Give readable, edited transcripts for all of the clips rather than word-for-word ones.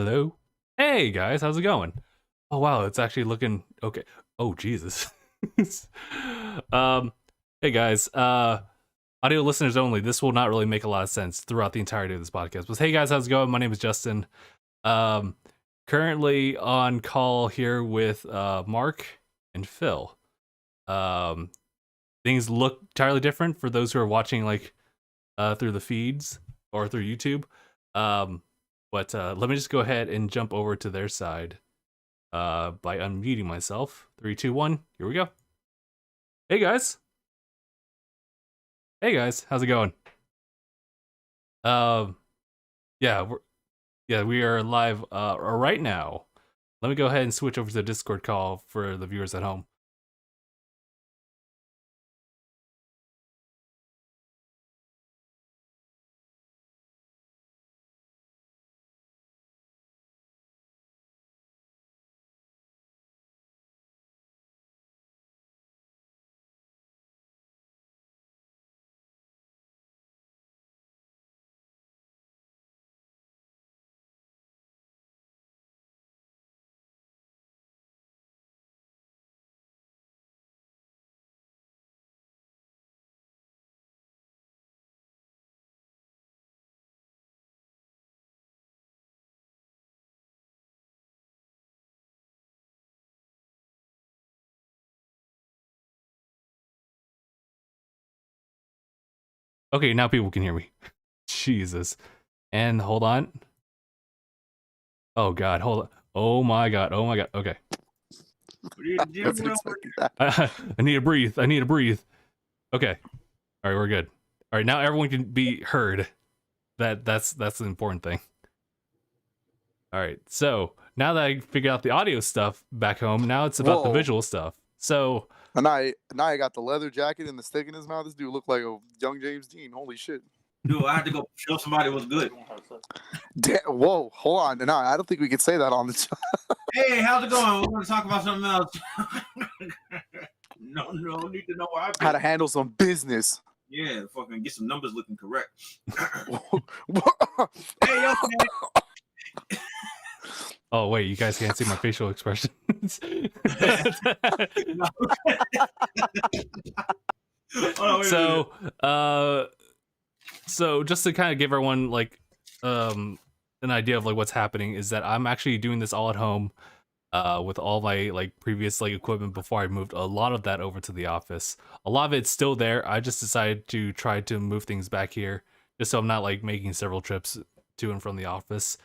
Hello? Hey guys, how's it going? Oh wow, it's actually looking okay. Oh Jesus. um hey guys, audio listeners only. This will not really make a lot of sense throughout the entirety of this podcast. But hey guys, how's it going? My name is Justin. Um Currently on call here with Mark and Phil. Um Things look entirely different for those who are watching like through the feeds or through YouTube. Um but let me just go ahead and jump over to their side by unmuting myself. 3, 2, 1. Here we go. Hey guys. Hey guys, how's it going? Um, yeah, we are live right now. Let me go ahead and switch over to the Discord call for the viewers at home. Okay, now people can hear me. Jesus. And hold on. Oh god, hold on. Oh my god. Okay. I need to breathe. Okay. All right, we're good. All right, now everyone can be heard. That's the important thing. All right, so now that I figured out the audio stuff back home, now it's about the visual stuff. So and I got the leather jacket and the stick in his mouth. This dude looked like a young James Dean. Holy shit! Dude, I had to go show somebody it was good. Whoa, hold on. No, I don't think we could say that on the show. Hey, how's it going? We're going to talk about something else. No, need to know why I how to handle some business. Yeah, fucking get some numbers looking correct. Hey, yo, oh wait, you guys can't see my facial expressions. So just to kind of give everyone like an idea of like what's happening is that I'm actually doing this all at home with all my like previous like equipment before I moved a lot of that over to the office. A lot of it's still there. I just decided to try to move things back here just so I'm not like making several trips to and from the office.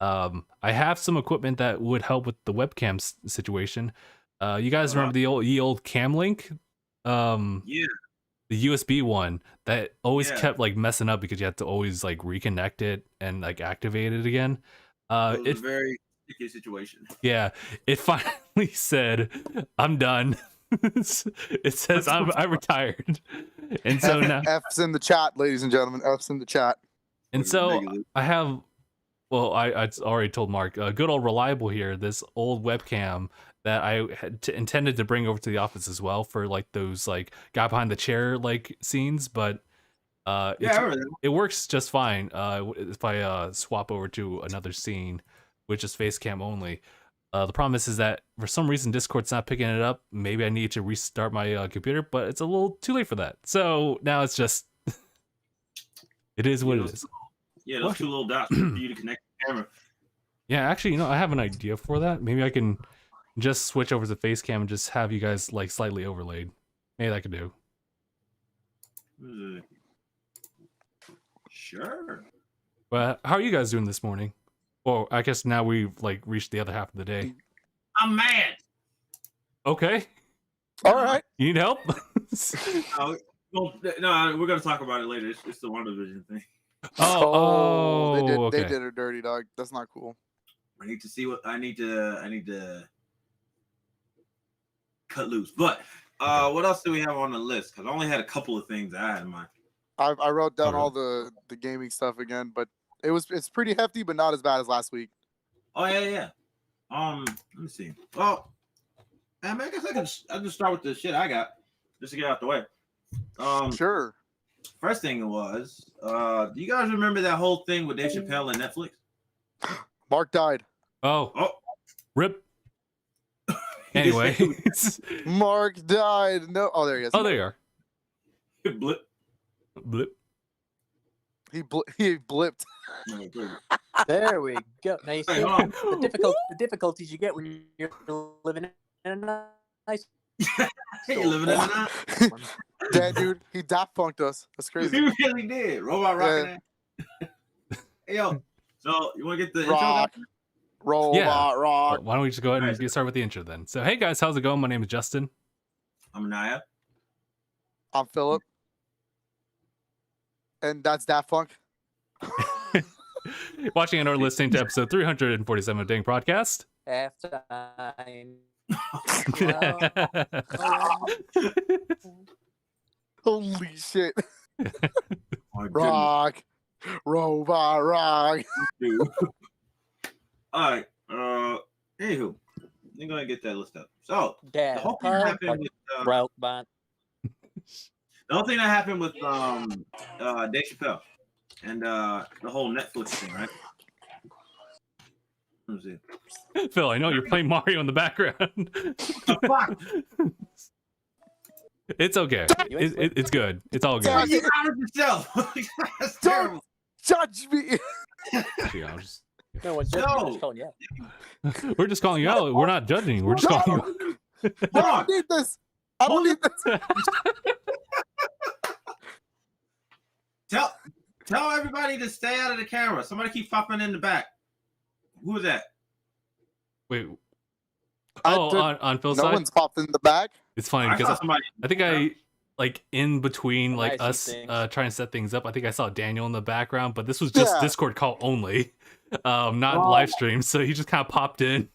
I have some equipment that would help with the webcam situation. You guys remember the old Cam Link? Yeah. The USB one that always kept like messing up because you had to always like reconnect it and like activate it again. It was a very sticky situation. Yeah, it finally said, "I'm done." It says I retired, and so now F's in the chat, ladies and gentlemen. F's in the chat. And so I have. Well, I already told Mark. Good old Reliable here. This old webcam that I had intended to bring over to the office as well for like those like guy behind the chair like scenes, but it works just fine. If I swap over to another scene, which is face cam only. The problem is that for some reason Discord's not picking it up. Maybe I need to restart my computer, but it's a little too late for that. So now it's just it is what it is. Yeah, those 2 little dots for you to connect the camera. Yeah, actually, you know, I have an idea for that. Maybe I can just switch over to face cam and just have you guys like slightly overlaid. Maybe that could do. Sure. But how are you guys doing this morning? Well, I guess now we've like reached the other half of the day. I'm mad. Okay. All right. You need help? No, we're gonna talk about it later. It's the WandaVision thing. Okay. They did her dirty, dog. That's not cool. I need to see what I need to cut loose. But what else do we have on the list? Because I only had a couple of things I had in mind. I wrote down all the gaming stuff again, but it's pretty hefty, but not as bad as last week. Oh yeah. Let me see. Well, I guess I'll just start with the shit I got just to get out the way. Sure. First thing was, do you guys remember that whole thing with Dave Chappelle and Netflix? Mark died. Oh, Oh, rip. Anyway. Mark died. No. Oh, there he is. Oh, there you are. blip. Blip. He blipped. There we go. Now you see Hey, hold on. the difficulties you get when you're living in a nice. You're living in a That dude, he Daft Punked us. That's crazy. He really did. Robot rocking that. Hey, yo. So, you want to get the Rock. intro? Robot rock. Why don't we just go ahead and Nice. get started with the intro then? So, hey guys, how's it going? My name is Justin. I'm Naya. I'm Philip. And that's Daft Punk. Watching and or listening to episode 347 of Dang Podcast. Half time. Holy shit. My goodness. Rock. Robot rock. Dude. All right. Anywho, I'm gonna get that list up. So the whole thing that happened with Robot. the whole thing that happened with Dave Chappelle and the whole Netflix thing, right? Let me see. Phil, I know you're playing Mario in the background. The fuck? It's okay. It's good. It's all Yeah, good. You out of yourself. That's terrible. Judge me. Actually, I'll just- No one's just calling you out. We're just calling you out. We're not judging you. We're just calling you out. I don't need this. I don't need this. Tell everybody to stay out of the camera. Somebody keep popping in the back. Who is that? Wait. I Oh, did- on Phil's No side? one's popped in the back. It's funny I saw because somebody. I think I like in between like I us see things. trying to set things up. I think I saw Daniel in the background, but this was just Yeah. Discord call only, not Oh. live stream. So he just kind of popped in.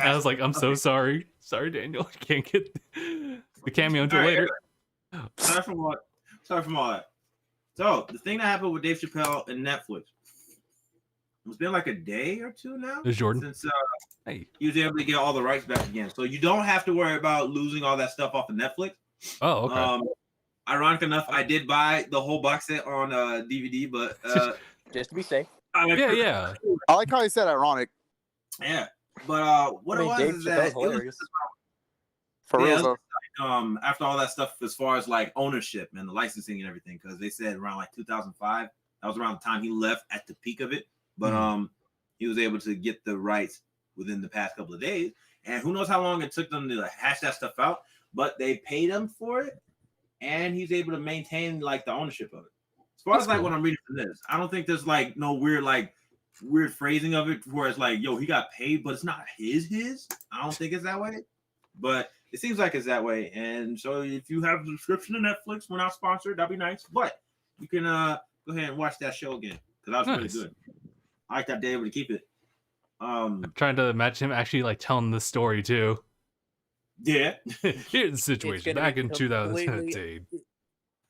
I was like, I'm so sorry, Daniel, I can't get the cameo until All right, later. Sorry from all that. So the thing that happened with Dave Chappelle and Netflix. It's been like a day or two now There's Jordan. since Hey. he was able to get all the rights back again. So you don't have to worry about losing all that stuff off of Netflix. Oh, okay. Ironic enough, I did buy the whole box set on DVD, but Just to be safe. Yeah. I like how he said ironic. yeah. But what I mean, it was Dave is that Chappelle's it was hilarious. For Yeah, real though. after all that stuff as far as like ownership and the licensing and everything, because they said around like 2005, that was around the time he left at the peak of it. But he was able to get the rights within the past couple of days, and who knows how long it took them to hash that stuff out. But they paid him for it, and he's able to maintain like the ownership of it. As far That's as like cool. what I'm reading from this, I don't think there's like no weird phrasing of it where it's like, yo, he got paid, but it's not his. I don't think it's that way, but it seems like it's that way. And so if you have a subscription to Netflix, we're not sponsored, that'd be nice, but you can go ahead and watch that show again because that was Nice. pretty good. I like that they able to keep it. I'm trying to imagine him actually like telling the story too. Yeah. Here's the situation gonna back be in completely- 2017.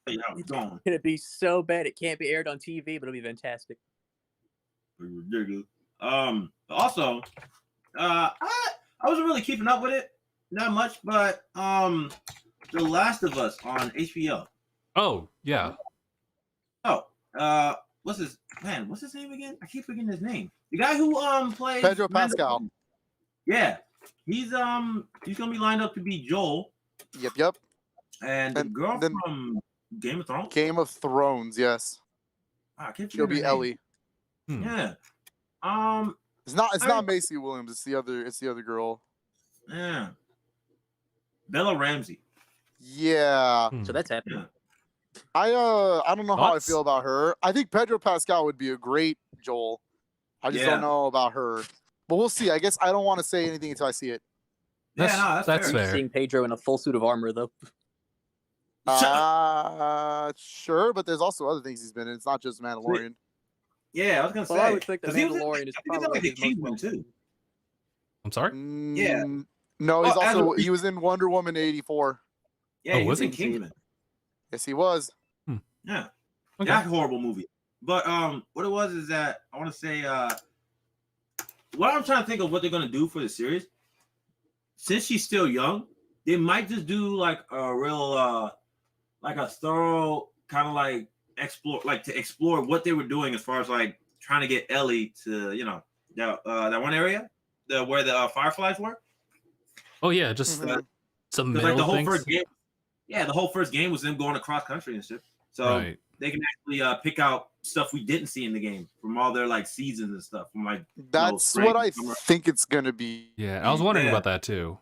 Yeah, I'm gone. It's gonna be so bad it can't be aired on TV, but it'll be fantastic. Ridiculous. Also, I wasn't really keeping up with it that much, but The Last of Us on HBO. Oh, yeah. Oh, what's his name again? I keep forgetting his name. The guy who plays Pedro Pascal. Yeah, he's gonna be lined up to be Joel, Yep. and the And girl then- from Game of Thrones. Game of Thrones. Yes. I can't She'll forget be her name. Ellie. Hmm. Yeah. It's not I- Macy Williams. It's the other girl. Yeah. Bella Ramsey. Yeah. Hmm. So that's happening. I don't know how I Thoughts? feel about her. I think Pedro Pascal would be a great Joel. I just Yeah. don't know about her. But we'll see. I guess I don't want to say anything until I see it. That's fair. fair. Seeing Pedro in a full suit of armor, though. Sure, but there's also other things he's been in. It's not just Mandalorian. Yeah, I was gonna Well, say. I would think the 'cause he was in- Mandalorian is I think he's probably like a his most Kingman well- too. I'm sorry? Yeah. No, he's Oh, as also a- he was in Wonder Woman 84. Yeah, Oh, he was was in he? Kingsman. Yes, he was. Yeah. Okay. That horrible movie. But what it was is that I want to say what I'm trying to think of what they're gonna do for the series. Since she's still young, they might just do like a real like a thorough kind of like explore what they were doing as far as like trying to get Ellie to, you know, that one area, where the fireflies were. Oh yeah, just some like the whole things. first game. Yeah, the whole first game was them going across country and shit. So they can actually pick out stuff we didn't see in the game from all their like seasons and stuff. From like that's what I think it's gonna be. Yeah, I was wondering about that too.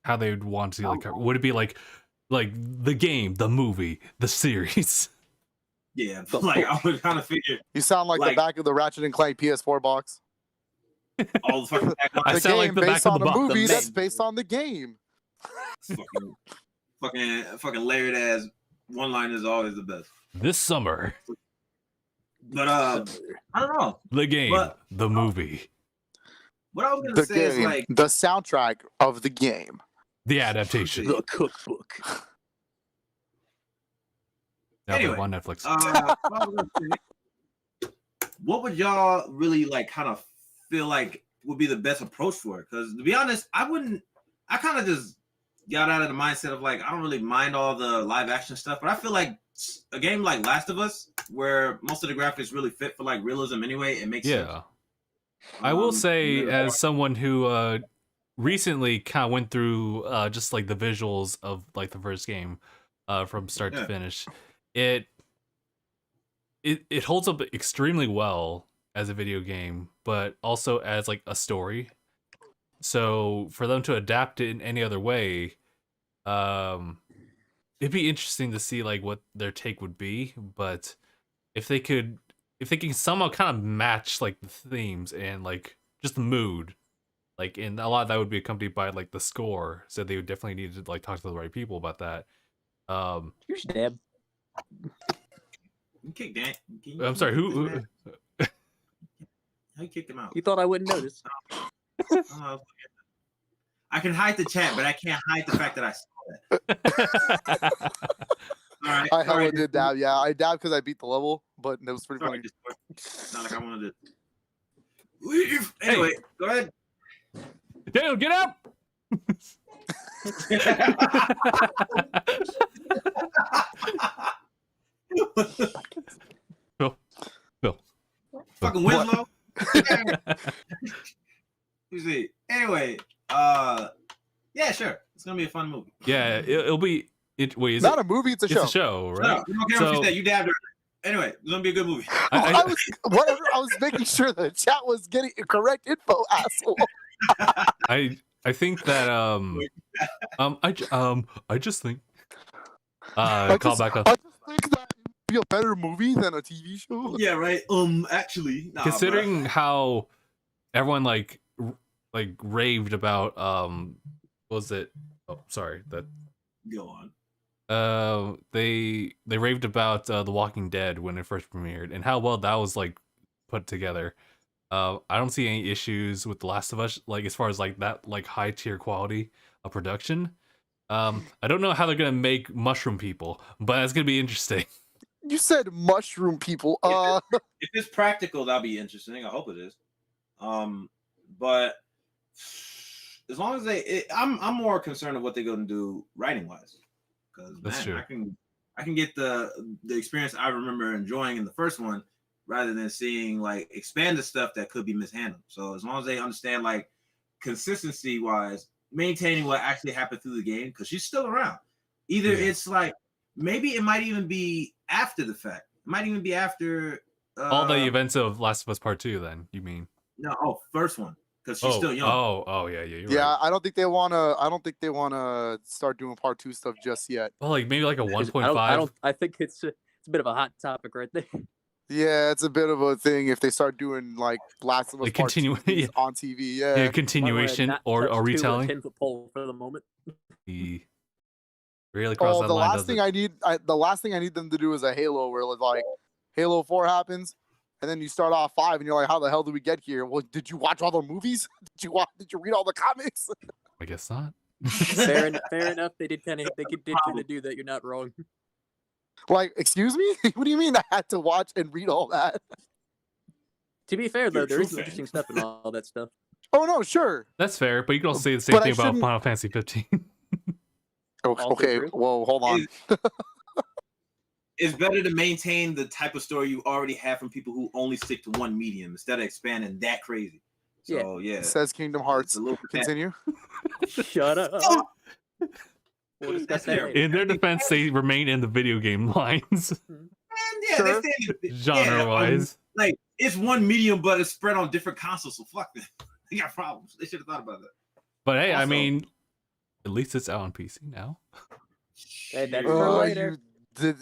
How they would want to see, like, would it be like the game, the movie, the series? Yeah, like I would kind of figure. You sound like the back of the Ratchet and Clank PS4 box. All the fucking I sound like the back of the box. Movie that's based on the game. fucking layered ass one line is always the best. This summer. But I don't know. The game, the movie. What I was gonna say is like the soundtrack of the game. The adaptation. The cookbook. Anyway, on Netflix. What would y'all really like kind of feel like would be the best approach for it? Because to be honest, I kind of just got out of the mindset of like I don't really mind all the live action stuff, but I feel like a game like Last of Us, where most of the graphics really fit for like realism anyway, it makes sense. I will say, as someone who recently kind of went through just like the visuals of like the first game from start to finish, it holds up extremely well as a video game, but also as like a story. So for them to adapt it in any other way, it'd be interesting to see like what their take would be. But if they can somehow kind of match like the themes and like just the mood, like, and a lot of that would be accompanied by like the score, so they would definitely need to like talk to the right people about that. Here's Deb. You kicked Dan. I'm sorry, who? How you kicked him out? You thought I wouldn't notice? I can hide the chat, but I can't hide the fact that I saw that. All right, I hella did dab. Yeah, I dabbed because I beat the level, but it was pretty funny. It's not like I wanted to leave. Anyway, go ahead. Daniel, get up! Phil. Fucking Winslow. You see. Anyway, yeah, sure. It's gonna be a fun movie. Yeah, it'll be. Wait, is not it a movie? It's a show. It's a show, right? No, okay, so, you dabbed her. Anyway, it's gonna be a good movie. I was making sure the chat was getting correct info, asshole. I think that I just think I call back up. I just think that it would be a better movie than a TV show. Yeah, right. Actually, Considering how everyone like raved about was it? Oh, sorry. That go on. They raved about The Walking Dead when it first premiered and how well that was like put together. I don't see any issues with The Last of Us, like as far as like that like high tier quality of production. I don't know how they're gonna make Mushroom People, but it's gonna be interesting. You said Mushroom People. If it's practical, that'll be interesting. I hope it is. But as long as I'm more concerned of what they're gonna do writing wise, because I can get the experience I remember enjoying in the first one, rather than seeing like expanded stuff that could be mishandled. So as long as they understand like consistency wise, maintaining what actually happened through the game, because she's still around. Either it's like maybe it might even be after the fact. It might even be after all the events of Last of Us Part 2. Then you mean? No, first one, because she's still young. Oh yeah. You're right. I don't think they wanna start doing Part 2 stuff just yet. Well, like maybe like a 1.5. I think it's a bit of a hot topic right there. Yeah, it's a bit of a thing if they start doing like Last of Us Part 2 on TV. Yeah, continuation or retelling. 10-foot pole for the moment. Really cross that line. The last thing I need them to do is a Halo, where like Halo 4 happens, and then you start off 5, and you're like, how the hell did we get here? Well, did you watch all the movies? Did you read all the comics? I guess not. Fair enough. They did kind of do that. You're not wrong. Like, excuse me? What do you mean I had to watch and read all that? To be fair, though, there is some interesting stuff in all that stuff. Oh, no, sure. That's fair, but you can also say the same thing about Final Fantasy 15. Okay, well, hold on. it's better to maintain the type of story you already have from people who only stick to one medium instead of expanding that crazy. So yeah, Says Kingdom Hearts. it's a little bit Continue. Shut up. We'll discuss that later. In their defense, they remain in the video game lines, And yeah, Sure. they stay in genre-wise. like it's one medium, but it's spread on different consoles. So fuck them. They got problems. They should have thought about that. But hey, I Also- mean, at least it's out on PC now. Hey, that's Shit. for later. You did.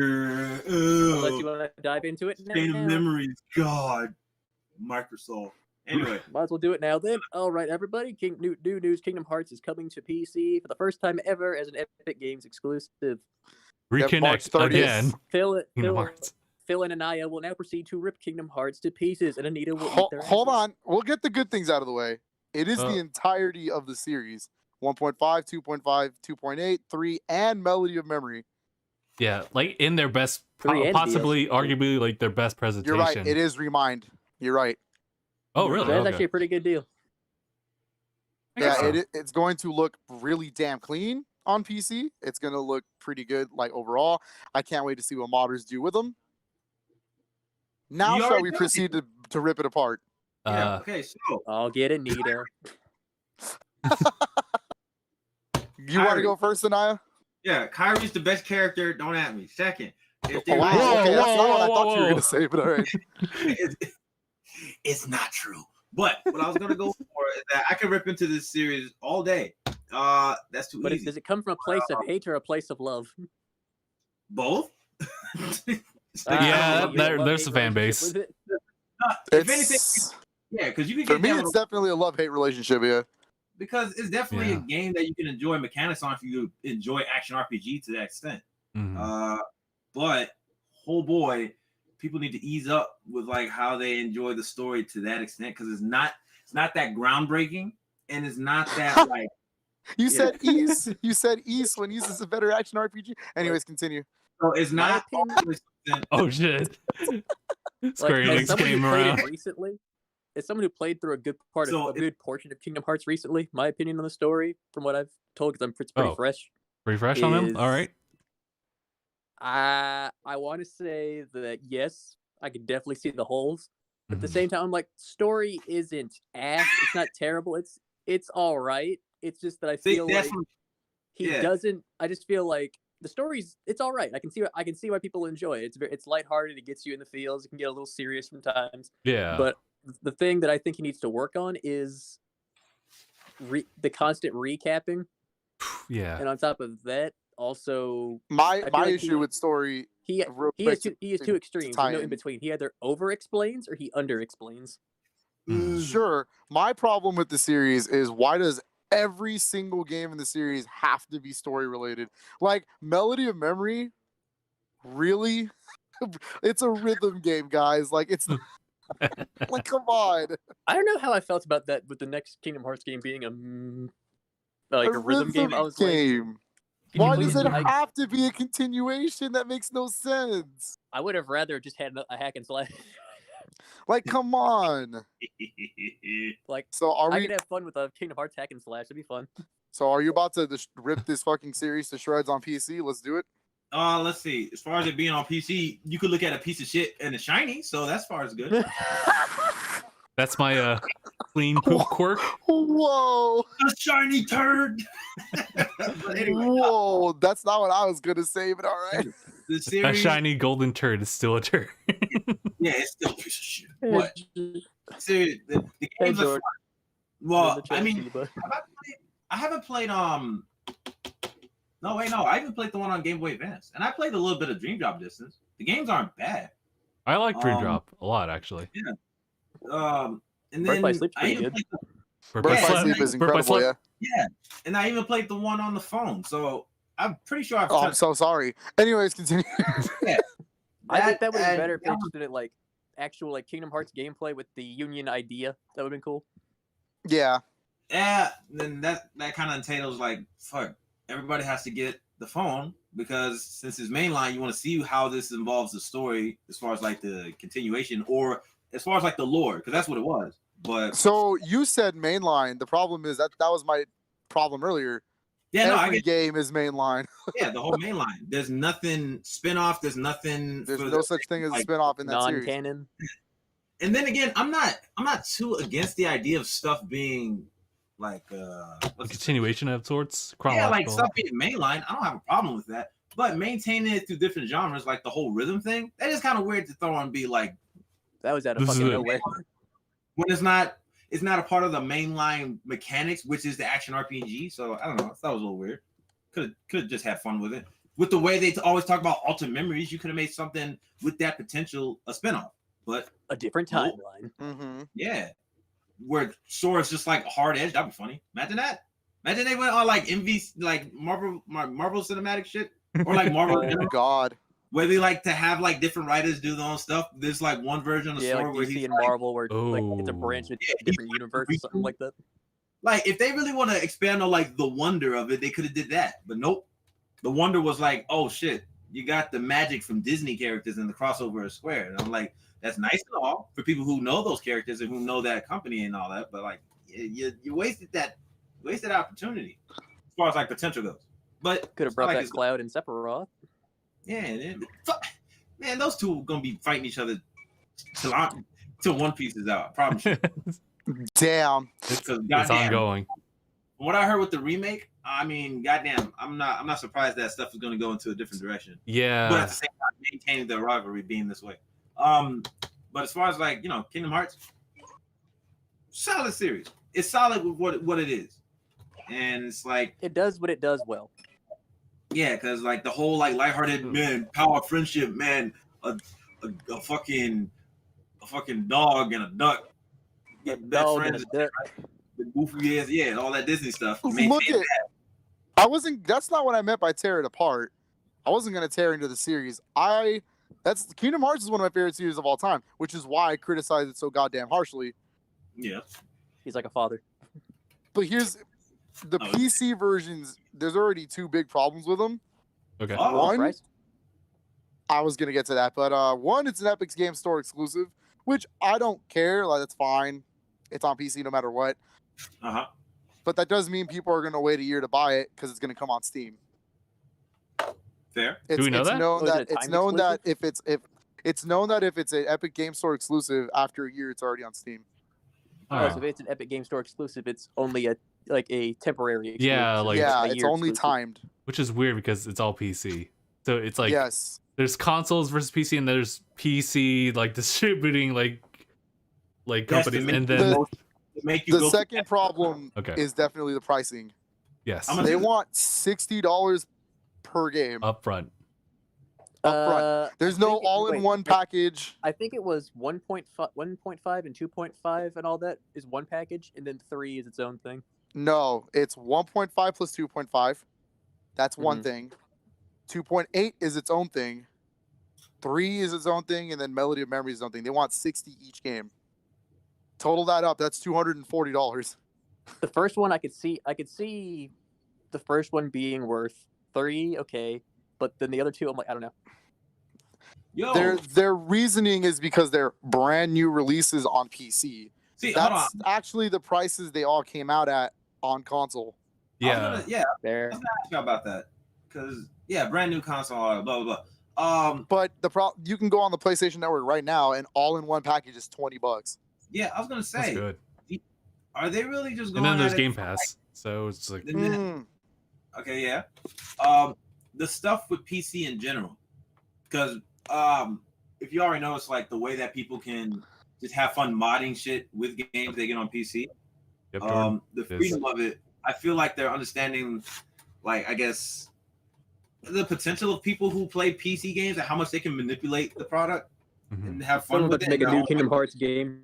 Unless you want to dive into it State now. of memories, God, Microsoft. Anyway, Might as well do it now then. All right, everybody. New news: Kingdom Hearts is coming to PC for the first time ever as an Epic Games exclusive. March Reconnect 30th. again. Kingdom Hearts. Phil and Anaya will now proceed to rip Kingdom Hearts to pieces, and Anita will eat their Hold asses. on. We'll get the good things out of the way. It is the entirety of the series. 1.5, 2.5, 2.8, 3, and Melody of Memory. Yeah, like in their best, Three and possibly, DLC. arguably, like their best presentation. You're right. It is Remind. You're right. Oh, really? That's Okay. actually a pretty good deal. I guess Yeah, so. it's going to look really damn clean on PC. It's going to look pretty good, like overall. I can't wait to see what modders do with them. Now, You shall already we told proceed to rip it apart? yeah. Uh, Okay, so I'll get Anita. You want to go first, Anaya? yeah, Kyrie's the best character. Don't at me. Second, if Oh, they wow. Whoa, Okay, that's not what I whoa, thought you were whoa. going to say, but all right. it's not true. But what I was gonna go for is that I can rip into this series all day. That's too But easy. does it come from a place of hate or a place of love? Both. Yeah, you there- love there's hate a fan relationship base. with it? If anything, It's, yeah, because you can for get me, down it's with- definitely a love-hate relationship, yeah. because it's definitely Yeah. a game that you can enjoy mechanics on if you enjoy action RPG to that extent. mhm. But oh boy, people need to ease up with like how they enjoy the story to that extent because it's not that groundbreaking and it's not that like You Yeah. said East. You said East when East is a better action RPG. Anyways, continue. so it's My not opinion- always something- Oh shit! Square as Enix someone came who played around. it recently, as someone who played through a good So a good portion of Kingdom Hearts recently, my opinion on the story, from what I've told, because it's pretty Oh. fresh. Refresh on them. All is- right. I want to say that yes, I could definitely see the holes. But at the Mhm. same time, I'm like, story isn't ass. It's not terrible. It's all right. It's just that I See, feel that's like what- he yeah. doesn't. I just feel like the story's it's all right. I can see why people enjoy it. It's lighthearted. It gets you in the feels. It can get a little serious from times. Yeah. But the thing that I think he needs to work on is the constant recapping, yeah. and on top of that, also My feel my like issue with story. he real he has quick two, he has to two extremes. tie There's no in in. between. He either over explains or he under explains. Mhm. Sure. My problem with the series is why does every single game in the series have to be story related? Like Melody of Memory, really? It's a rhythm game, guys. Like it's like come on. I don't know how I felt about that with the next Kingdom Hearts game being a rhythm game. I was game. Can you Why please does it like- have to be a continuation? That makes no sense. I would have rather just had a hack and slash. Like, come on. Like So are I we? could have fun with a Kingdom Hearts hack and slash. It'd be fun. So are you about to rip this fucking series to shreds on PC? Let's do it. Let's see. As far as it being on PC, you could look at a piece of shit and a shiny, so that's far as good. That's my clean poop quirk. Whoa, A shiny turd. But anyway, whoa. That's not what I was gonna say, but all right. the A series, shiny golden turd is still a turd. yeah, it's still a piece of shit. What? Seriously, the Hey, games are George. fun. Well, The I mean, Chiba. I haven't played no, wait, no, I even played the one on Game Boy Advance, and I played a little bit of Dream Drop Distance. The games aren't bad. I like Dream Drop a lot, actually. And Birth then by Sleep's I pretty even good. played Birth Birth Yeah, by yeah. Sleep is Birth by incredible. Sleep. Yeah. and I even played the one on the phone. So I'm pretty sure I've Oh, I'm touched so sorry. Anyways, continue. I think that would have been and better if they that just did it like actual like Kingdom Hearts gameplay with the Union idea. That would have been cool. Yeah. Yeah, then that kind of entails like fuck. Everybody has to get the phone because since it's mainline, you want to see how this involves the story as far as like the continuation or as far as like the lore, because that's what it was. But So you said mainline. The problem is that was my problem earlier. Yeah, no, I Every get game is mainline. yeah, the whole main line. There's nothing spin-off. There's nothing. There's for no the- such thing as a like, spinoff in that series. Non-canon. And then again, I'm not too against the idea of stuff being like A what's it- continuation of sorts, yeah, like chronological. stuff being mainline. I don't have a problem with that. But maintaining it through different genres, like the whole rhythm thing, that is kind of weird to throw and be like That was out of This is fucking it. nowhere. when it's not a part of the mainline mechanics, which is the action RPG. So I don't know. I thought it was a little weird. Could have just had fun with it. With the way they always talk about alternate memories, you could have made something with that potential a spinoff. But A different Nope. timeline. Mm-hmm. yeah, where Sora's just like hard edge. That'd be funny. Imagine that. Imagine they went on like MV, like Marvel cinematic shit, or like Marvel, Oh God. where they like to have like different writers do their own stuff. There's like one version of Yeah, Sora like where DC he's and like, Marvel, where like it's a Oh. branch with Yeah, a different universe or something like that. like if they really want to expand on like the wonder of it, they could have did that. But nope. The wonder was like, oh shit, you got the magic from Disney characters in the crossover of Square. And I'm like, that's nice and all for people who know those characters and who know that company and all that. But like, you wasted opportunity as far as like potential goes. But Could have it's brought not like back it's- Cloud and Sephiroth. Yeah, man, those two are gonna be fighting each other till One Piece is out. I promise you. Damn. it's Because it's ongoing. from what I heard with the remake, I mean, goddamn, I'm not surprised that stuff is gonna go into a different direction. But at Yeah. the same time, maintaining the rivalry being this way. But as far as like Kingdom Hearts, solid series. It's solid with what it is, and it's like It does what it does well. yeah, because like the whole like lighthearted man, power friendship, man, a fucking dog and a duck, get best Dog and friends, a duck. the goofy ass, yeah, and all that Disney stuff. Look Maintain at. I wasn't. That's not what I meant by tear it apart. I wasn't gonna tear into the series. That's Kingdom Hearts is one of my favorite series of all time, which is why I criticize it so goddamn harshly. yeah. He's like a father. But here's the Oh. PC versions. There's already two big problems with them. Okay. Oh, One, Price? I was gonna get to that, but one, it's an Epic Game Store exclusive, which I don't care. Like that's fine. It's on PC no matter what. Uh-huh. But that does mean people are gonna wait a year to buy it because it's gonna come on Steam. Fair. It's, we know it's that? known Oh, is it that a it's timed known that exclusive? if it's known that if it's an Epic Game Store exclusive, after a year it's already on Steam. Oh, Oh. so if it's an Epic Game Store exclusive, it's only a temporary exclusive. Yeah, like- Yeah, a it's year only exclusive. timed. Which is weird because it's all PC. So it's like Yes. there's consoles versus PC, and there's PC like distributing like Yes, companies, to and make then you make you The go second problem okay, is definitely the pricing. yes, How much They is it? want $60 per game. upfront. upfront. There's no think it- all-in-one wait, package. I think it was 1.5 and 2.5 and all that is one package, and then 3 is its own thing. No, it's 1.5 plus 2.5. That's one Mhm. thing. 2.8 is its own thing. 3 is its own thing, and then Melody of Memory is its own thing. They want 60 each game. Total that up, that's $240. The first one I could see the first one being worth 3, okay, but then the other two I'm like I don't know. Yo, Their reasoning is because they're brand new releases on PC. see, hold on. That's actually the prices they all came out at on console. Yeah, Yeah, There. I was gonna ask you about that because brand new console, blah blah blah. But you can go on the PlayStation Network right now, and all-in-one package is $20. Yeah, I was gonna that's say, good. are they really just And going? then there's at it Game from, Pass, so it's like like, Mm. okay, yeah. The stuff with PC in general, because if you already know, it's like the way that people can just have fun modding shit with games they get on PC. yep, Jordan. The is- freedom of it, I feel like they're understanding, like I guess, the potential of people who play PC games and how much they can manipulate the product Mhm. and have fun Someone with about it. to make a And new Kingdom Hearts game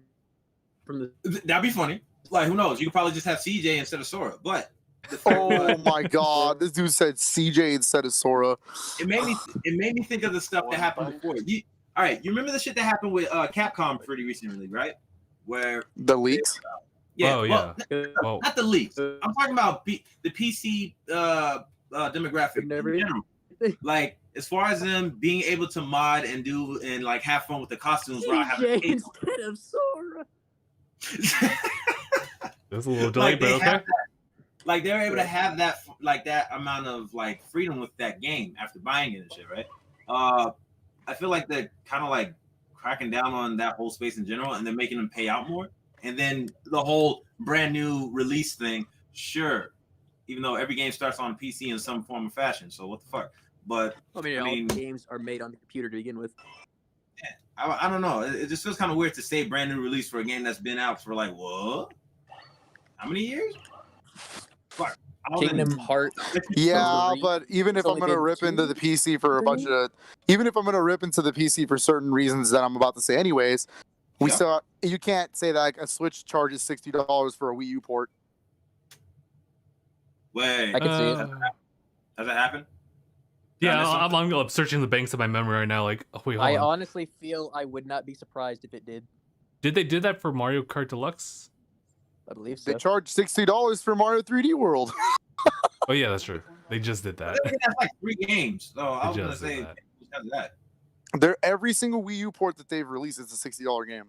from the That'd be funny. Like, who knows? You could probably just have CJ instead of Sora. But the Oh my god, this dude said CJ instead of Sora. it made me think of the stuff that happened before. All right, you remember the shit that happened with Capcom pretty recently, right? Where The leaks? yeah, Oh, well, Whoa. not the leaks. I'm talking about the PC demographic in Never- general. Like as far as them being able to mod and do and like have fun with the costumes without having CJ to pay instead of Sora. for it. There's a little delay, Like, but they okay. have like they're able to have that like that amount of like freedom with that game after buying it and shit, right? I feel like they're kind of like cracking down on that whole space in general, and they're making them pay out more. And then the whole brand new release thing, sure, even though every game starts on PC in some form or fashion, so what the fuck? But I mean, all games are made on the computer to begin with. I don't know. It just feels kind of weird to say brand new release for a game that's been out for like what? How many years? Fuck. Kingdom Hearts. Yeah, but even if I'm gonna rip into the PC for a bunch of, even if I'm gonna rip into the PC for certain reasons that I'm about to say, anyways, we still you can't say that like a Switch charges $60 for a Wii U port. Wait, I can see it. Has that happened? Yeah, I'm searching the banks of my memory right now. Like, oh, wait, hold I on. honestly feel I would not be surprised if it did. Did they do that for Mario Kart Deluxe? I believe so. They charge $60 for Mario 3D World. Oh yeah, that's true. They just did that. That's like 3 games. So I was gonna say that. They're every single Wii U port that they've released is a $60 game,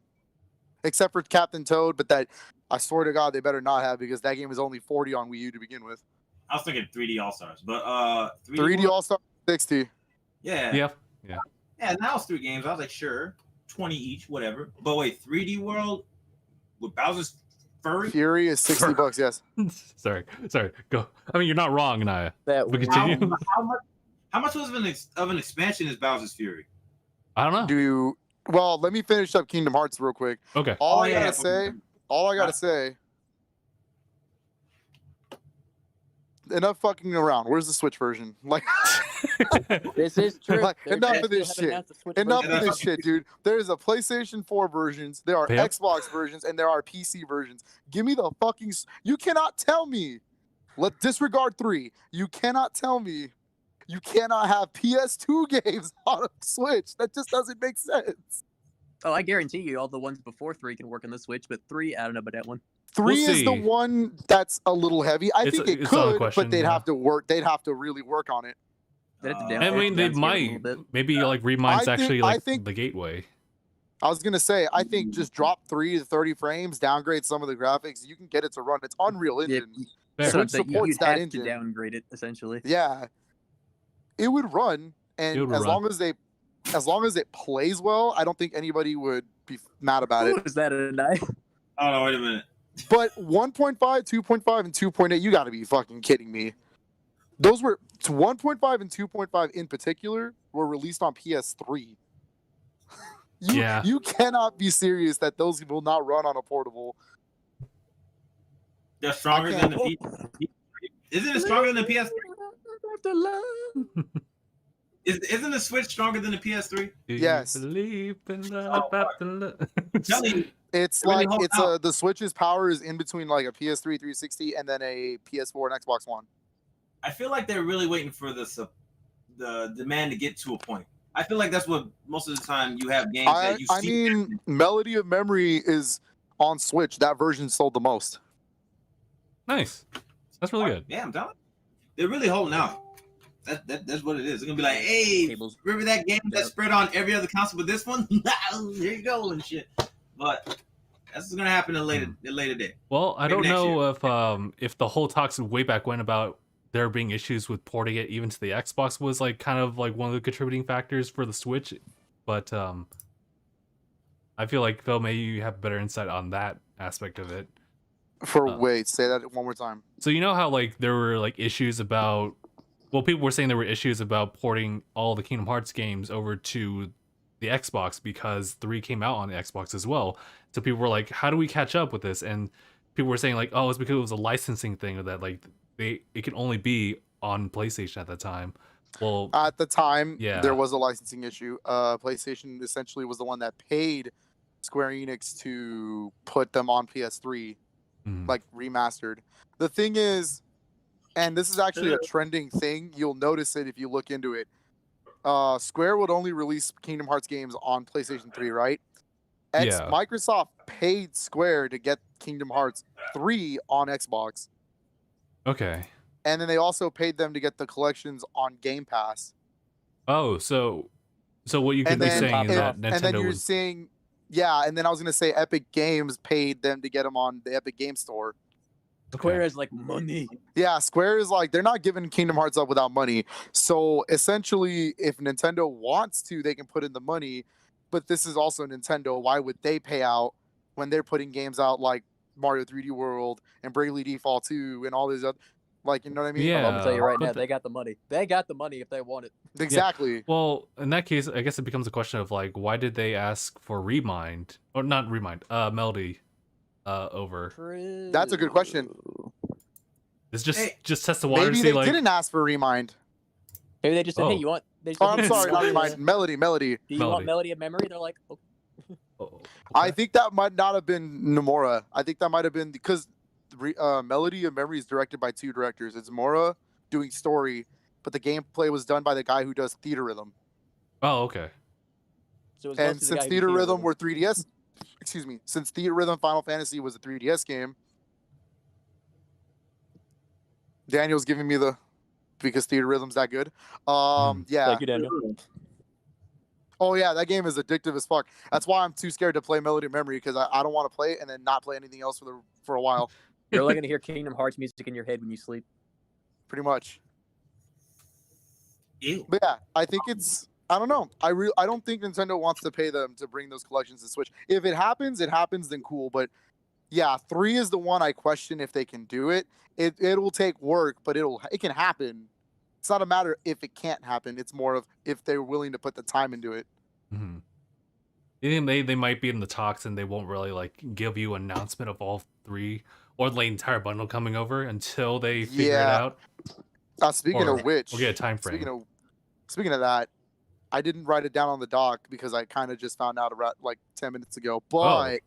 except for Captain Toad. But that I swear to God, they better not have because that game is only $40 on Wii U to begin with. I was thinking 3D All Stars, but 3D All Stars 60. Yeah. Now it's 3 games. I was like, sure, 20 each, whatever. But wait, 3D World with Bowser's Fury is $60. Yes. sorry. Go. I mean, you're not wrong, Naya. That We continue. How much was of an expansion is Bowser's Fury? I don't know. Well, let me finish up Kingdom Hearts real quick. Okay. All I gotta say. Enough fucking around. Where's the Switch version? Like, this is true. Like, enough of this shit. Enough of this shit, dude. There's a PlayStation 4 versions, there are Xbox versions, and there are PC versions. Give me the fucking. You cannot tell me. Let disregard 3. You cannot tell me. You cannot have PS2 games on a Switch. That just doesn't make sense. Oh, I guarantee you, all the ones before 3 can work on the Switch, but 3, I don't know about that one. 3 is the one that's a little heavy. I think it could, but they'd have to work. They'd have to really work on it. I mean, they might maybe like Remind's actually like the gateway. I was gonna say, I think just drop 3 to 30 frames, downgrade some of the graphics. You can get it to run. It's Unreal Engine. Switch supports that engine. To downgrade it essentially. Yeah, it would run, and as long as it plays well, I don't think anybody would be mad about it. Is that a knife? Oh no! Wait a minute. But 1.5, 2.5, and 2.8, you got to be fucking kidding me. Those were 1.5 and 2.5 in particular were released on PS3. You cannot be serious that those will not run on a portable. They're stronger than the PS3. Isn't it stronger than the PS3? Isn't the Switch stronger than the PS3? Yes. It's like the Switch's power is in between like a PS3 360 and then a PS4 and Xbox One. I feel like they're really waiting for the demand to get to a point. I feel like that's what most of the time you have games that you see. I mean, Melody of Memory is on Switch. That version sold the most. Nice. That's really good. Yeah, I'm telling you. They're really holding out. That's what it is. It's gonna be like, hey, remember that game that spread on every other console, but this one, here you go and shit. But that's gonna happen in a later day. Well, I don't know if the whole talks way back when about there being issues with porting it even to the Xbox was like kind of like one of the contributing factors for the Switch, but I feel like Phil, maybe you have better insight on that aspect of it. Wait, say that one more time. So you know how like there were like issues about. Well, people were saying there were issues about porting all the Kingdom Hearts games over to the Xbox because 3 came out on the Xbox as well. So people were like, how do we catch up with this? And people were saying like, oh, it's because it was a licensing thing, or that like it can only be on PlayStation at the time. Well, at the time, there was a licensing issue. PlayStation essentially was the one that paid Square Enix to put them on PS3, like remastered. The thing is, and this is actually a trending thing. You'll notice it if you look into it. Square would only release Kingdom Hearts games on PlayStation 3, right? Microsoft paid Square to get Kingdom Hearts 3 on Xbox. Okay. And then they also paid them to get the collections on Game Pass. Oh, so what you could be saying is that Nintendo and then you're saying, and then I was going to say Epic Games paid them to get them on the Epic Game Store. Square is like money. Yeah, Square is like they're not giving Kingdom Hearts up without money. So essentially, if Nintendo wants to, they can put in the money. But this is also Nintendo. Why would they pay out when they're putting games out like Mario 3D World and Bravely Default 2 and all these other, like, you know what I mean? Yeah. I'm gonna tell you right but now, the- they got the money. They got the money if they want it. Exactly. Well, in that case, I guess it becomes a question of like, why did they ask for Remind or not Remind, Melody, over? True. That's a good question. It's just Hey, just test the water Maybe to they see like. didn't ask for Remind. Maybe they just said, "Hey, Oh. you want?" They just Oh, said, I'm "Hey, sorry, do not you want, Remind. Melody. do you want Melody of Memory?" They're like, "Okay." Oh, I okay. think that might not have been Nomura. I think that might have been because Melody of Memory is directed by 2 directors. It's Mora doing story, but the gameplay was done by the guy who does Theater Rhythm. Oh, okay. So it's And mostly the guy since who did Theater Rhythm Rhythm. were 3DS, excuse me, since Theater Rhythm Final Fantasy was a 3DS game, Daniel's giving me the because Theater Rhythm's that good. Yeah. Thank you, Daniel. Oh yeah, that game is addictive as fuck. That's why I'm too scared to play Melody of Memory because I don't want to play it and then not play anything else for a while. You're only gonna hear Kingdom Hearts music in your head when you sleep. Pretty much. Ew. But yeah, I think it's I don't know. I don't think Nintendo wants to pay them to bring those collections to Switch. If it happens, then cool. But yeah, 3 is the one I question if they can do it. It'll take work, but it can happen. It's not a matter if it can't happen. It's more of if they're willing to put the time into it. Mm-hmm. You think they might be in the talks and they won't really like give you an announcement of all 3 or the entire bundle coming over until they figure it Yeah. out. Speaking Or of which, we'll get a time frame. Speaking of that, I didn't write it down on the doc because I kind of just found out about like 10 minutes ago. But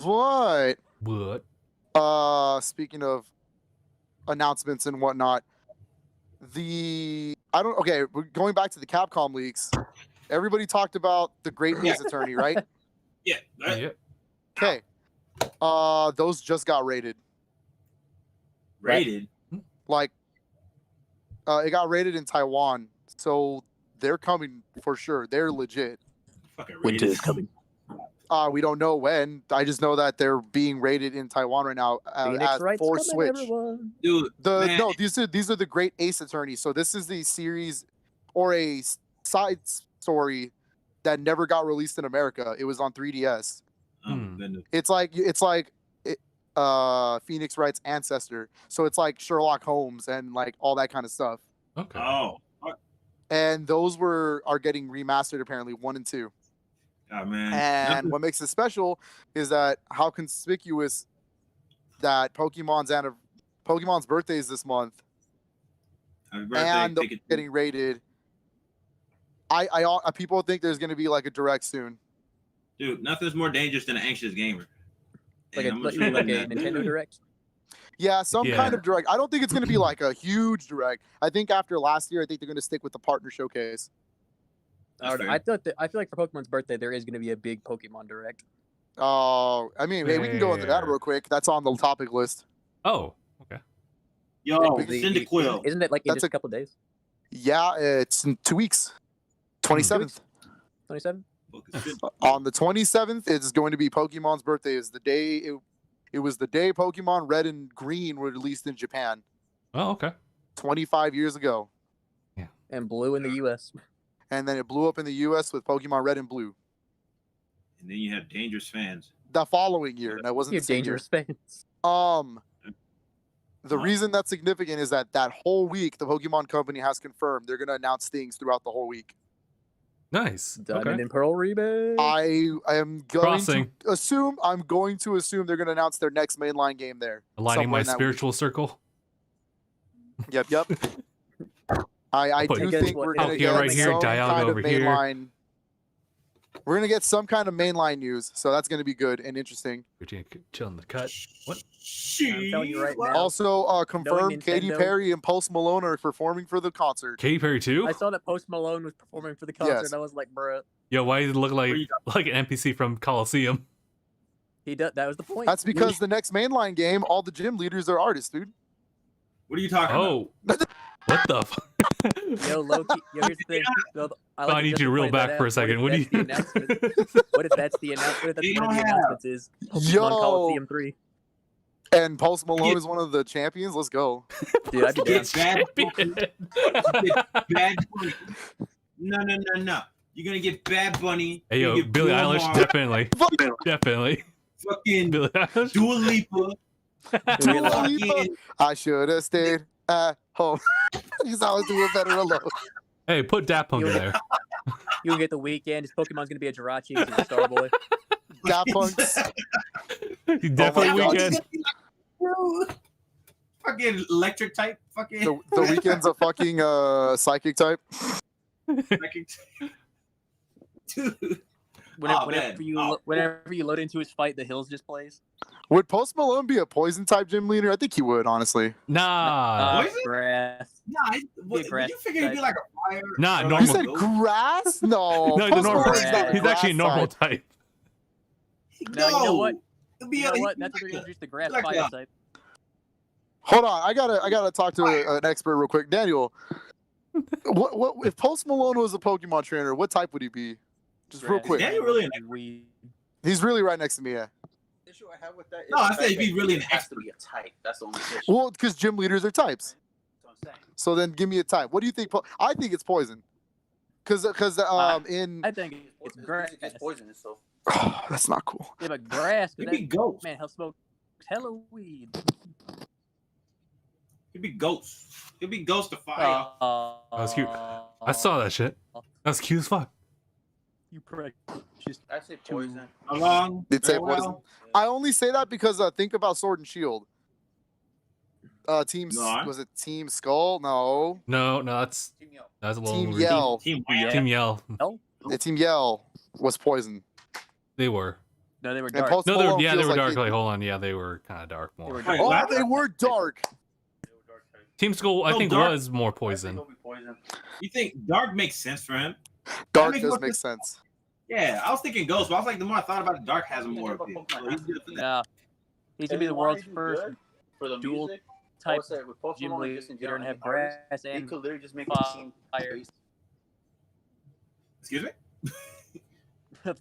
What? speaking of announcements and whatnot, we're going back to the Capcom leaks. Everybody talked about the Great Ace Attorney, right? Yeah. Yeah. Okay. Those just got rated. Rated. Like, it got rated in Taiwan, so they're coming for sure. They're legit. Fucking Winter rated. is coming. We don't know when. I just know that they're being rated in Taiwan right now Phoenix as Wright's for coming, Switch. everyone. Dude, man. No, these are the Great Ace Attorney. So this is the series or a side story that never got released in America. It was on 3DS. Oh my goodness. It's like Phoenix Wright's ancestor. So it's like Sherlock Holmes and like all that kind of stuff. Okay. Oh. And those are getting remastered apparently 1 and 2. Oh man. And what makes it special is that how conspicuous that Pokemon's birthday is this month, Happy birthday, and they're Pikachu. getting rated. People think there's going to be like a direct soon. Dude, nothing's more dangerous than an anxious gamer. Like And I'm a gonna show you that. Nintendo Direct. Yeah, some Yeah. kind of direct. I don't think it's going to be like a huge direct. I think after last year, I think they're going to stick with the partner showcase. That's fair. I feel like for Pokemon's birthday there is going to be a big Pokemon Direct. I mean, hey, we can go into that real quick. That's on the topic list. Oh, okay. Yo, The- Cyndaquil. Isn't it like in That's just a couple of days? Yeah, it's in 2 weeks. 27th. 27? On the 27th, it's going to be Pokemon's birthday. Is the day it was the day Pokemon Red and Green were released in Japan Oh, okay. 25 years ago, And Blue in the U.S. and then it blew up in the U.S. with Pokemon Red and Blue And then you have dangerous fans. the following year. That wasn't You're the same year. dangerous fans. The reason that's significant is that whole week, the Pokemon Company has confirmed they're going to announce things throughout the whole week. Nice. Diamond Okay. and Pearl remake. I am going Crossing. to assume they're going to announce their next mainline game there. Aligning somewhere my in that week. spiritual circle. Yep. I Put do guess think what- we're going to Palkia get right here, some Dialga kind of over here. mainline. We're going to get some kind of mainline news, so that's going to be good and interesting. Virginia chilling the cut. What? I'm telling you right now. Also, confirmed Katy Nintendo- Perry and Post Malone are performing for the concert. Katy Perry too? I saw that Post Malone was performing for the concert, Yes. and I was like, bruh. Yo, why did it look like What are you an NPC from Coliseum? He does. That was the point. That's because the next mainline game, all the gym leaders are artists, dude. What are you talking about? Oh, what the? Yo, low key. Yo, here's the thing. So, I need you to reel back for a second. What do you? What if that's the announcement? What if that's They one of don't the have- announcements is Pokemon Yo, Coliseum 3? And Post Malone is one of the champions. Let's go. Dude, I'd be down. Get bad bunny. Get bad bunny. No. You're gonna get Bad Bunny. Hey, you're yo, gonna get Billie Bruno Eilish, Mars, definitely. Definitely. Fucking Billie Eilish. Dua Lipa. Dua fucking- Lipa. I should have stayed at home because I was doing better alone. Hey, put Daft Punk in there. You'll get the weekend. His Pokemon's gonna be a Jirachi. He's a Star Boy. Daft Punk's. Definitely God. Weekend. Fucking electric type. Fucking The weekend's a fucking psychic type. electric type. Dude. Whenever you load into his fight, the Hills just plays. Would Post Malone be a poison type gym leader? I think he would, honestly. Nah. Poison? Grass. Nah, would grass you figure he'd be like a fire? Nah, or normal. You like a said ghost? grass? No. No, he's a Post normal. Malone's not a He's actually a grass normal type. type. No, you know what? It'd be You know a- what? That's what they're gonna introduce the grass like fire a- type. Hold on, I gotta talk to an expert real quick. Daniel, what if Post Malone was a Pokemon trainer? What type would he be? Just real Grass. quick. Daniel really an Weed. He's really right next to me. Yeah. The issue I have with that is No, I the said fact if he's that really it an has to be a type. That's the only issue. Well, because gym leaders are types. That's what I'm saying. So then, give me a type. What do you think? I think it's poison. Because in I think it's grass. It's poisonous, so that's not cool. Yeah, but grass. It'd That be ghost. man, he'll smoke hella weed. It'd be ghost. It'd be ghost of fire. was cute. I saw that shit. That's cute as fuck. You prick. Just I say poison. Along. Did say very poison. well. I only say that because think about Sword and Shield. No. Was it Team Skull? No. No, that's Team Yelp. a little Team weird. Yell. Team Yeah. Team Yell. The Team Yell was poison. They were. no, they were And dark. Post No, they were, Malone yeah, they feels were like dark. he- Like, hold on, yeah, they were kind of dark more. They were Wait, Oh, what? they were dark. They were dark type. Team Skull, I No, think, dark. was more I think poison. it'll be poison. You think dark makes sense for him? Dark makes does more make sense. sense. Yeah, I was thinking ghost, but I was like, the more I thought about it, dark has more appeal. So he's good for that. Nah. He's gonna be the And why world's is he first good? For the dual music. I type would say with Post gym Malone, leader just in and general, have any artist, grass he and could literally just make a team fire. based. Excuse me?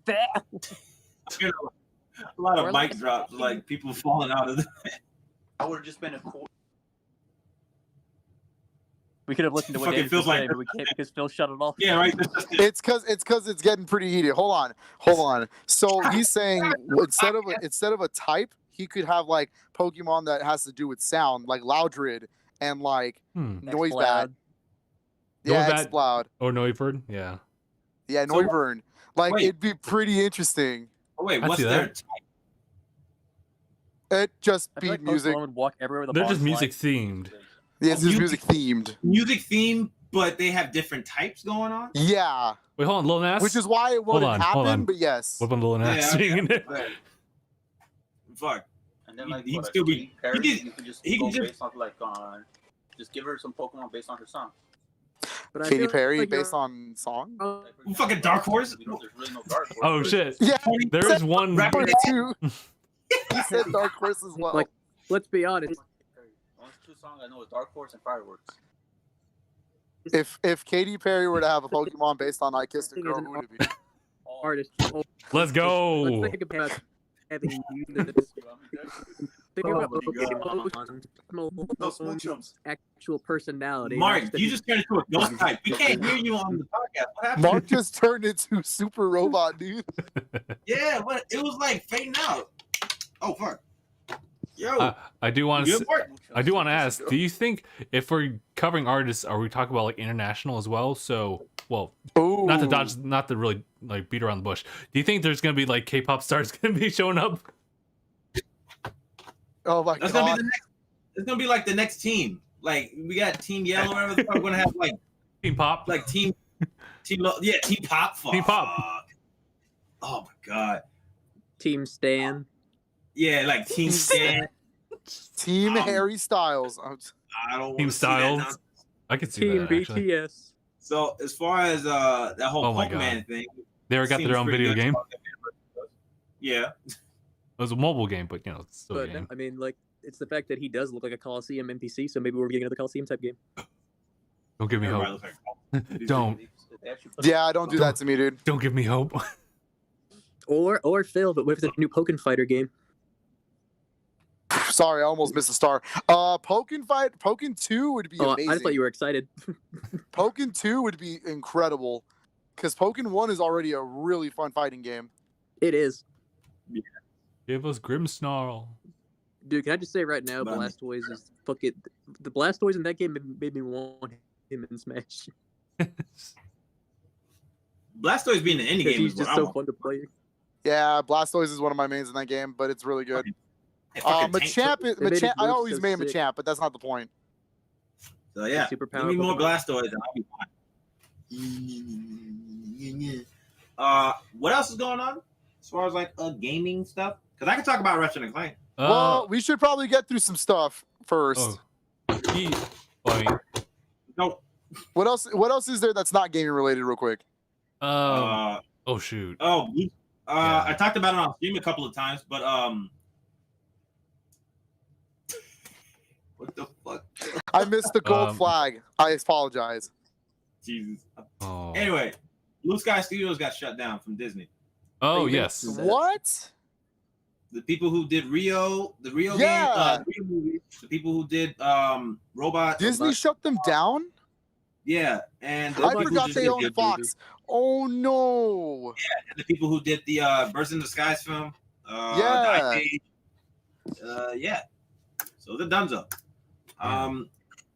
Fat. You know, a lot of Or mic like- drops, like people falling out of the. I would have just been a cool. We could have listened to what Fucking David feels was like- saying, but we can't because Phil shut it off. Yeah, right. It's because it's getting pretty heated. Hold on. So he's saying instead of a type, he could have like Pokemon that has to do with sound, like Loudred and like Noisebat. Exploud. Yeah, Noisebat. Exploud. Or Noivern, yeah. Yeah, So- Noivern. Like Wait. it'd be pretty interesting. Oh, wait, I what's see their that. type? It just I be feel like Post music. Malone would walk everywhere with a They're ball just and music slide. themed. Yeah, it's just music- music themed. Music theme, but they have different types going on? Yeah, Wait, hold on, Lil Nas? which is why it wouldn't on, hold happen. on. But yes, What about Lil Nas Yeah, singing in it? Right. Fuck. And then like He'd what, still be- Katy Perry, he could- you could just he go could just- based on like just give her some Pokemon based on her song. But I Katy feel Perry like based you're- on song. Oh, Like, for Fucking example, Dark Horse? we know there's really no Dark Horse. Oh, shit. Yeah, There is one. Rapper- too. He said Dark Horse as well. Like- let's be honest. The only two songs I know is Dark Horse and Fireworks. If Katy Perry were to have a Pokemon based on I Kissed a Girl, who would it be? All Artist. Oh, Let's go. let's think about having this. Think Oh about my God. Post Those Malone's chumps. actual personality. Mark, not that you he- just turned into a ghost type. We can't hear you on the podcast. What happened? Mark just turned into Super Robot, dude. Yeah, but it was like fading out. Oh, fuck. Yo, I do want good to. work. I do want to ask. Do you think if we're covering artists, are we talking about like international as well? So, well, Ooh. not to dodge, not to really like beat around the bush. Do you think there's gonna be like K-pop stars gonna be showing up? Oh my That's gonna god. be the next. It's gonna be like the next team. Like we got Team Yellow, whatever. The fuck. We're gonna have Team Pop. like team, yeah, Team Pop. Fuck. Team Pop. Oh my god. Team Stan. Yeah, like Team Stan. Team Harry Styles. I don't Team want to see that Styles. nonsense. I could see Team that actually. BTS. So as far as that whole Oh my Pokemon God. thing, They already got seems their own pretty video good. game. Yeah. It was a mobile game, but you know, it's still a But game. I mean, like, it's the fact that he does look like a Coliseum NPC, so maybe we're getting another Coliseum type game. Don't give me Everybody hope. looks like Don't. They actually put Yeah, don't do that to me, dude. Don't give me hope. Or Phil, but what if it's a new Pokken Fighter game? Sorry, I almost missed a star. Pokken 2 would be Oh, amazing. I just thought you were excited. Pokken 2 would be incredible. Because Pokken 1 is already a really fun fighting game. It is. Give us Grimmsnarl. Dude, can I just say right now, But I mean- Blastoise is fucking. The Blastoise in that game made me want him in Smash. Blastoise being an indie Because game he's is what just I so want. fun to play. Yeah, Blastoise is one of my mains in that game, but it's really good. Hey, fucking tank Machamp, They made his I moves always so main sick. Machamp, but that's not the point. So yeah, Super give me power more Pokemon. Blastoise and I'll be fine. What else is going on as far as like gaming stuff? Because I can talk about Ratchet and Clank. Well, we should probably get through some stuff first. No. What else is there that's not gaming related, real quick? oh shoot. I talked about it on stream a couple of times, but what the fuck? I missed the gold flag. I apologize. Jesus. Oh. Anyway, Blue Sky Studios got shut down from Disney. Oh They made yes. What? The people who did the Rio Yeah. game, the Rio movie, the people who did Robot. Disney shut them down? Yeah, and the I people who forgot just they did own the- Fox. Oh no. and the people who did the Birds in the Skies film. Yeah. The Ice Age. Yeah. So the Dunzo.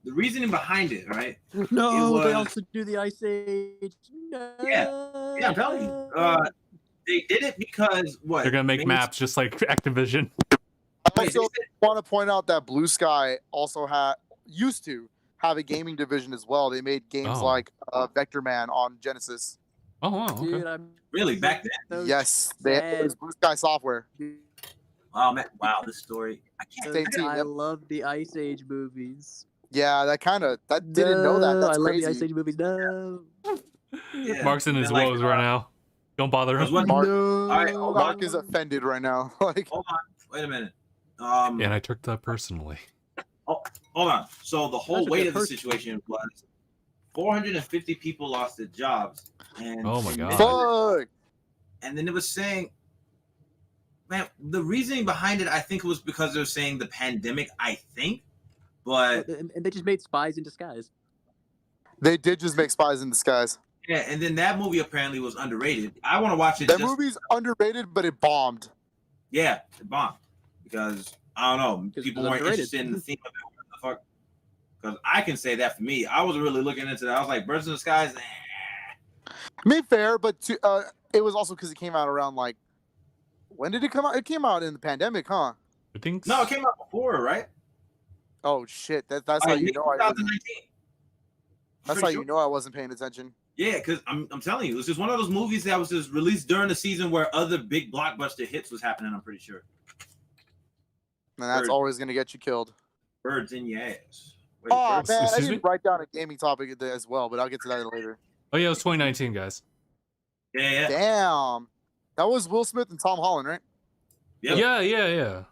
The reasoning behind it, right? No, they was- also do the Ice Age. No. Yeah, I'm telling you. They did it because what? They're gonna make Maybe- maps just like Activision. I Wait, they also said- want to point out that Blue Sky also used to have a gaming division as well. They made games Oh. like Vector Man on Genesis. Oh wow, okay. Dude, I'm Really back then. so Yes, it sad. was Blue Sky Software. Oh man, wow, this story. I can't. Same team, I yep. love the Ice Age movies. Yeah, that didn't know that. No, That's I love the Ice crazy. Age movies. No. Yeah. Mark's in his And, like, woes right now. Don't bother Because him. what? Mark- No. All right, hold Mark is offended right now. Like, Hold on. Wait a minute. And I took that personally. Hold on. So the whole That's a weight good of the person. situation was 450 people lost their jobs, and Oh my God. fuck. and then it was saying, man, the reasoning behind it, I think it was because they were saying the pandemic. I think, but And they just made Spies in Disguise. They did just make Spies in Disguise. yeah, and then that movie apparently was underrated. I want to watch it. That just, movie's underrated, but it bombed. yeah, it bombed because I don't know, Because people it was weren't underrated. interested in the theme of it. What the fuck? Because I can say that for me, I wasn't really looking into that. I was like, Birds in the Skies. I mean, fair, but it was also because it came out around like, when did it come out? It came out in the pandemic, huh? I think No, it came out before, right? Oh shit, that's how you know I wasn't, 2019. that's how you know I wasn't paying attention. Yeah, because I'm telling you, it was just one of those movies that was just released during the season where other big blockbuster hits was happening. I'm pretty sure. And that's Bird. always gonna get you killed. Birds in your ass. Wait, Oh birds? man, I Excuse didn't me? write down a gaming topic as well, but I'll get to that later. Oh yeah, it was 2019, guys. Yeah. Damn, that was Will Smith and Tom Holland, right? Yep. Yeah.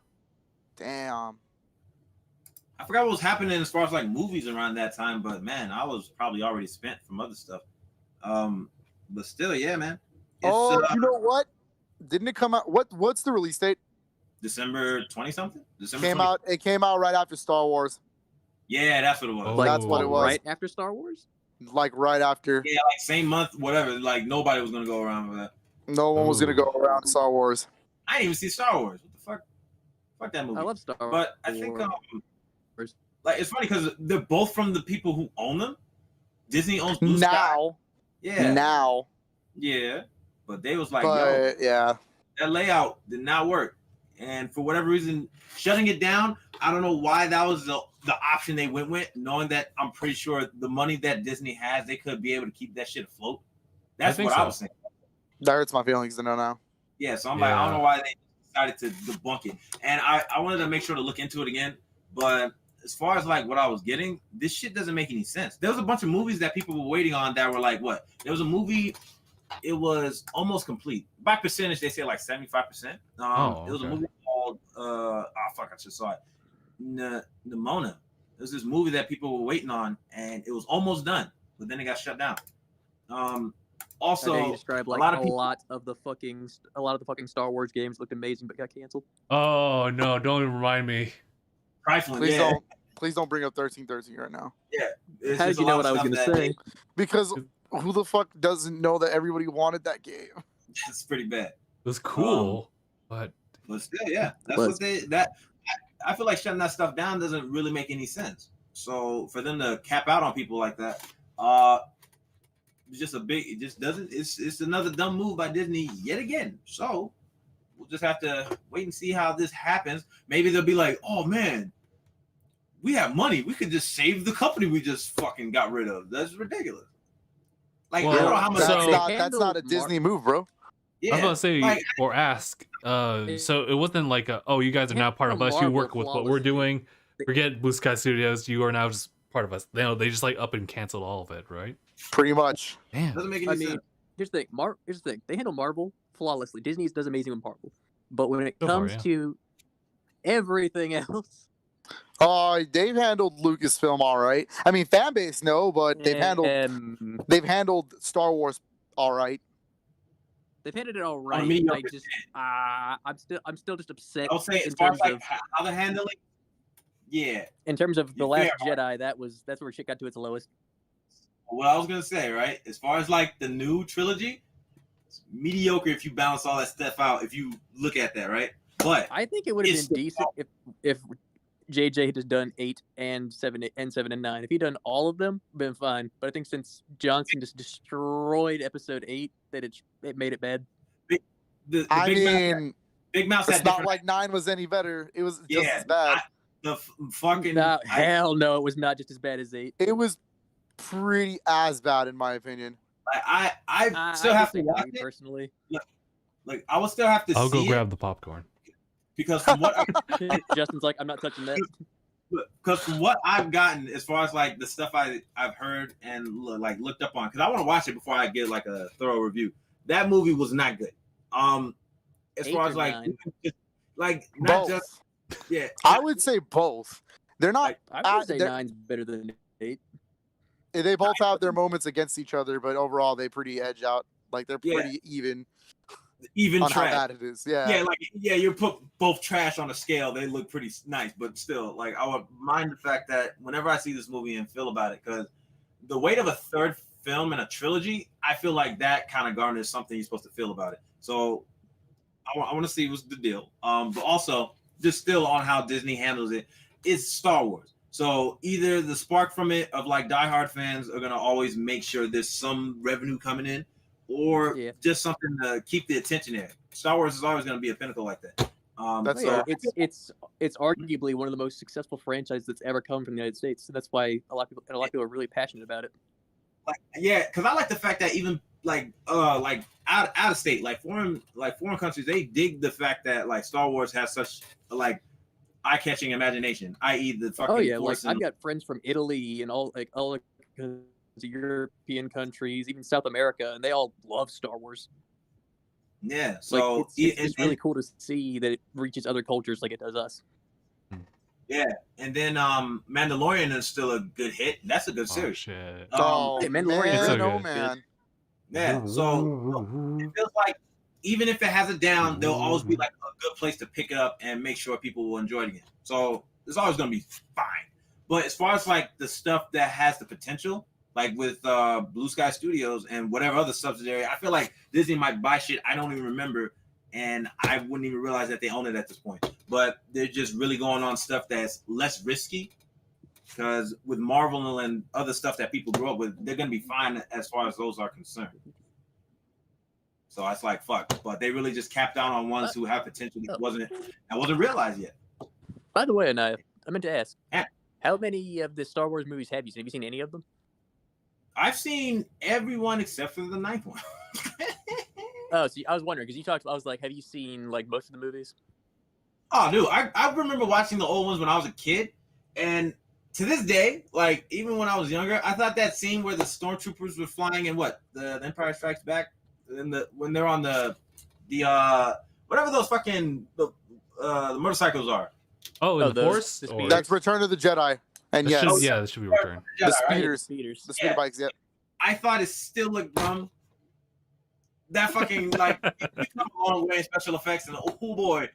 Damn. I forgot what was happening as far as like movies around that time, but man, I was probably already spent from other stuff. But still, yeah, man. It's You know what? Didn't it come out? What's the release date? December 20 something. December Came 20. out. It came out right after Star Wars. Yeah, that's what it was. Oh. Like, That's what it was. Right after Star Wars? Like right after. Yeah, like same month, whatever. Like nobody was gonna go around with that. No one was gonna Ooh. go around Star Wars. I didn't even see Star Wars. What the fuck? Fuck that movie. I love Star Wars. But I think like it's funny because they're both from the people who own them. Disney owns Blue Sky. Now, Yeah. Yeah. But they was like, yo, but yeah, that layout did not work. And for whatever reason, shutting it down, I don't know why that was the option they went with, knowing that I'm pretty sure the money that Disney has, they could be able to keep that shit afloat. That's think what I so. was saying. that hurts my feelings to know now. Yeah, so I'm like, I Yeah. don't know why they decided to debunk it. And I wanted to make sure to look into it again. But as far as like what I was getting, this shit doesn't make any sense. There was a bunch of movies that people were waiting on that were like, what? There was a movie, it was almost complete. By percentage, they say like 75%. Oh, It was a okay. movie called, I just saw it. Nimona. It was this movie that people were waiting on, and it was almost done, but then it got shut down. Also, you described like a lot of a people- lot of the fucking Star Wars games looked amazing but got canceled. Oh no, don't even remind me. trifling. Please don't bring up 1313 right now. It's How just did you a know lot what I of was stuff gonna that say? Because who the fuck doesn't know that everybody wanted that game? It's pretty bad. It was cool, but still, yeah, that's Was. what I feel like shutting that stuff down doesn't really make any sense. So for them to cap out on people like that, it just doesn't. It's another dumb move by Disney yet again. So we'll just have to wait and see how this happens. Maybe they'll be like, oh man, we have money. We could just save the company we just fucking got rid of. That's ridiculous. Like, Well, I don't know how much. That's not a Disney move, bro. Yeah, I was about to say like, or ask. So it wasn't like, oh, you guys are now part of us. You work with what we're doing. Forget Blue Sky Studios. You are now just part of us. They just like up and canceled all of it, right? Pretty much. Damn. doesn't make any sense. Here's the thing. Here's the thing. They handle Marvel flawlessly. Disney does amazing with Marvel, but when it So far, comes yeah. to everything else, They've handled Lucasfilm all right. I mean, fan base no, but they've handled Star Wars all right. They've handled it all right. mediocre. I just, I'm still just upset. I'll say in as far terms as like of how they're handling. Yeah, in terms of the You're Last fair. Jedi, that's where shit got to its lowest. what I was gonna say, right? As far as like the new trilogy, it's mediocre if you balance all that stuff out. If you look at that, right? But I think it would have It's been decent if JJ had just done 8 and 7 and 7 and 9. If he'd done all of them, been fine. But I think since Johnson just destroyed Episode 8, that it made it bad. the I Big Mouth, mean, Big Mouth it's had not different. like 9 was any better. It was just Yeah, as bad. Fucking No, hell no, it was not just as bad as 8. It was pretty as bad in my opinion. I still have to watch it. Personally. Like I will still have to I'll see go it grab the popcorn. because from what Justin's like, I'm not touching that. I've gotten as far as like the stuff I've heard and looked up on, because I want to watch it before I get like a thorough review. That movie was not good. As 8 far as or like 9? not Both. just yeah. I would say both. They're not. I would say they're- 9's better than 8. They both have their moments against each other, but overall they pretty edge out. Like they're Yeah. pretty even Even on trash. how bad it is. Yeah. Yeah, you put both trash on a scale, they look pretty nice, but still, like I would mind the fact that whenever I see this movie and feel about it, because the weight of a third film in a trilogy, I feel like that kind of garners something you're supposed to feel about it. So I want to see what's the deal. But also just still on how Disney handles it, it's Star Wars. So either the spark from it of like diehard fans are gonna always make sure there's some revenue coming in, or just something to keep the attention there. Star Wars is always going to be a pinnacle like that. It's arguably one of the most successful franchises that's ever come from the United States. So that's why a lot of people are really passionate about it. Because I like the fact that even out of state, like foreign countries, they dig the fact that like Star Wars has such like eye-catching imagination, i.e. the fucking. Oh yeah, like I've got friends from Italy and all the European countries, even South America, and they all love Star Wars. Yeah, so like, it's really cool to see that it reaches other cultures like it does us. Yeah, and then Mandalorian is still a good hit. That's a good series. Shit. Mandalorian, it's so no good. man. Yeah, so it feels like even if it has it down, there'll always be like a good place to pick it up and make sure people will enjoy it again. So it's always gonna be fine. But as far as like the stuff that has the potential, like with Blue Sky Studios and whatever other subsidiary, I feel like Disney might buy shit I don't even remember, and I wouldn't even realize that they own it at this point. But they're just really going on stuff that's less risky, because with Marvel and other stuff that people grew up with, they're gonna be fine as far as those are concerned. So it's like fuck, but they really just capped down on ones who have potential that wasn't realized yet. By the way, and I meant to ask, Yeah. How many of the Star Wars movies have you seen? Have you seen any of them? I've seen everyone except for the 9th one. Oh, so I was wondering because you talked. I was like, have you seen like most of the movies? Oh, dude, I remember watching the old ones when I was a kid, and to this day, like even when I was younger, I thought that scene where the stormtroopers were flying in the Empire Strikes Back, when they're on the whatever those fucking the motorcycles are. Oh, the Force? The Or- speeders. That's Return of the Jedi. And yes, that should be Return. the Jedi, right? speeders, Speeders. the speeder Yeah. bikes. Yeah. I thought it still looked dumb. That fucking like it's come a long way in special effects, and oh boy,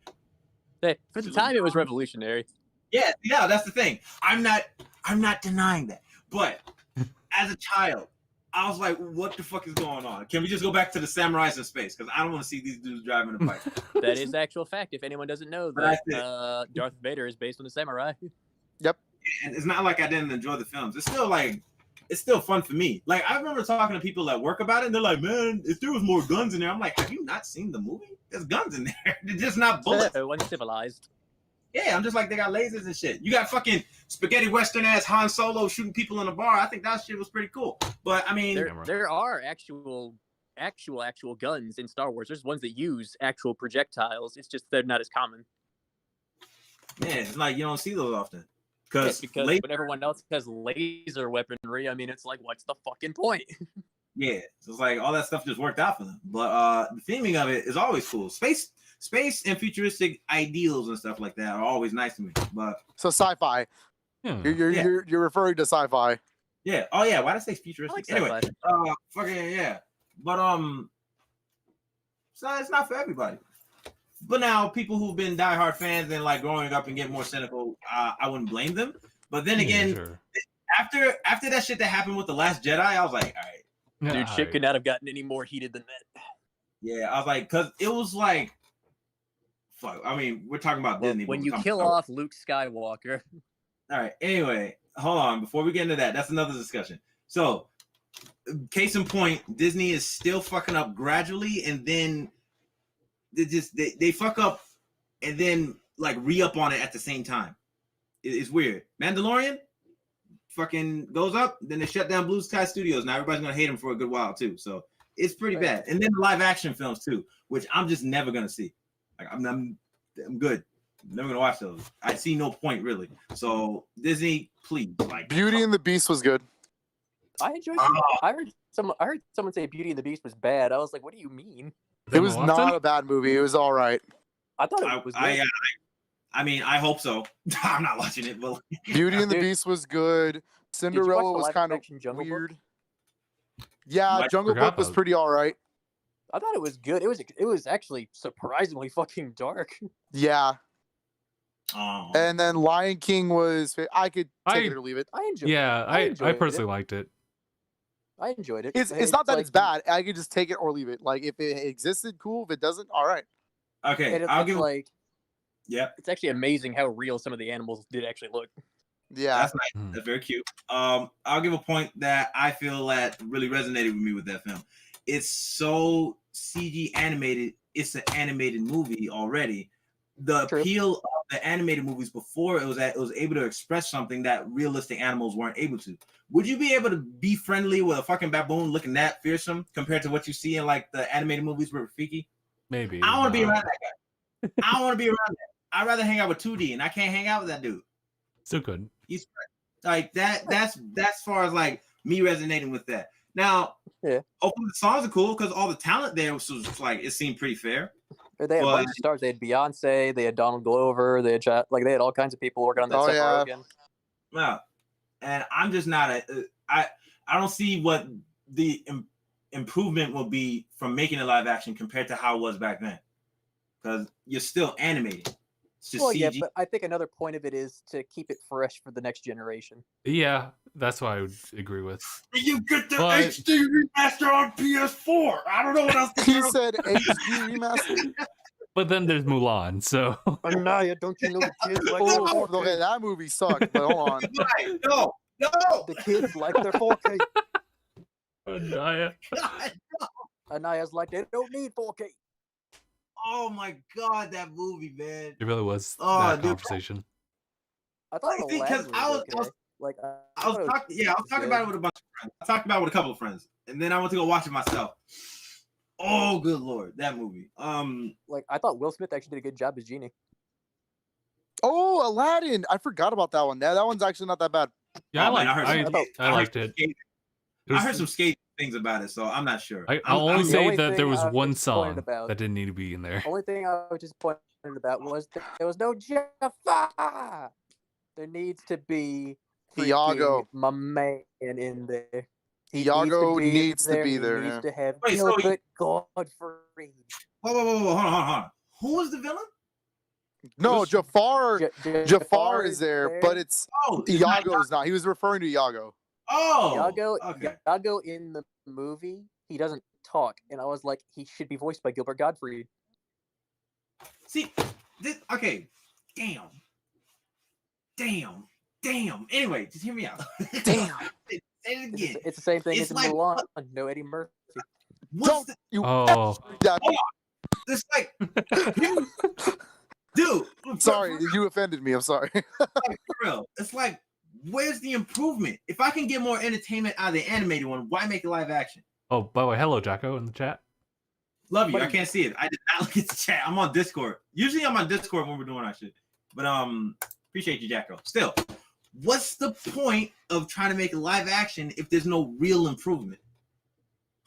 Hey, for the time, it was revolutionary. Yeah, that's the thing. I'm not denying that. But as a child, I was like, what the fuck is going on? Can we just go back to the samurais in space? Because I don't want to see these dudes driving a bike. That is actual fact. If anyone doesn't know that Darth Vader is based on a samurai. And it's not like I didn't enjoy the films. It's still fun for me. Like, I remember talking to people at work about it, and they're like, man, if there was more guns in there, I'm like, have you not seen the movie? There's guns in there. They're just not bullets. Uncivilized. Yeah, I'm just like, they got lasers and shit. You got fucking spaghetti western ass Han Solo shooting people in a bar. I think that shit was pretty cool. But I mean, there are actual guns in Star Wars. There's ones that use actual projectiles. It's just they're not as common. Man, it's like you don't see those often. Because when everyone else has laser weaponry, I mean, it's like, what's the fucking point? Yeah, so it's like all that stuff just worked out for them. But the theming of it is always cool. Space and futuristic ideals and stuff like that are always nice to me. But So sci-fi. You're referring to sci-fi. Yeah. Oh yeah. Why did I say futuristic? I like Anyway, fucking yeah. But so it's not for everybody. But now people who've been diehard fans and like growing up and get more cynical, I wouldn't blame them. But then again, after that shit that happened with The Last Jedi, I was like, all right. Dude, shit could not have gotten any more heated than that. Yeah, I was like, because it was like, fuck. I mean, we're talking about Disney. When you kill off Luke Skywalker. All right. Anyway, hold on. Before we get into that, that's another discussion. So, case in point, Disney is still fucking up gradually, and then they fuck up, and then like re-up on it at the same time. It's weird. Mandalorian fucking goes up, then they shut down Blue Sky Studios. Now everybody's gonna hate him for a good while too. So it's pretty bad. And then the live action films too, which I'm just never gonna see. Like I'm good. I'm never gonna watch those. I see no point really. So Disney, please, like Beauty and the Beast was good. I enjoyed it. I heard someone say Beauty and the Beast was bad. I was like, what do you mean? It was not a bad movie. It was all right. I thought it was good. I mean, I hope so. I'm not watching it, but Beauty and the Beast was good. Cinderella was kind of weird. Yeah, Jungle Book was pretty all right. I thought it was good. It was actually surprisingly fucking dark. Yeah. Oh. And then Lion King was. I could take it or leave it. I enjoyed. Yeah, I personally liked it. I enjoyed it. It's not that like, it's bad. I could just take it or leave it. Like if it existed, cool. If it doesn't, all right. Okay, I'll give like. Yeah. It's actually amazing how real some of the animals did actually look. Yeah, that's nice. That's very cute. I'll give a point that I feel that really resonated with me with that film. It's so CG animated. It's an animated movie already. The appeal of the animated movies before it was able to express something that realistic animals weren't able to. Would you be able to be friendly with a fucking baboon looking that fearsome compared to what you see in like the animated movies with Rafiki? Maybe. I don't want to be around that guy. I don't want to be around that. I'd rather hang out with 2D, and I can't hang out with that dude. Still good. He's like that. That's as far as like me resonating with that. Now, hopefully the songs are cool because all the talent there was like it seemed pretty fair. They had a bunch of stars. They had Beyonce. They had Donald Glover. They had they had all kinds of people working on that stuff again. Yeah, and I'm just not I don't see what the improvement will be from making a live action compared to how it was back then, because you're still animating. It's just CG. Yeah, but I think another point of it is to keep it fresh for the next generation. Yeah, that's what I would agree with. You get the HD remaster on PS4. I don't know what else to do. He said HD remaster. But then there's Mulan, so. Anaya, don't you know the kids like their 4K? Okay, that movie sucked, but hold on. No. The kids like their 4K. Anaya. God, no. Anaya's like, they don't need 4K. Oh my god, that movie, man! It really was that conversation. I thought because I was talking about it with a bunch of friends. I talked about it with a couple of friends, and then I went to go watch it myself. Oh, good lord, that movie. Like I thought Will Smith actually did a good job as Genie. Oh, Aladdin! I forgot about that one. That one's actually not that bad. Yeah, I liked it. I heard some scathing things about it, so I'm not sure. I'll only say that there was one song that didn't need to be in there. Only thing I was disappointed about was there was no Jafar. There needs to be Iago, my man, in there. Iago needs to be He there. needs to have Gilbert Godfrey. Hold on. Who was the villain? No, Who's- Jafar is there, but it's Oh, it's not Iago's not. He was referring to Iago. Oh, Iago in the movie, he doesn't talk, and I was like, he should be voiced by Gilbert Gottfried. See, okay, damn. Anyway, just hear me out. Damn. Say it again. It's the same thing It's as in like- Mulan. No Eddie Murphy. What's the, You Oh, that- it's like, dude. sorry, you offended me. I'm sorry. For real, it's like, where's the improvement? If I can get more entertainment out of the animated one, why make it live action? oh, by the way, hello, Jocko, in the chat. Love you. I Buddy. can't see it. I did not look at the chat. I'm on Discord. Usually I'm on Discord when we're doing our shit. But appreciate you, Jacko. Still, what's the point of trying to make a live action if there's no real improvement?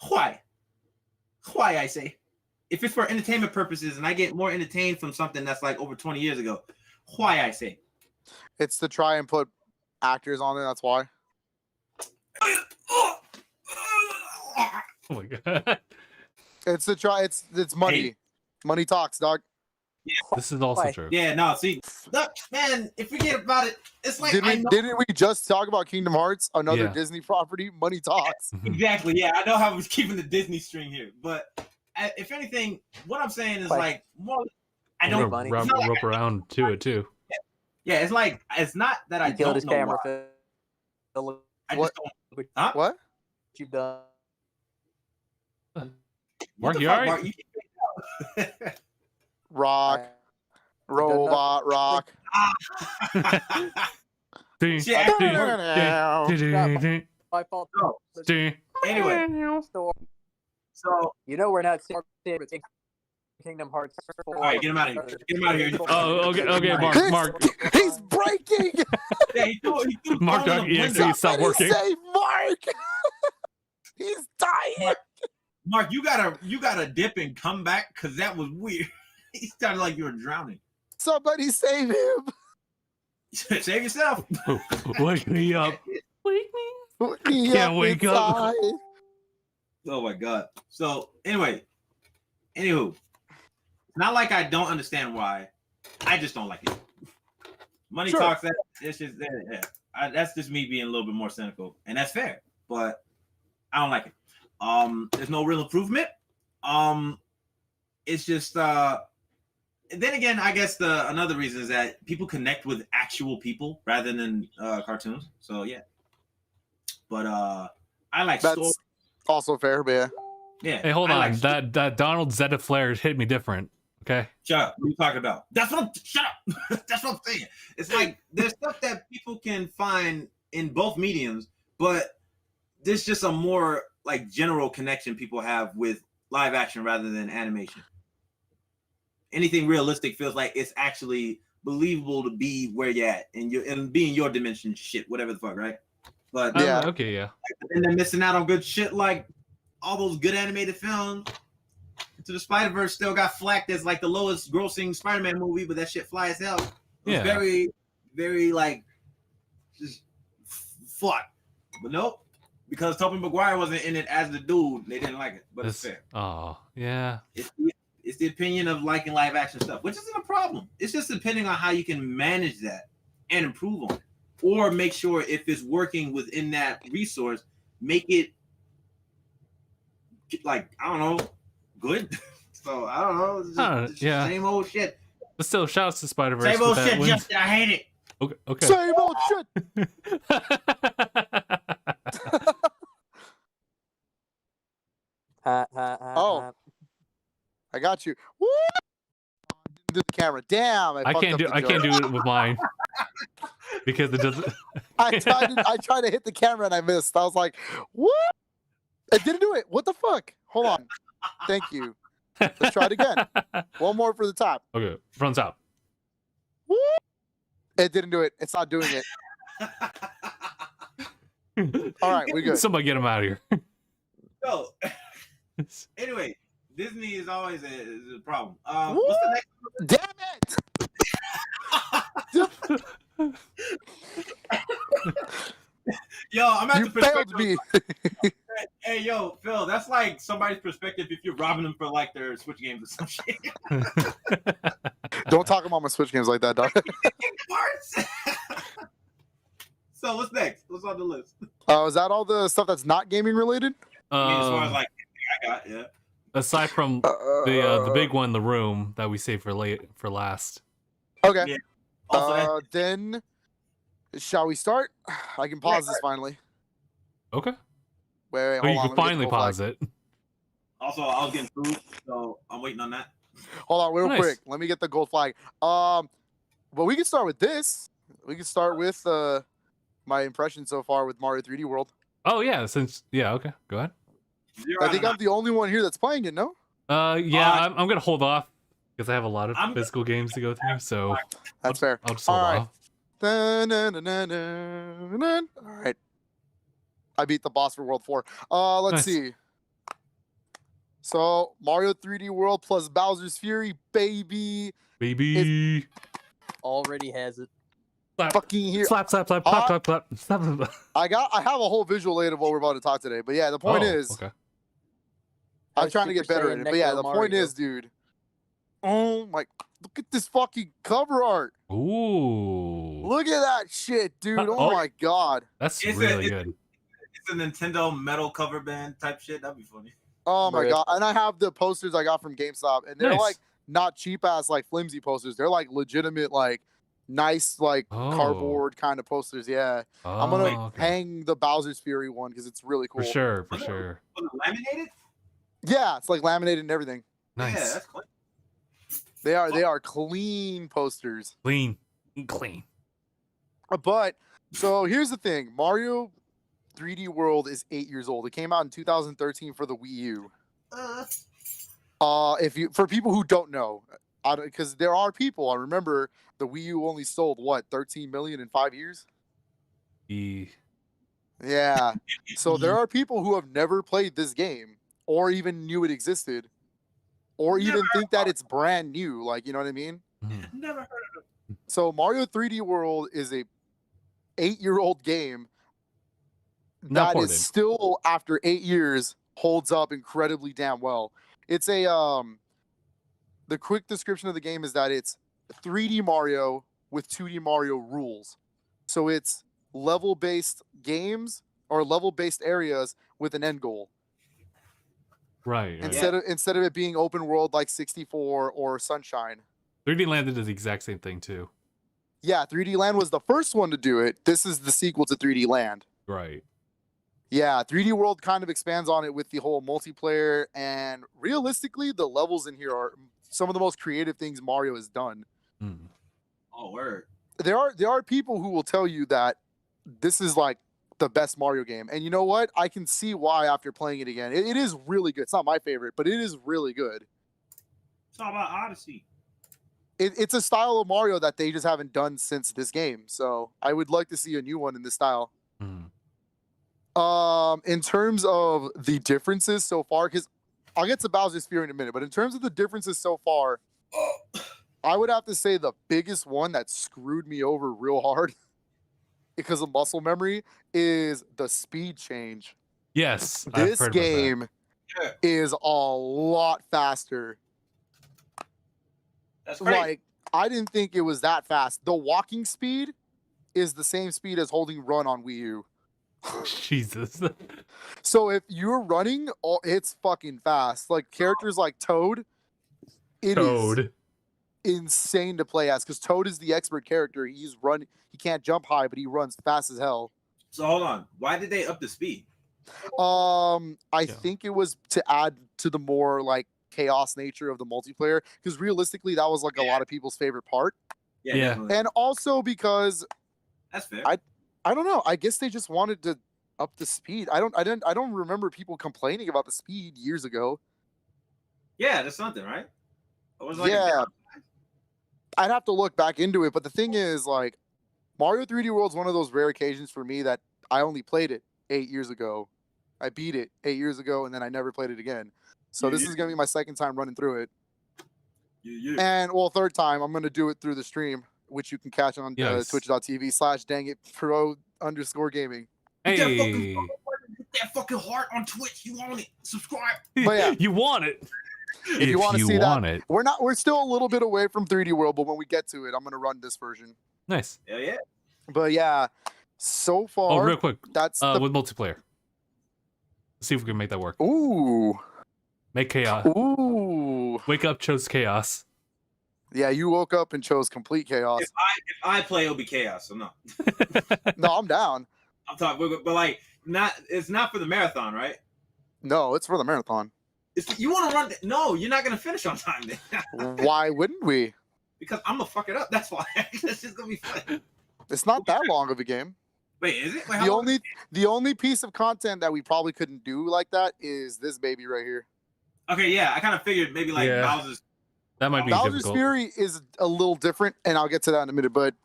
Why? Why, I say? If it's for entertainment purposes and I get more entertained from something that's like over 20 years ago, why, I say? It's to try and put actors on it. That's why. Oh my god. It's to try. It's money. Hey. Money talks, dog. This is also Why? true. Yeah, no, see, look, man, if we forget about it, it's like, Didn't we just talk about Kingdom Hearts, another Yeah. Disney property? Money talks. Exactly. Yeah, I know how we're keeping the Disney string here, but if anything, what I'm saying is Like- like more. I I'm gonna don't. money. rope, It's not like rope around to it too. Yeah, it's like it's not that I He killed don't his know camera. why. Phil. Look I What? just don't. what Huh? What? you've done. What Mark, the you fuck, alright? Mark? You keep it Rock. Robot. Rock. Ding, Yeah, ding, Now. ding, ding, ding, My fault. So, ding. anyway, So, so you know we're not seeing Kingdom Hearts. all right, get him out of here. Get him out of here. Oh, okay, Mark. He's breaking. Yeah, he threw Mark the phone in the Dog EXE window. stop Somebody working. save Mark. He's dying. Mark, you gotta dip and come back because that was weird. He sounded like you were drowning. Somebody save him. Save yourself. Wake me up. Wake me. He Can't wake up. inside. Oh my god. So anyway, anywho, not like I don't understand why. I just don't like it. Money Sure. talks. That it's just that's just me being a little bit more cynical, and that's fair. But I don't like it. There's no real improvement. It's just. Then again, I guess another reason is that people connect with actual people rather than cartoons. So yeah. But I like That's stories. also fair, but yeah. Yeah. Hey, hold I on. like stories. That Donald Zeta Flare hit me different. Okay. Shut up. What are you talking about? Shut up. That's what I'm saying. It's like there's stuff that people can find in both mediums, but there's just a more like general connection people have with live action rather than animation. Anything realistic feels like it's actually believable to be where you're at and be in your dimension, shit, whatever the fuck, right? But Yeah. Okay. Yeah. and they're missing out on good shit like all those good animated films. Into the Spider-Verse still got flacked as like the lowest grossing Spider-Man movie, but that shit fly as hell. It was Yeah. very, very like just fuck. But nope, because Tobey Maguire wasn't in it as the dude, they didn't like it. But it's fair. Oh, yeah. It's the opinion of liking live action stuff, which isn't a problem. It's just depending on how you can manage that and improve on it, or make sure if it's working within that resource, make it like I don't know, good. So I don't know. It's just Yeah. same old shit. But still, shouts to Spider Verse. Same old shit. Just I hate it. Okay. Okay. Same old shit. Oh. I got you. Woo! Didn't do the camera. Damn. I can't do it with mine because it doesn't. I tried to hit the camera and I missed. I was like, what? It didn't do it. What the fuck? Hold on. Thank you. Let's try it again. One more for the top. Okay, front top. Woo! It didn't do it. It's not doing it. All right, we good. Somebody get him out of here. So anyway, Disney is always a problem. Woo! What's the next? Damn it! Yo, I'm at You the failed me. Hey, Hey, yo, Phil, that's like somebody's perspective if you're robbing them for like their Switch games or some shit. Don't talk about my Switch games like that, dog. Parts. So what's next? What's on the list? Is that all the stuff that's not gaming related? I mean, as far as like I got, yeah. aside from the big one, the room that we saved for last. Okay. Yeah. Also, Then, shall we start? I can pause this finally. Okay. Wait, Oh, hold you on. can finally pause it. Also, I was getting food, so I'm waiting on that. Hold on, real Nice. quick. Let me get the gold flag. But we can start with this. We can start with my impression so far with Mario 3D World. Oh yeah, okay, go ahead. I think I'm the only one here that's playing it. No? Yeah, I'm gonna hold off because I have a lot of physical games to go through. So That's fair. I'll just hold All right. off. All right. I beat the boss for World 4. Let's Nice. see. So Mario 3D World plus Bowser's Fury, baby. Baby. Already has it. Slap, Fucking here. slap, slap, slap, clap, clap, clap. Slap. I have a whole visual aid of what we're about to talk today. But yeah, the point is, okay. I'm Like trying to get Super better Saiyan at it. But yeah, Necro the point Mario. is, dude. Oh my! Look at this fucking cover art. Ooh, Look at that shit, dude. Oh, Oh. my god. that's It's really good. It's a Nintendo metal cover band type shit. That'd be funny. Oh my Bruh. god. And I have the posters I got from GameStop, and they're Nice. like not cheap ass like flimsy posters. They're like legitimate, like nice, like Oh. cardboard kind of posters. Yeah. I'm Oh, gonna okay. hang the Bowser's Fury one because it's really cool. For sure, for sure. Was it laminated? Yeah, it's like laminated and everything. Yeah, Nice, that's cool. They are clean posters. clean. But so here's the thing: Mario 3D World is 8 years old. It came out in 2013 for the Wii U. For people who don't know, because there are people. I remember the Wii U only sold what 13 million in 5 years. Yeah. So there are people who have never played this game or even knew it existed, or even think that it's brand new. Like, you know what I mean? Mhm. Never heard of it. So Mario 3D World is a 8-year-old game Not that ported. is still, after 8 years, holds up incredibly damn well. It's a the quick description of the game is that it's 3D Mario with 2D Mario rules. So it's level-based games or level-based areas with an end goal. Right. Instead of it being open world like 64 or Sunshine. 3D Land did the exact same thing too. Yeah, 3D Land was the first one to do it. This is the sequel to 3D Land. Right. Yeah, 3D World kind of expands on it with the whole multiplayer, and realistically, the levels in here are some of the most creative things Mario has done. Mm. Oh, word. There are people who will tell you that this is like the best Mario game, and you know what? I can see why after playing it again. It is really good. It's not my favorite, but it is really good. It's all about Odyssey. It's a style of Mario that they just haven't done since this game, so I would like to see a new one in this style. Mm. In terms of the differences so far, because I'll get to Bowser's Fury in a minute, but in terms of the differences so far, I would have to say the biggest one that screwed me over real hard because of muscle memory is the speed change. Yes. I've This heard about that. game is a lot faster. That's crazy. Like, I didn't think it was that fast. The walking speed is the same speed as holding run on Wii U. Jesus. So if you're running, it's fucking fast. Like characters like Toad, it is Toad. insane to play as because Toad is the expert character. He can't jump high, but he runs fast as hell. So hold on. Why did they up the speed? I think it was to add to the more like chaos nature of the multiplayer because realistically, that was like a lot of people's favorite part, Yeah. Yeah. Definitely. and also because That's fair. I don't know. I guess they just wanted to up the speed. I don't remember people complaining about the speed years ago. Yeah, that's something, right? It was like Yeah. I'd have to look back into it, but the thing is, like, Mario 3D World's one of those rare occasions for me that I only played it 8 years ago. I beat it 8 years ago, and then I never played it again. So this is gonna be my second time running through it, and well, third time I'm gonna do it through the stream, which you can catch on Yes. twitch.tv/DangIT Pro_gaming. Hey. that fucking heart on Twitch. You want it? Subscribe. But yeah. You want it. If you want to see want that, it. we're still a little bit away from 3D World, but when we get to it, I'm gonna run this version. Nice. Hell yeah. But yeah, so far. Oh, real quick. That's with multiplayer. Let's see if we can make that work. Ooh. Make chaos. Ooh. Wake up, chose chaos. Yeah, you woke up and chose complete chaos. If I play, it'll be chaos. So no. No, I'm down. I'm talking, but like, it's not for the marathon, right? No, it's for the marathon. You want to run? No, you're not gonna finish on time then. Why wouldn't we? Because I'm gonna fuck it up. That's why. That's just gonna be fun. It's not that long of a game. Wait, is it? Wait, The only piece of content that we probably couldn't do like that is this baby right here. Okay, yeah, I kind of figured maybe like Bowser's. That might be Bowser's difficult. Fury is a little different, and I'll get to that in a minute. But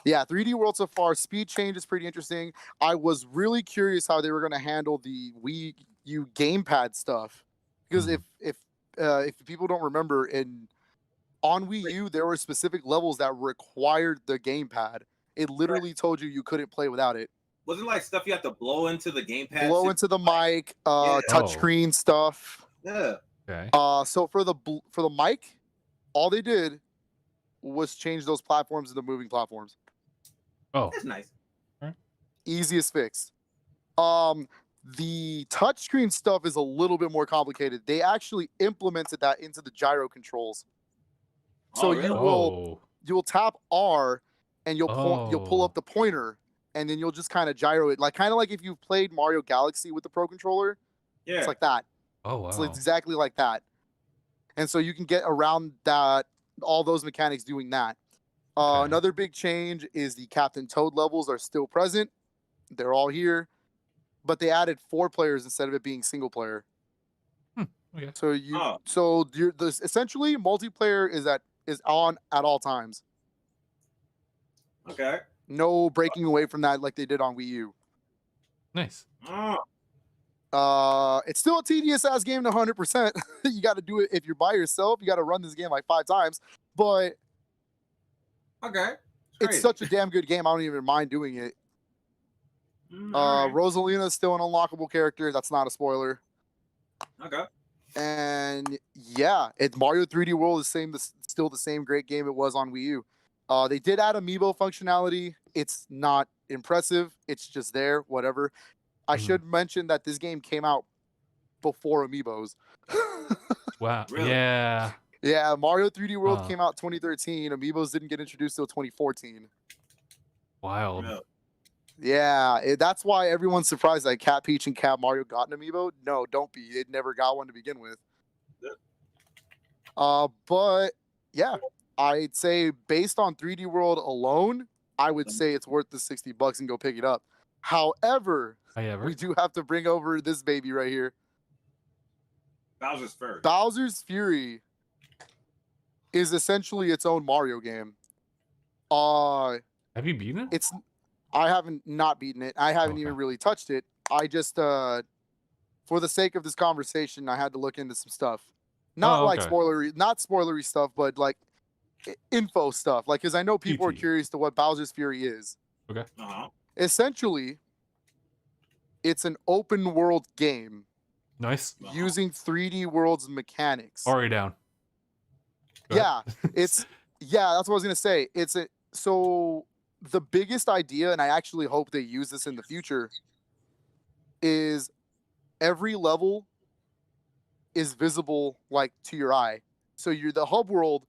yeah, 3D World so far, speed change is pretty interesting. I was really curious how they were going to handle the Wii U gamepad stuff, because if people don't remember, on Wii U there were specific levels that required the gamepad. It literally told you couldn't play without it. Wasn't like stuff you have to blow into the gamepad. Blow into the mic, touchscreen stuff. Yeah. Okay. So for the mic, all they did was change those platforms into moving platforms. Oh, That's nice. Easiest fix. The touchscreen stuff is a little bit more complicated. They actually implemented that into the gyro controls. So really? you'll tap R and you'll pull up the pointer, and then you'll just kind of gyro it, kind of like if you've played Mario Galaxy with the Pro Controller. Yeah. It's like that. Oh wow. So it's exactly like that. And so you can get around that, all those mechanics doing that. Okay. Another big change is the Captain Toad levels are still present. They're all here, but they added 4 players instead of it being single player. Okay. So essentially multiplayer is on at all times. Okay. No breaking away from that like they did on Wii U. Nice. It's still a tedious ass game to 100%. You got to do it if you're by yourself. You got to run this game like 5 times, but okay, it's such a damn good game. I don't even mind doing it. Right. Rosalina is still an unlockable character. That's not a spoiler. Okay. And yeah, Mario 3D World is still the same great game it was on Wii U. They did add amiibo functionality. It's not impressive. It's just there, whatever. I should mention that this game came out before amiibos. Wow. Really? Yeah. Yeah, Mario 3D World came out 2013. Amiibos didn't get introduced till 2014. Wild. Really? Yeah, that's why everyone's surprised that Cat Peach and Cat Mario got an amiibo. No, don't be. It never got one to begin with. But yeah, I'd say based on 3D World alone, I would say it's worth the $60 and go pick it up. However, we do have to bring over this baby right here. Bowser's Fury. Bowser's Fury is essentially its own Mario game. Have you beaten it? I haven't not beaten it. I haven't even really touched it. I just for the sake of this conversation, I had to look into some stuff. Not spoilery stuff, but like info stuff. Like, because I know people are curious to what Bowser's Fury is. Okay. Essentially, it's an open world game. Nice. Using 3D World's mechanics. Already down. That's what I was gonna say. So the biggest idea, and I actually hope they use this in the future, is every level is visible like to your eye. So the hub world,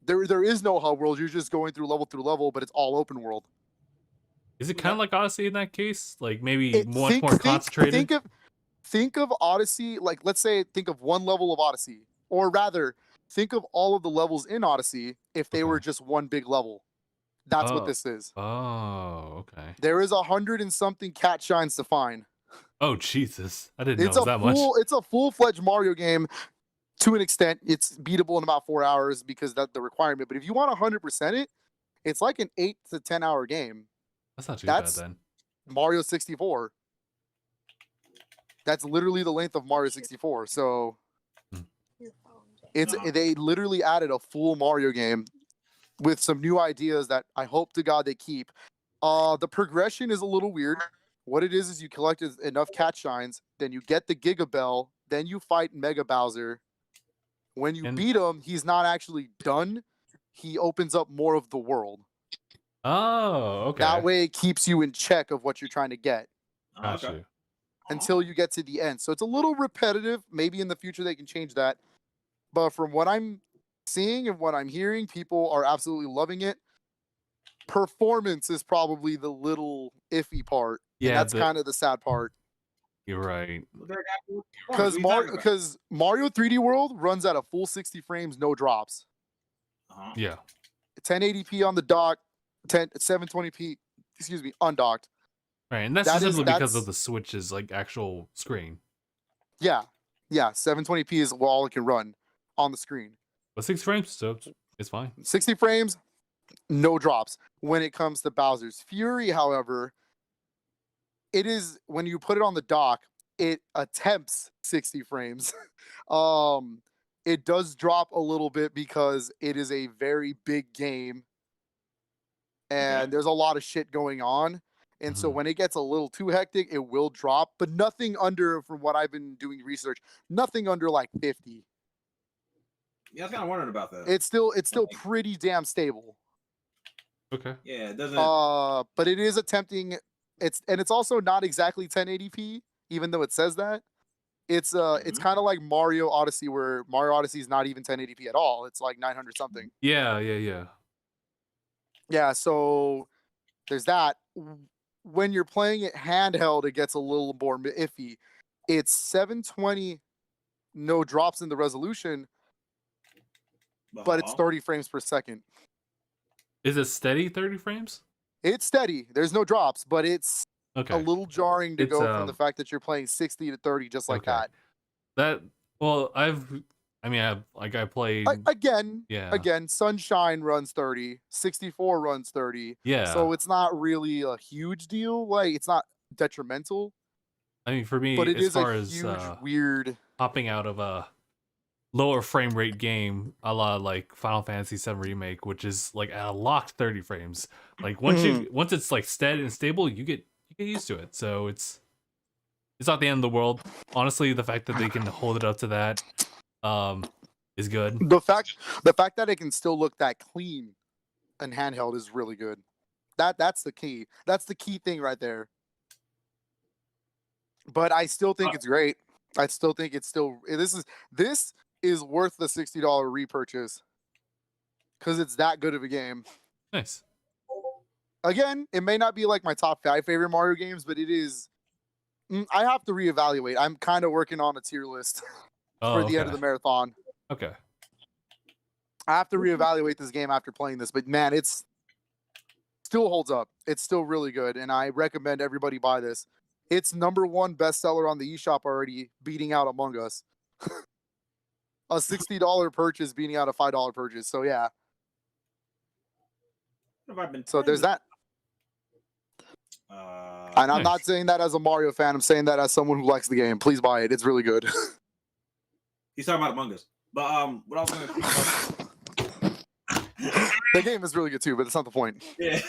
there is no hub world. You're just going through level, but it's all open world. Is it kind of like Odyssey in that case? Like maybe much more concentrated? Think of Odyssey, like let's say think of one level of Odyssey. Or rather, think of all of the levels in Odyssey if they were just one big level. That's what this is. Oh, okay. There is 100 and something cat shines to find. Oh, Jesus. I didn't know it was that much. It's a full-fledged Mario game to an extent. It's beatable in about 4 hours because that's the requirement. But if you want 100% it, it's like an 8 to 10 hour game. That's not too bad then. Mario 64. That's literally the length of Mario 64. So they literally added a full Mario game with some new ideas that I hope to God they keep. The progression is a little weird. What it is you collect enough cat shines, then you get the Giga Bell, then you fight Mega Bowser. When you And- beat him, he's not actually done. He opens up more of the world. Oh, okay. That way it keeps you in check of what you're trying to get Got Okay. you. until you get to the end. So it's a little repetitive. Maybe in the future they can change that. But from what I'm seeing and what I'm hearing, people are absolutely loving it. Performance is probably the little iffy part. Yeah, And that's kind of the sad part. You're right. What the heck happened with the Because performance? What are you talking because Mario 3D World runs at a full 60 frames, no drops. about? Yeah. 1080p on the dock, 720p, excuse me, undocked. Right, and that's That just is- simply because that's- of the Switch's like actual screen. Yeah. 720p is all it can run on the screen. But 6 frames, so it's fine. 60 frames, no drops. When it comes to Bowser's Fury, however, it is when you put it on the dock, it attempts 60 frames. It does drop a little bit because it is a very big game and Okay. there's a lot of shit going on. And so Mhm. when it gets a little too hectic, it will drop, but nothing under, from what I've been doing research, nothing under like 50. Yeah, I was kind of wondering about that. It's still pretty damn stable. Okay. Yeah, it doesn't. But it is attempting, it's also not exactly 1080p, even though it says that. It's Mhm. kind of like Mario Odyssey, where Mario Odyssey is not even 1080p at all. It's like 900 something. Yeah. Yeah, so there's that. When you're playing it handheld, it gets a little more iffy. It's 720, no drops in the resolution, but it's Uh-huh. 30 frames per second. Is it steady 30 frames? It's steady. There's no drops, but it's Okay. a little jarring to It's, go from the fact that you're playing 60 to 30 just like okay. that. Well, I played. Again, Sunshine runs 30, 64 runs 30. Yeah. So it's not really a huge deal. Like, it's not detrimental, I mean, for me, but it as is far a as huge, weird. hopping out of a lower frame rate game, a la like Final Fantasy VII Remake, which is like at a locked 30 frames. Like once it's like steady and stable, you get used to it. So it's not the end of the world. Honestly, the fact that they can hold it up to that is good. The fact that it can still look that clean and handheld is really good. That's the key. That's the key thing right there. But I still think it's great. I still think it's still this is worth the $60 repurchase because it's that good of a game. Nice. Again, it may not be like my top 5 favorite Mario games, but it is. I have to reevaluate. I'm kind of working on a tier list for the end of the marathon. Okay. I have to reevaluate this game after playing this, but man, it's still holds up. It's still really good, and I recommend everybody buy this. It's #1 bestseller on the eShop already, beating out Among Us. A $60 purchase beating out a $5 purchase. So yeah. What have I been So there's playing? that. And I'm not Nice. saying that as a Mario fan. I'm saying that as someone who likes the game. Please buy it. It's really good. He's talking about Among Us. But what I was going to The game is really good too, but that's not the point. yeah.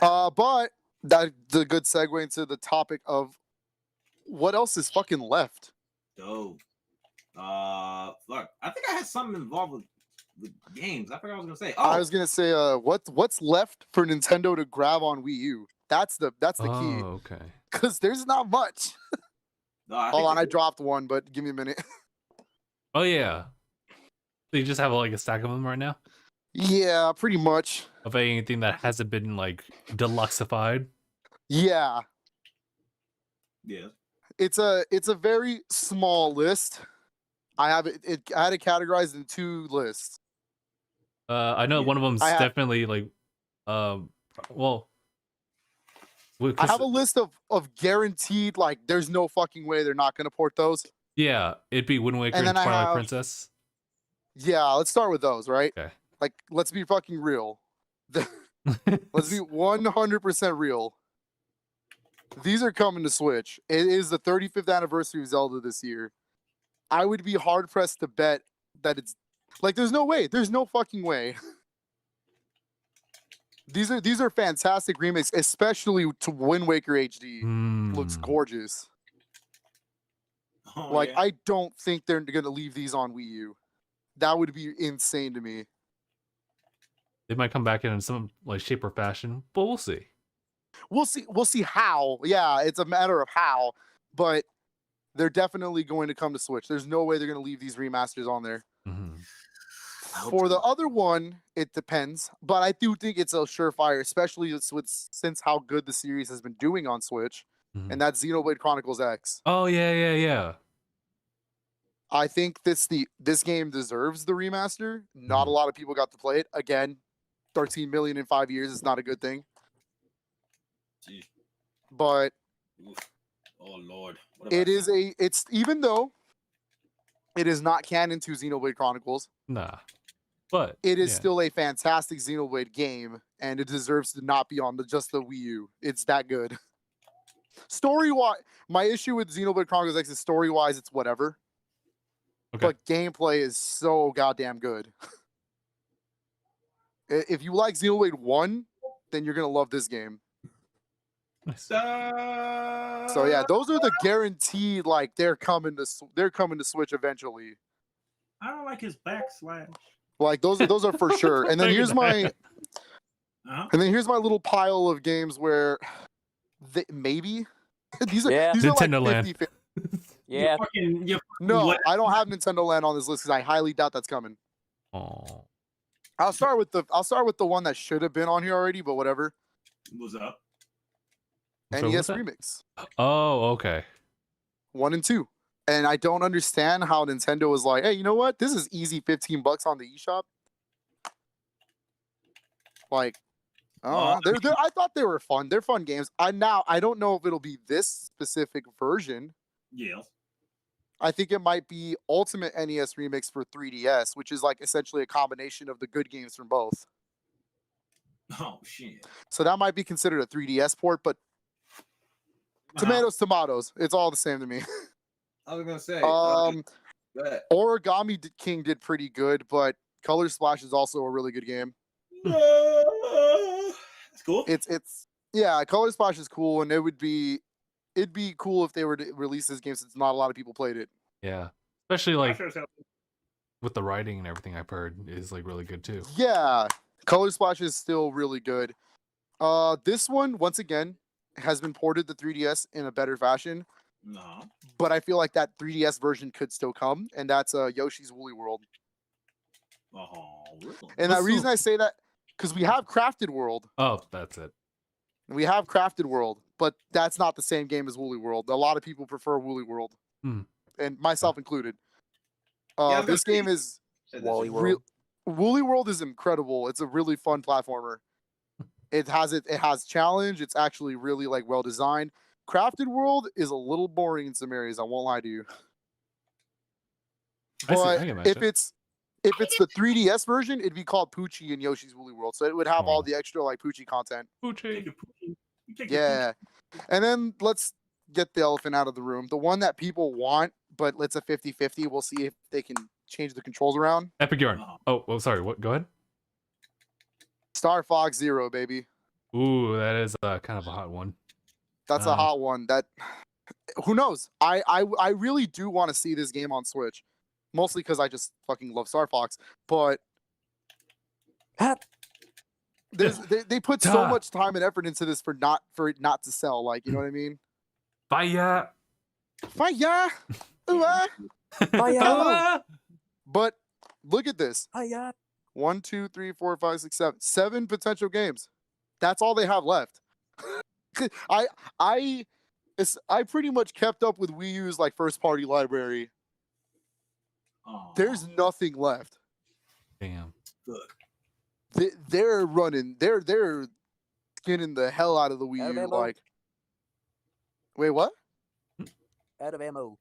Well, But that's a good segue into the topic of what else is fucking left. dope. Look, I think I had something involved with games. I forgot what I was gonna say. Oh, I was gonna say, what's left for Nintendo to grab on Wii U? That's the key, Oh, okay. because there's not much. no, I Hold think on, I dropped one, but give me a minute. Oh yeah. So you just have like a stack of them right now? Yeah, pretty much. Of anything that hasn't been like deluxeified? Yeah, yeah. it's a very small list. I have it. I had it categorized in 2 lists. I know Yeah. one of them's I have- definitely like well I have a list of guaranteed, like, there's no fucking way they're not gonna port those. yeah, it'd be Wind Waker And and then I Twilight have- Princess. Yeah, let's start with those, right? Okay. Like, let's be fucking real. Let's be 100% real. These are coming to Switch. It is the 35th anniversary of Zelda this year. I would be hard pressed to bet that it's like, there's no way. There's no fucking way. These are fantastic remakes, especially to Wind Waker HD. Looks gorgeous. Oh, Like yeah. I don't think they're gonna leave these on Wii U. That would be insane to me. They might come back in some like shape or fashion, but we'll see. We'll see. We'll see how. Yeah, it's a matter of how, but they're definitely going to come to Switch. There's no way they're going to leave these remasters on there. For the other one, it depends, but I do think it's a surefire, especially since how good the series has been doing on Switch, and that's Xenoblade Chronicles X. Oh yeah. I think this game deserves the remaster. Not a lot of people got to play it. Again, 13 million in 5 years is not a good thing. Jeez. But oh Lord, it's even though it is not canon to Xenoblade Chronicles. Nah. But it is still a fantastic Xenoblade game, and it deserves to not be on just the Wii U. It's that good. Story-wise, my issue with Xenoblade Chronicles X is story-wise, it's whatever. Okay. But gameplay is so goddamn good. If you like Xenoblade 1, then you're going to love this game. So yeah, those are the guaranteed, like, they're coming to Switch eventually. I don't like his backslash. Like those are for sure. And then here's my my little pile of games where maybe these are Nintendo like 50, Land. Yeah. No, I don't have Nintendo Land on this list because I highly doubt that's coming. Oh. I'll start with the one that should have been on here already, but whatever. What's up? NES Remix. Oh, okay. 1 and 2. And I don't understand how Nintendo was like, hey, you know what? This is easy $15 on the eShop. Like, I thought they were fun. They're fun games. I don't know if it'll be this specific version. Yes. I think it might be Ultimate NES Remix for 3DS, which is like essentially a combination of the good games from both. Oh shit. So that might be considered a 3DS port, but tomatoes. It's all the same to me. I was gonna say. Origami King did pretty good, but Color Splash is also a really good game. It's cool. It's Color Splash is cool, and it'd be cool if they were to release this game since not a lot of people played it. Yeah, especially like with the writing and everything I've heard is like really good too. Yeah, Color Splash is still really good. This one once again has been ported to 3DS in a better fashion. No. But I feel like that 3DS version could still come, and that's Yoshi's Woolly World. Oh, really? And the reason I say that, because we have Crafted World. Oh, that's it. We have Crafted World, but that's not the same game as Woolly World. A lot of people prefer Woolly World, and myself included. This game is Woolly World. Woolly World is incredible. It's a really fun platformer. It has challenge. It's actually really like well designed. Crafted World is a little boring in some areas. I won't lie to you. But if it's the 3DS version, it'd be called Poochie and Yoshi's Woolly World. So it would have all the extra like Poochie content. Poochie. Yeah. And then let's get the elephant out of the room. The one that people want, but it's a 50-50. We'll see if they can change the controls around. Epic Yarn. Oh, sorry. What? Go ahead. Star Fox Zero, baby. Ooh, that is kind of a hot one. That's a hot one. That who knows? I really do want to see this game on Switch, mostly because I just fucking love Star Fox. But they put so much time and effort into this for it not to sell. Like, you know what I mean? Fire. But look at this. Fire. 1, 2, 3, 4, 5, 6, 7. 7 potential games. That's all they have left. I pretty much kept up with Wii U's like first party library. There's nothing left. Damn. They're skinning the hell out of the Wii U. Like, wait, what? Out of ammo.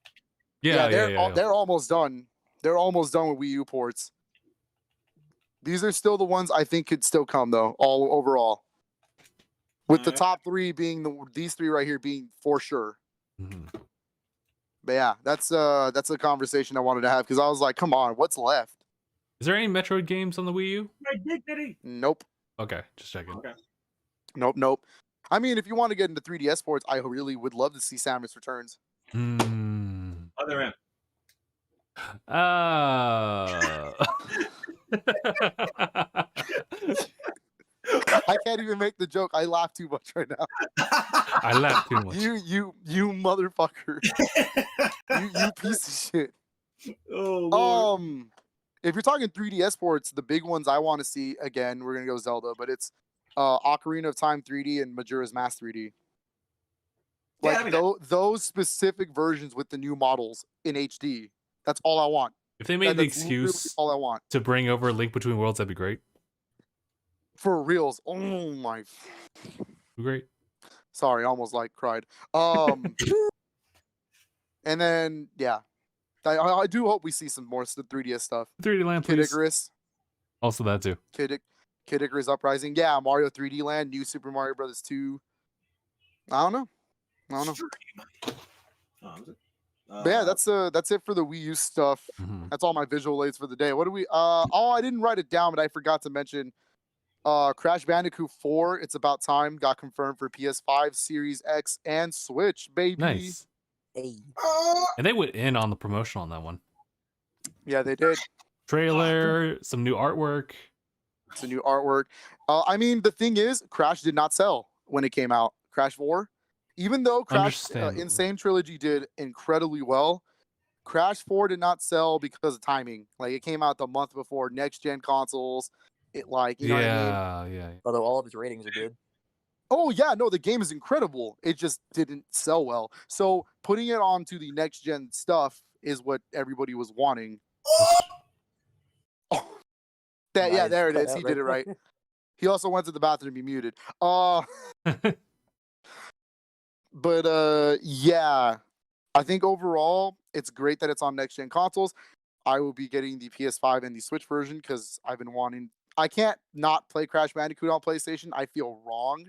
Yeah, they're almost done. They're almost done with Wii U ports. These are still the ones I think could still come though, all overall. With the top 3 being these 3 right here being for sure. But yeah, that's a conversation I wanted to have because I was like, come on, what's left? Is there any Metroid games on the Wii U? My dignity. Nope. Okay, just checking. Okay. Nope. I mean, if you want to get into 3DS sports, I really would love to see Samus Returns. Other end. I can't even make the joke. I laugh too much right now. I laugh too much. You motherfucker. you piece of shit. Oh, Lord. If you're talking 3DS sports, the big ones I want to see, again, we're gonna go Zelda, but it's Ocarina of Time 3D and Majora's Mask 3D. Yeah, Like those specific versions with the new models in HD. That's all I want. If they made the That's literally excuse all I want. to bring over Link Between Worlds, that'd be great. For reals. Oh my. Great. Sorry, I almost like cried. And then yeah, I do hope we see some more 3DS stuff. 3D Land, Kid please. Icarus. Also that too. Kid Icarus Uprising. Yeah, Mario 3D Land, New Super Mario Brothers 2. I don't know. But yeah, that's it for the Wii U stuff. Mhm. That's all my visual aids for the day. What do we? I didn't write it down, but I forgot to mention. Crash Bandicoot 4. It's about time. Got confirmed for PS5, Series X, and Switch. Baby. Nice. Hey. And they went in on the promotion on that one. Yeah, they did. Trailer, some new artwork. It's a new artwork. I mean, the thing is, Crash did not sell when it came out. Crash 4. Even though Crash Insane Trilogy did incredibly well, Crash 4 did not sell because of timing. Like, it came out the month before next-gen consoles. It, like, you know what I mean? Yeah. Although all of his ratings are good. Oh, yeah, no, the game is incredible. It just didn't sell well. So, putting it onto the next-gen stuff is what everybody was wanting. Oh, yeah, there it is. He did it right. He also went to the bathroom to be muted. But yeah, I think overall it's great that it's on next gen consoles. I will be getting the PS5 and the Switch version because I've been wanting. I can't not play Crash Bandicoot on PlayStation. I feel wrong.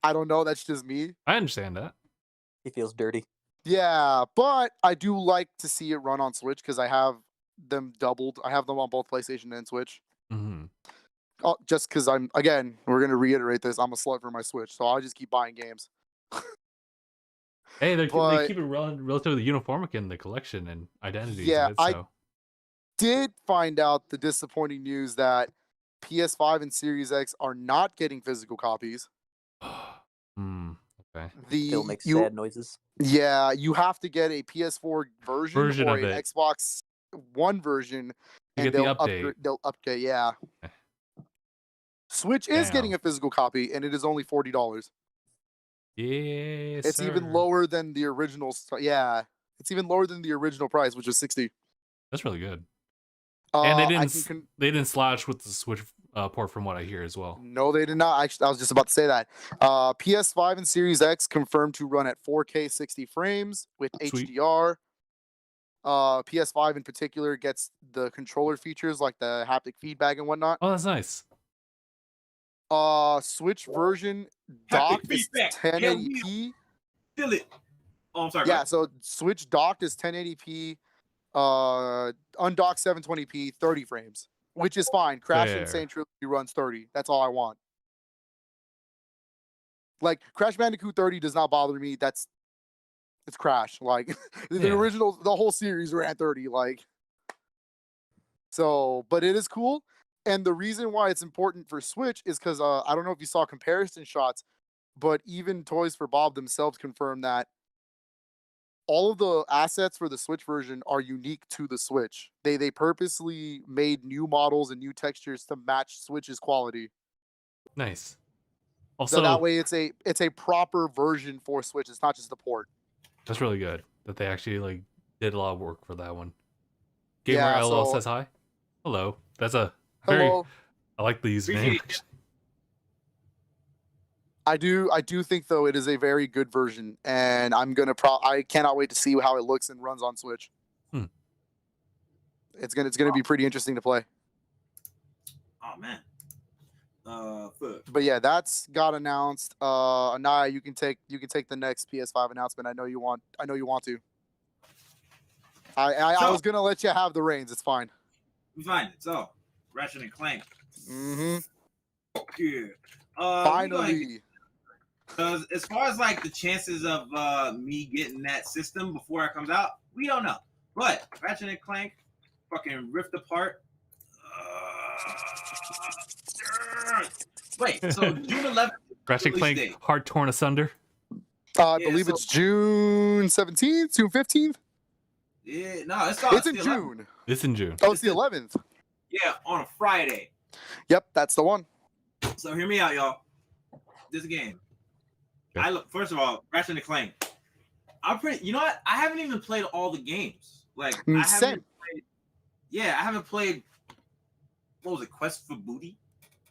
I don't know. That's just me. I understand that. He feels dirty. Yeah, but I do like to see it run on Switch because I have them doubled. I have them on both PlayStation and Switch. Mm-hmm. Oh, just because we're going to reiterate this, I'm a slut for my Switch, so I'll just keep buying games. Hey, they keep it relatively uniformic in the collection and identities. Yeah, of it, so. I did find out the disappointing news that PS5 and Series X are not getting physical copies. Okay. Still makes sad noises. Yeah, you have to get a PS4 version or of an it. Xbox One version, You and get the update. They'll update. Yeah. Switch is getting a physical copy, and it is only $40. Yes, it's even lower than the original. Yeah, it's even lower than the original price, which was $60. That's really good. And they didn't slash with the Switch port, from what I hear as well. No, they did not. Actually, I was just about to say that. PS5 and Series X confirmed to run at 4K 60 frames with Sweet. HDR. PS5 in particular gets the controller features like the haptic feedback and whatnot. Oh, that's nice. Switch version docked is 1080p. Feel it. Oh, I'm sorry. Yeah, so Switch docked is 1080p. Undocked 720p, 30 frames, which is fine. Crash Insane Trilogy runs 30. That's all I want. Like, Crash Bandicoot 30 does not bother me. It's Crash. Like, the original, the whole series ran 30. Like, so, but it is cool. And the reason why it's important for Switch is because I don't know if you saw comparison shots, but even Toys for Bob themselves confirmed that all of the assets for the Switch version are unique to the Switch. They purposely made new models and new textures to match Switch's quality. Nice. Also, so that way it's a proper version for Switch. It's not just a port. That's really good that they actually did a lot of work for that one. Gamer LL says hi. Hello. That's a hello. I like the username. I do think though it is a very good version, and I cannot wait to see how it looks and runs on Switch. It's gonna be pretty interesting to play. Oh man. But yeah, that's got announced. Anaya, you can take the next PS5 announcement. I know you want to. I was gonna let you have the reins. It's fine. Fine. So, Ratchet and Clank Mm-hmm. Yeah. Finally. Because as far as like the chances of me getting that system before it comes out, we don't know. But Ratchet and Clank, fucking Rift Apart. Wait, so June 11th. Ratchet and Clank, date. Heart Torn Asunder. I believe it's June 17th, June 15th. Yeah, no, It's in June. It's in June. Oh, it's the 11th. Yeah, on a Friday. Yep, that's the one. So hear me out, y'all. This game. Okay. First of all, Ratchet and Clank. You know what? I haven't even played all the games. Like I haven't played. Yeah, I haven't played. What was it? Quest for Booty.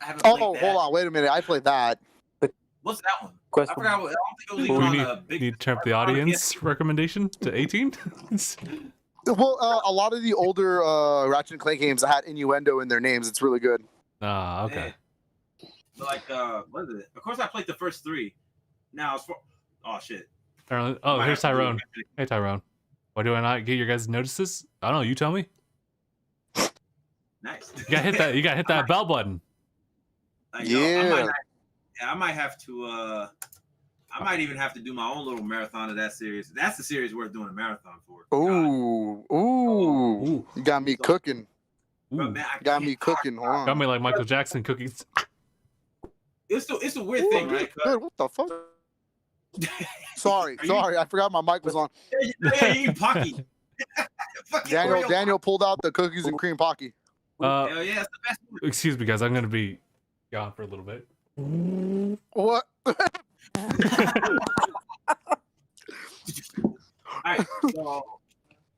I haven't played that. Hold on, wait a minute. I played that. What's that one? Quest I forgot. I don't think it was We even on need, a big. need to turn up the audience recommendation to 18. Well, a lot of the older Ratchet and Clank games had innuendo in their names. It's really good. Ah, okay. Yeah. So like, what is it? Of course, I played the first three. Now it's for. Oh shit. Oh, here's Tyrone. Hey, Tyrone. Why do I not get your guys' notices? I don't know. You tell me. Nice. You gotta hit that. You gotta hit that bell button. Yeah. I might have to. I might even have to do my own little marathon of that series. That's the series worth doing a marathon for. Ooh. You got me cooking. But man, Got me cooking. Hold on. Got me like Michael Jackson cookies. It's a weird thing, right? Good. What the fuck? Sorry. I forgot my mic was on. Yeah, you eat Pocky. Daniel pulled out the cookies and cream Pocky. Hell yeah, it's the best one. Excuse me, guys. I'm gonna be gone for a little bit. What? All right, so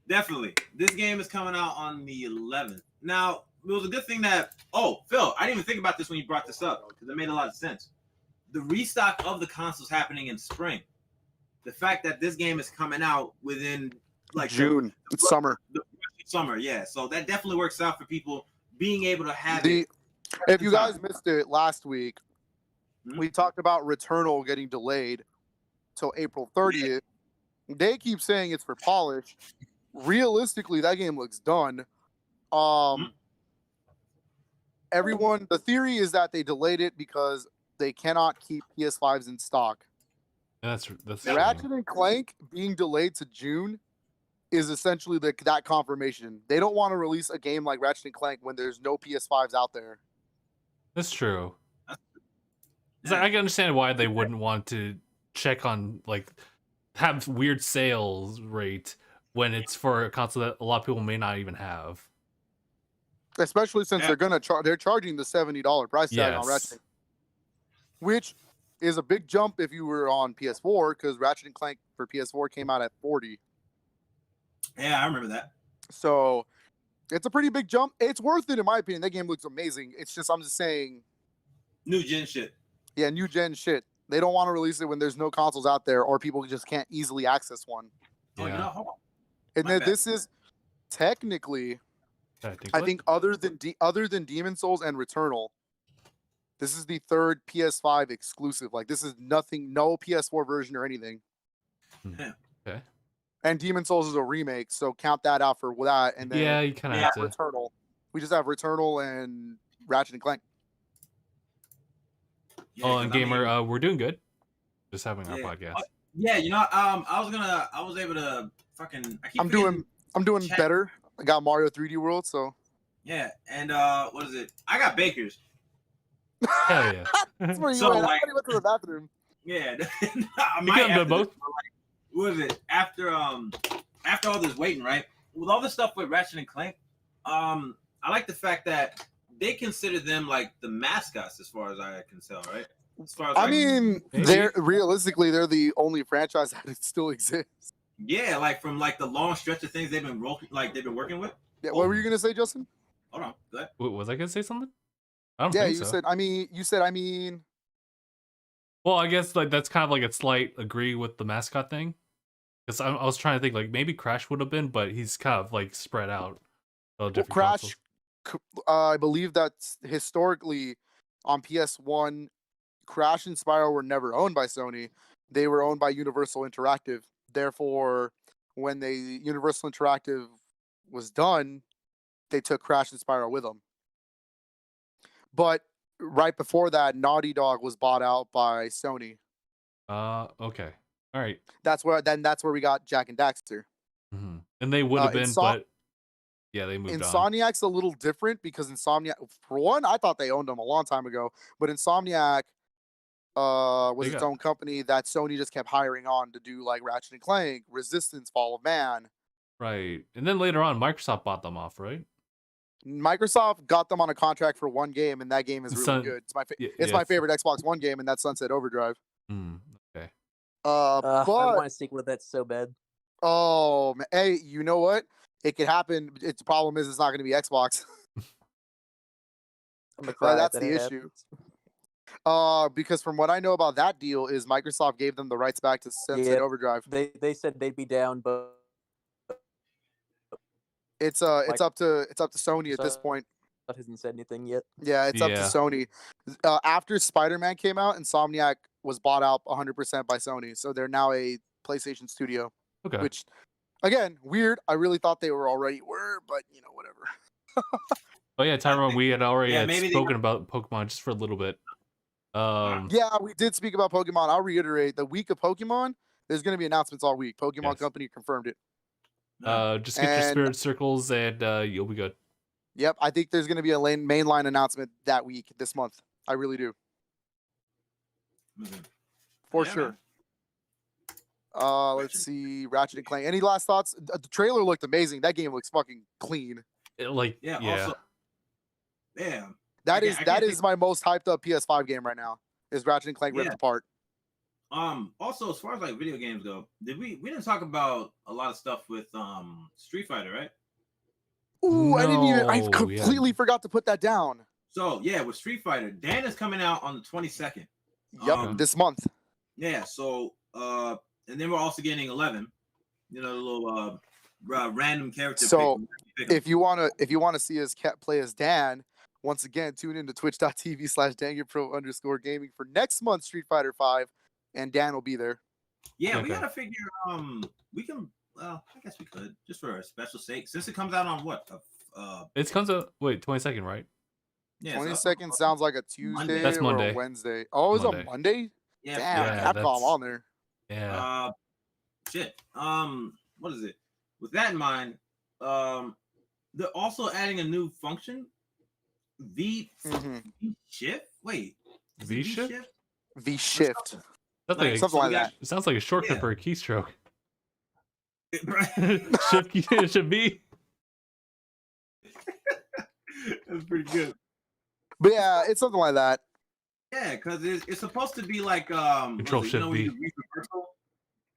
definitely, this game is coming out on the 11th. Now, it was a good thing that. Oh, Phil, I didn't even think about this when you brought this up because it made a lot of sense. The restock of the consoles happening in spring. The fact that this game is coming out within like June, it's summer. Summer, yeah. So that definitely works out for people being able to have it. If you guys missed it last week, we talked about Returnal getting delayed till April 30th. They keep saying it's for polish. Realistically, that game looks done. Everyone, the theory is that they delayed it because they cannot keep PS5s in stock. That's Ratchet and Clank being delayed to June is essentially that confirmation. They don't want to release a game like Ratchet and Clank when there's no PS5s out there. That's true. So I can understand why they wouldn't want to check on like have weird sales rate when it's for a console that a lot of people may not even have. Especially since they're charging the $70 price tag on Ratchet, which is a big jump if you were on PS4 because Ratchet and Clank for PS4 came out at $40. Yeah, I remember that. So it's a pretty big jump. It's worth it in my opinion. That game looks amazing. I'm just saying, new gen shit. Yeah, new gen shit. They don't want to release it when there's no consoles out there or people just can't easily access one. Oh, Yeah. hold on. And then this is technically, I think other than Demon Souls and Returnal, this is the third PS5 exclusive. Like this is nothing, no PS4 version or anything. Okay. And Demon Souls is a remake, so count that out for that. And then you kind of have to. Returnal. We just have Returnal and Ratchet and Clank. Yeah, and Gamer, we're doing good. Just having our podcast. Yeah, you know, I was able to fucking. I'm doing better. I got Mario 3D World, so. Yeah, and what is it? I got Baker's. Hell yeah. That's where you So, went. like- I went to the bathroom. Yeah, I You can do both. What is it? After all this waiting, right? With all this stuff with Ratchet and Clank, I like the fact that they consider them like the mascots, as far as I can tell, right? As far as I mean, maybe. they're the only franchise that still exists. yeah, like from like the long stretch of things they've been working with. Yeah, what were you gonna say, Justin? Hold on, go ahead. Wait, was I gonna say something? I don't Yeah, think you so. said. I mean. Well, I guess like that's kind of like a slight agree with the mascot thing. Because I was trying to think like maybe Crash would have been, but he's kind of like spread out. Crash, I believe that's historically on PS1. Crash and Spyro were never owned by Sony; they were owned by Universal Interactive. Therefore, when Universal Interactive was done, they took Crash and Spyro with them. But right before that, Naughty Dog was bought out by Sony. Okay. All right. That's where we got Jak and Daxter. And they would have been, but yeah, they moved on. Insomniac's a little different because Insomniac, for one, I thought they owned them a long time ago, but Insomniac was its own company that Sony just kept hiring on to do like Ratchet and Clank, Resistance, Fall of Man. Right. And then later on, Microsoft bought them off, right? Microsoft got them on a contract for one game, and that game is really good. It's my favorite Xbox One game, and that's Sunset Overdrive. Okay. But I want to sequel to that so bad. Oh, hey, you know what? It could happen. Its problem is it's not going to be Xbox. That's the issue. Because from what I know about that deal is Microsoft gave them the rights back to Sunset Overdrive. They said they'd be down, but it's up to Sony at this point. Hasn't said anything yet. Yeah, it's up to Sony. After Spider-Man came out, Insomniac was bought out 100% by Sony, so they're now a PlayStation studio. Okay. Which, again, weird. I really thought they were, but whatever. Oh yeah, Tyrone, we had already spoken about Pokemon just for a little bit. Yeah, we did speak about Pokemon. I'll reiterate, the week of Pokemon, there's going to be announcements all week. Pokemon Company confirmed it. Just get your spirit circles and you'll be good. Yep, I think there's going to be a mainline announcement that week, this month. I really do. For sure. Let's see, Ratchet and Clank. Any last thoughts? The trailer looked amazing. That game looks fucking clean. Also, that is my most hyped up PS5 game right now. Is Ratchet and Clank Ripped Apart. Also, as far as like video games go, we didn't talk about a lot of stuff with Street Fighter, right? Ooh, I completely forgot to put that down. So yeah, with Street Fighter, Dan is coming out on the 22nd. Yep, this month. Yeah, so and then we're also getting 11. The little random character. So if you wanna see us play as Dan, once again, tune in to twitch.tv/DangItPro_gaming for next month's Street Fighter 5, and Dan will be there. Yeah, we gotta figure. We can. Well, I guess we could just for a special sake, since it comes out on what? It comes out 22nd, right? Yeah, 22nd sounds like a Tuesday That's Monday. or a Wednesday. Oh, it's a Monday. Yeah, damn, Capcom on there. Yeah. Shit. What is it? With that in mind, they're also adding a new function. V-shift? Wait. V-shift? V-shift. Something like that. It sounds like a shortcut for a keystroke. Shift B. That's pretty good. But yeah, it's something like that. Yeah, because it's supposed to be like Control Shift B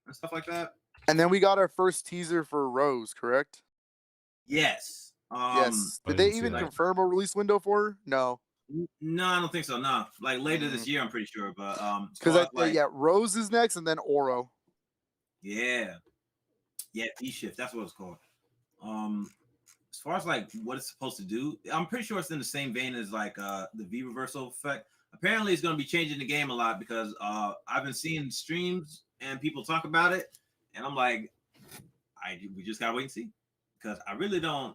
and stuff like that. And then we got our first teaser for Rose, correct? Yes. Yes. Did they even confirm a release window for her? No. No, I don't think so. No, like later this year, I'm pretty sure. But because Rose is next, and then Oro. Yeah, V-shift. That's what it's called. As far as like what it's supposed to do, I'm pretty sure it's in the same vein as like the V reversal effect. Apparently, it's going to be changing the game a lot because I've been seeing streams and people talk about it, and I'm like, we just gotta wait and see because I really don't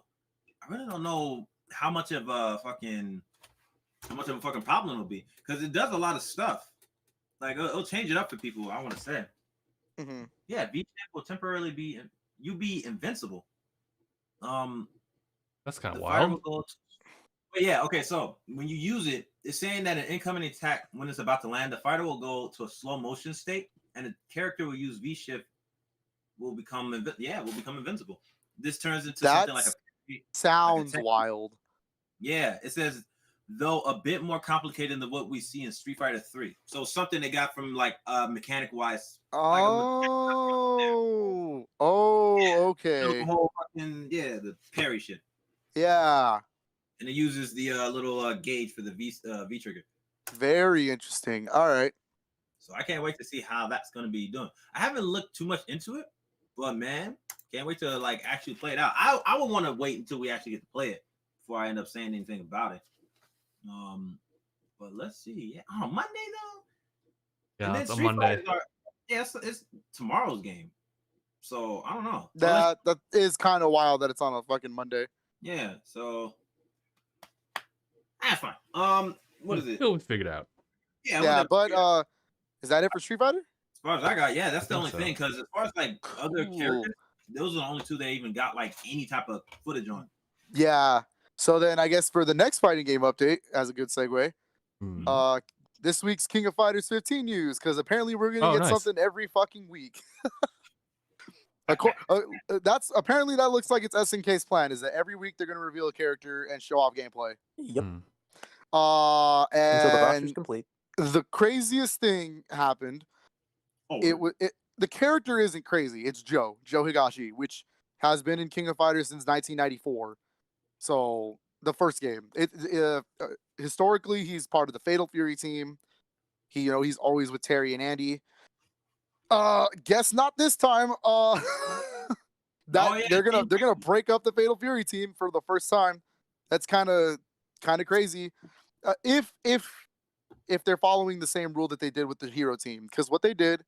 know how much of a fucking problem it'll be because it does a lot of stuff. Like it'll change it up for people. I want to say, yeah, V will temporarily be invincible. That's kind of wild. But yeah, okay. So when you use it, it's saying that an incoming attack when it's about to land, the fighter will go to a slow motion state, and the character will use V shift. Will become invincible. This turns into something like sounds wild. Yeah, it says though a bit more complicated than what we see in Street Fighter 3. So something they got from like mechanic wise. Oh, okay. The whole fucking the parry shit. Yeah. And it uses the little gauge for the V trigger. Very interesting. All right. So I can't wait to see how that's going to be done. I haven't looked too much into it, but man, can't wait to like actually play it out. I would want to wait until we actually get to play it before I end up saying anything about it. But let's see. Yeah, on Monday though. Yeah, it's on Monday. It's tomorrow's game. So I don't know. That is kind of wild that it's on a fucking Monday. Yeah. So That's fine. What is it? He'll figure it out. Yeah, Yeah, whatever. but is that it for Street Fighter? As far as I got, yeah, that's the think only so. thing. Because as far as like other Cool. characters, those are the only two that even got like any type of footage on. Yeah. So then I guess for the next fighting game update, as a good segue, Hmm. this week's King of Fighters 15 news, because apparently we're gonna Oh, get nice. something every fucking week. That's apparently that looks like it's SNK's plan, is that every week they're gonna reveal a character and show off gameplay. Yep. Hmm. Until the roster's And complete. the craziest thing happened. Oh, The character isn't crazy. It's Joe Higashi, which has been in King of Fighters since 1994. So the first game. Historically, he's part of the Fatal Fury team. He's always with Terry and Andy. Guess not this time. They're gonna break up the Fatal Fury team for the first time. That's kind of crazy. If they're following the same rule that they did with the Hero team, because what they did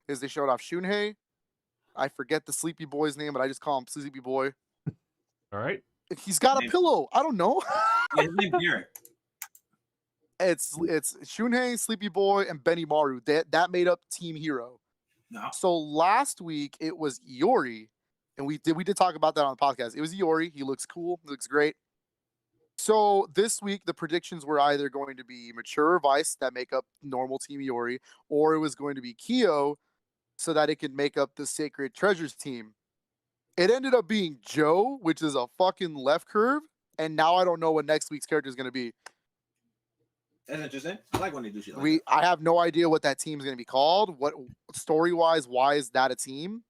is they showed off Shunhei. I forget the Sleepy Boy's name, but I just call him Sleepy Boy. All right. He's got a pillow. I don't know. yeah, his name's Garrett. It's Shunhei, Sleepy Boy, and Benny Maru. That made up Team Hero. No. So last week it was Iori, and we did talk about that on the podcast. It was Iori. He looks cool. He looks great. So this week the predictions were either going to be Mature or Vice that make up normal Team Iori, or it was going to be Kyo, so that it could make up the Sacred Treasures team. It ended up being Joe, which is a fucking left curve, and now I don't know what next week's character is going to be. That's interesting. I like when they do shit like that. I have no idea what that team's going to be called. What story-wise, why is that a team?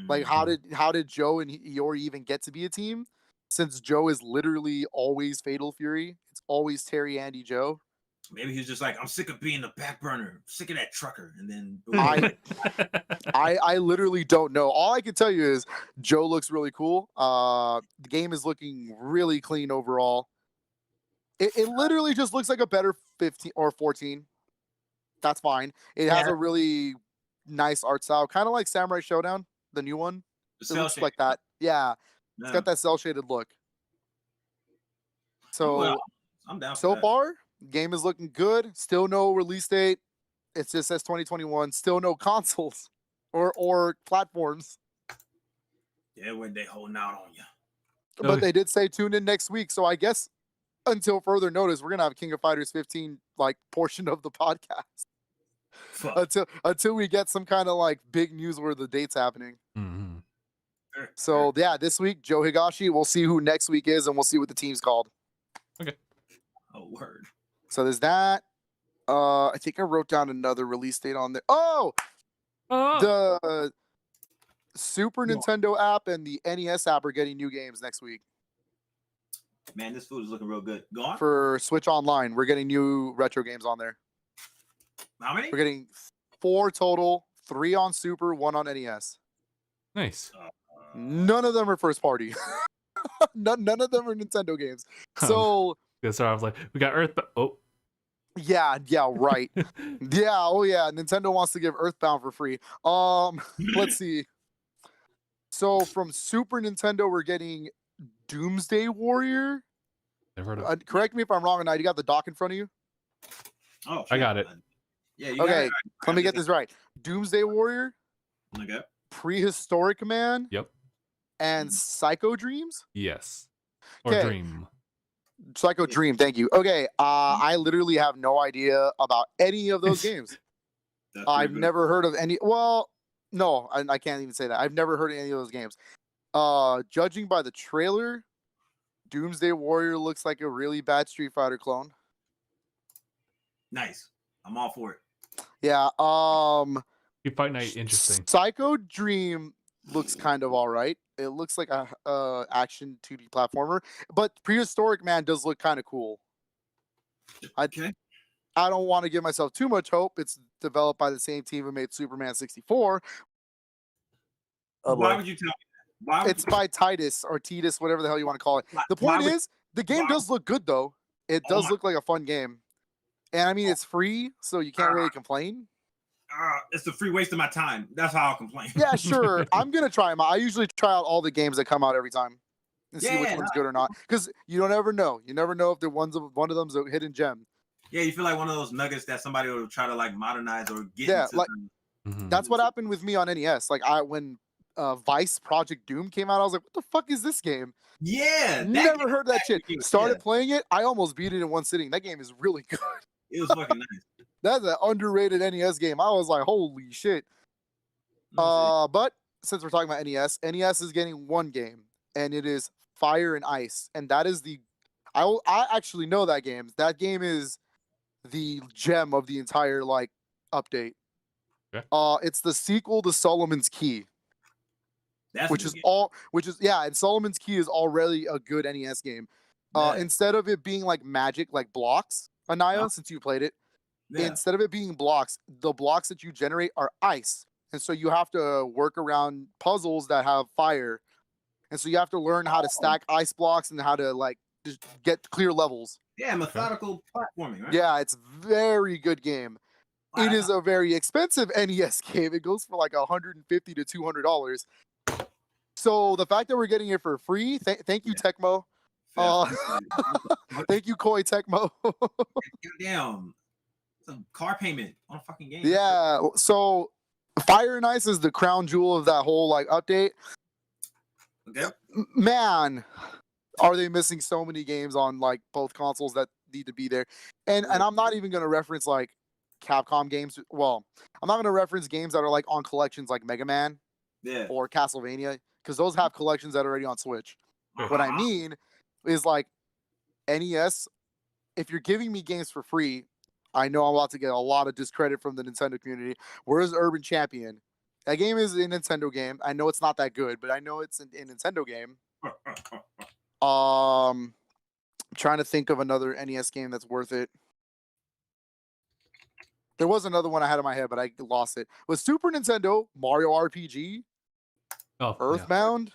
Like, how did Joe and Iori even get to be a team? Since Joe is literally always Fatal Fury, it's always Terry, Andy, Joe. Maybe he's just like, I'm sick of being the back burner, I'm sick of that trucker, and then I literally don't know. All I can tell you is Joe looks really cool. The game is looking really clean overall. It literally just looks like a better 15 or 14. That's fine. It has a really nice art style, kind of like Samurai Showdown, the new one. It looks like that. Yeah, it's got that cell shaded look. So I'm down. So far, game is looking good. Still no release date. It just says 2021. Still no consoles or platforms. Yeah, when they holding out on you. But they did say tune in next week. So I guess until further notice, we're gonna have King of Fighters 15 like portion of the podcast. Until we get some kind of like big news where the date's happening. Mm-hmm. So yeah, this week Joe Higashi. We'll see who next week is, and we'll see what the team's called. Okay. Oh, word. So there's that. I think I wrote down another release date on there. Oh, the Super Nintendo app and the NES app are getting new games next week. Man, this food is looking real good. Go on. For Switch Online, we're getting new retro games on there. How many? We're getting 4 total, 3 on Super, 1 on NES. Nice. None of them are first party. none of them are Nintendo games. So so I was like, we got Earth. Oh. Yeah, right. Nintendo wants to give Earthbound for free. Let's see. So from Super Nintendo, we're getting Doomsday Warrior. Never heard of Correct me if I'm wrong, and you got the doc in front of you. Oh, I got it. Yeah. You Okay, got it. let me get this right. Doomsday Warrior. Okay. Prehistoric Man. Yep. And Psycho Dreams. Yes. Or Okay. Dream. Psycho Dream. Thank you. Okay. I literally have no idea about any of those games. I've never heard of any. Well, no, I can't even say that. I've never heard of any of those games. Judging by the trailer, Doomsday Warrior looks like a really bad Street Fighter clone. Nice. I'm all for it. Yeah. Keep Fight Night interesting. Psycho Dream looks kind of all right. It looks like a action 2D platformer, but Prehistoric Man does look kind of cool. Okay. I don't want to give myself too much hope. It's developed by the same team who made Superman 64. Why would you tell me that? It's by Titus or Titus, whatever the hell you want to call it. The point is, the game does look good, though. It does look like a fun game. And I mean, it's free, so you can't really complain. It's a free waste of my time. That's how I'll complain. Yeah, sure. I'm going to try them out. I usually try out all the games that come out every time. and see which one's good or not. Because you don't ever know. You never know if one of them's a hidden gem. Yeah, you feel like one of those nuggets that somebody will try to like modernize or get into. Like that's what happened with me on NES. Like when Vice Project Doom came out, I was like, what the fuck is this game? Yeah, never heard that shit. Started yeah. playing it. I almost beat it in one sitting. That game is really good. It was fucking nice. That's an underrated NES game. I was like, holy shit. But since we're talking about NES is getting one game, and it is Fire and Ice, and that is I actually know that game. That game is the gem of the entire like update. Okay. It's the sequel to Solomon's Key. That's which is and Solomon's Key is already a good NES game. Instead of it being like magic, like blocks, Anaya, since you played it, instead of it being blocks, the blocks that you generate are ice. And so you have to work around puzzles that have fire. And so you have to learn how to stack ice blocks and how to like just get clear levels. Yeah, methodical platforming, right? Yeah, it's very good game. Wow. It is a very expensive NES game. It goes for like $150 to $200. So the fact that we're getting it for free, thank you, Tecmo. Thank you, Koei Tecmo. Damn, it's a car payment on a fucking game. Yeah, so Fire and Ice is the crown jewel of that whole like update. Okay. Man, are they missing so many games on like both consoles that need to be there? And I'm not even gonna reference like Capcom games. Well, I'm not gonna reference games that are like on collections like Mega Man, or Castlevania, because those have collections that are already on Switch. What I mean is like NES. If you're giving me games for free, I know I'm about to get a lot of discredit from the Nintendo community. Whereas Urban Champion, that game is a Nintendo game. I know it's not that good, but I know it's a Nintendo game. I'm trying to think of another NES game that's worth it. There was another one I had in my head, but I lost it. With Super Nintendo, Mario RPG, Earthbound. Yeah.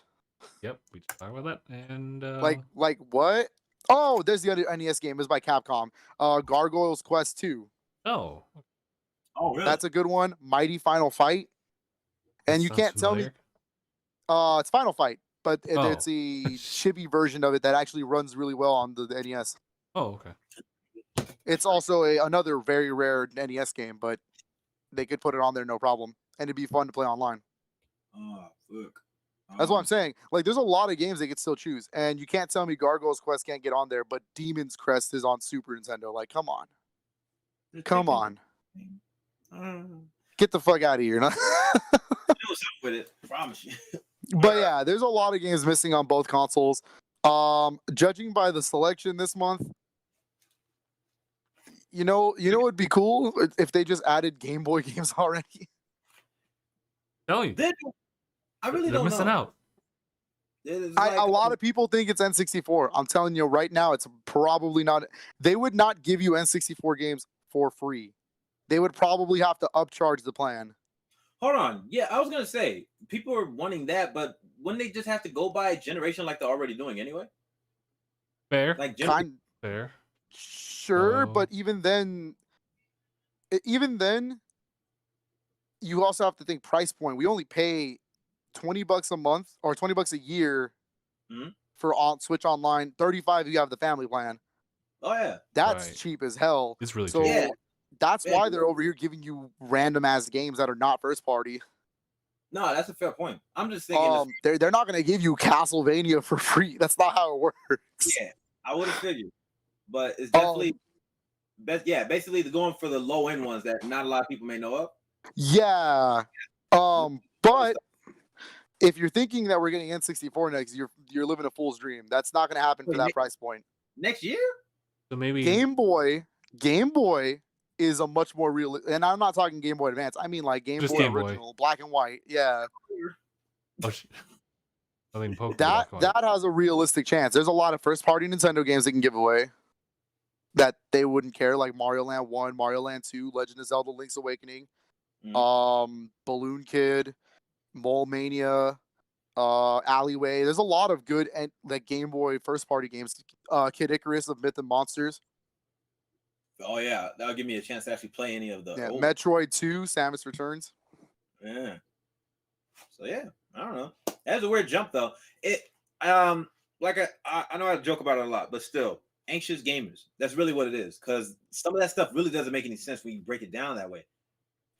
Yep, we just talked about that. And like what? Oh, there's the other NES game. It's by Capcom. Gargoyle's Quest 2. Oh, really? That's a good one. Mighty Final Fight. And you can't tell me. It's Final Fight, but it's a chibi version of it that actually runs really well on the NES. Oh, okay. It's also another very rare NES game, but they could put it on there no problem, and it'd be fun to play online. Oh, fuck. That's what I'm saying. Like, there's a lot of games they could still choose, and you can't tell me Gargoyle's Quest can't get on there, but Demon's Crest is on Super Nintendo. Like, come on. Come on. Get the fuck out of here. Do something with it. I promise you. But yeah, there's a lot of games missing on both consoles. Judging by the selection this month, you know what'd be cool if they just added Game Boy games already. Tell you. I really They're don't missing know. out. A lot of people think it's N64. I'm telling you right now, it's probably not. They would not give you N64 games for free. They would probably have to upcharge the plan. Hold on. Yeah, I was going to say, people are wanting that, but wouldn't they just have to go by generation like they're already doing anyway? Fair. Like fair. Sure, but even then, you also have to think price point. We only pay $20 a month or $20 a year for Switch Online. $35 if you have the family plan. Oh yeah, that's cheap as hell. It's really cheap. Yeah. That's why they're over here giving you random ass games that are not first party. No, that's a fair point. I'm just thinking they're not going to give you Castlevania for free. That's not how it works. Yeah, I would have figured, but it's definitely basically going for the low end ones that not a lot of people may know of. Yeah, but if you're thinking that we're getting N64 next, you're living a fool's dream. That's not going to happen for that price point. Next year? So maybe Game Boy is a much more real, and I'm not talking Game Boy Advance. I mean like Game Boy original, black and white. Yeah. I think that has a realistic chance. There's a lot of first party Nintendo games they can give away that they wouldn't care, like Mario Land 1, Mario Land 2, Legend of Zelda Link's Awakening, Balloon Kid, Mole Mania, Alleyway. There's a lot of good like Game Boy first party games. Kid Icarus of Myth and Monsters. Oh yeah, that'll give me a chance to actually play any of the Metroid 2, Samus Returns. Yeah. So yeah, I don't know. That's a weird jump though. like I know I joke about it a lot, but still, anxious gamers. That's really what it is. Because some of that stuff really doesn't make any sense when you break it down that way.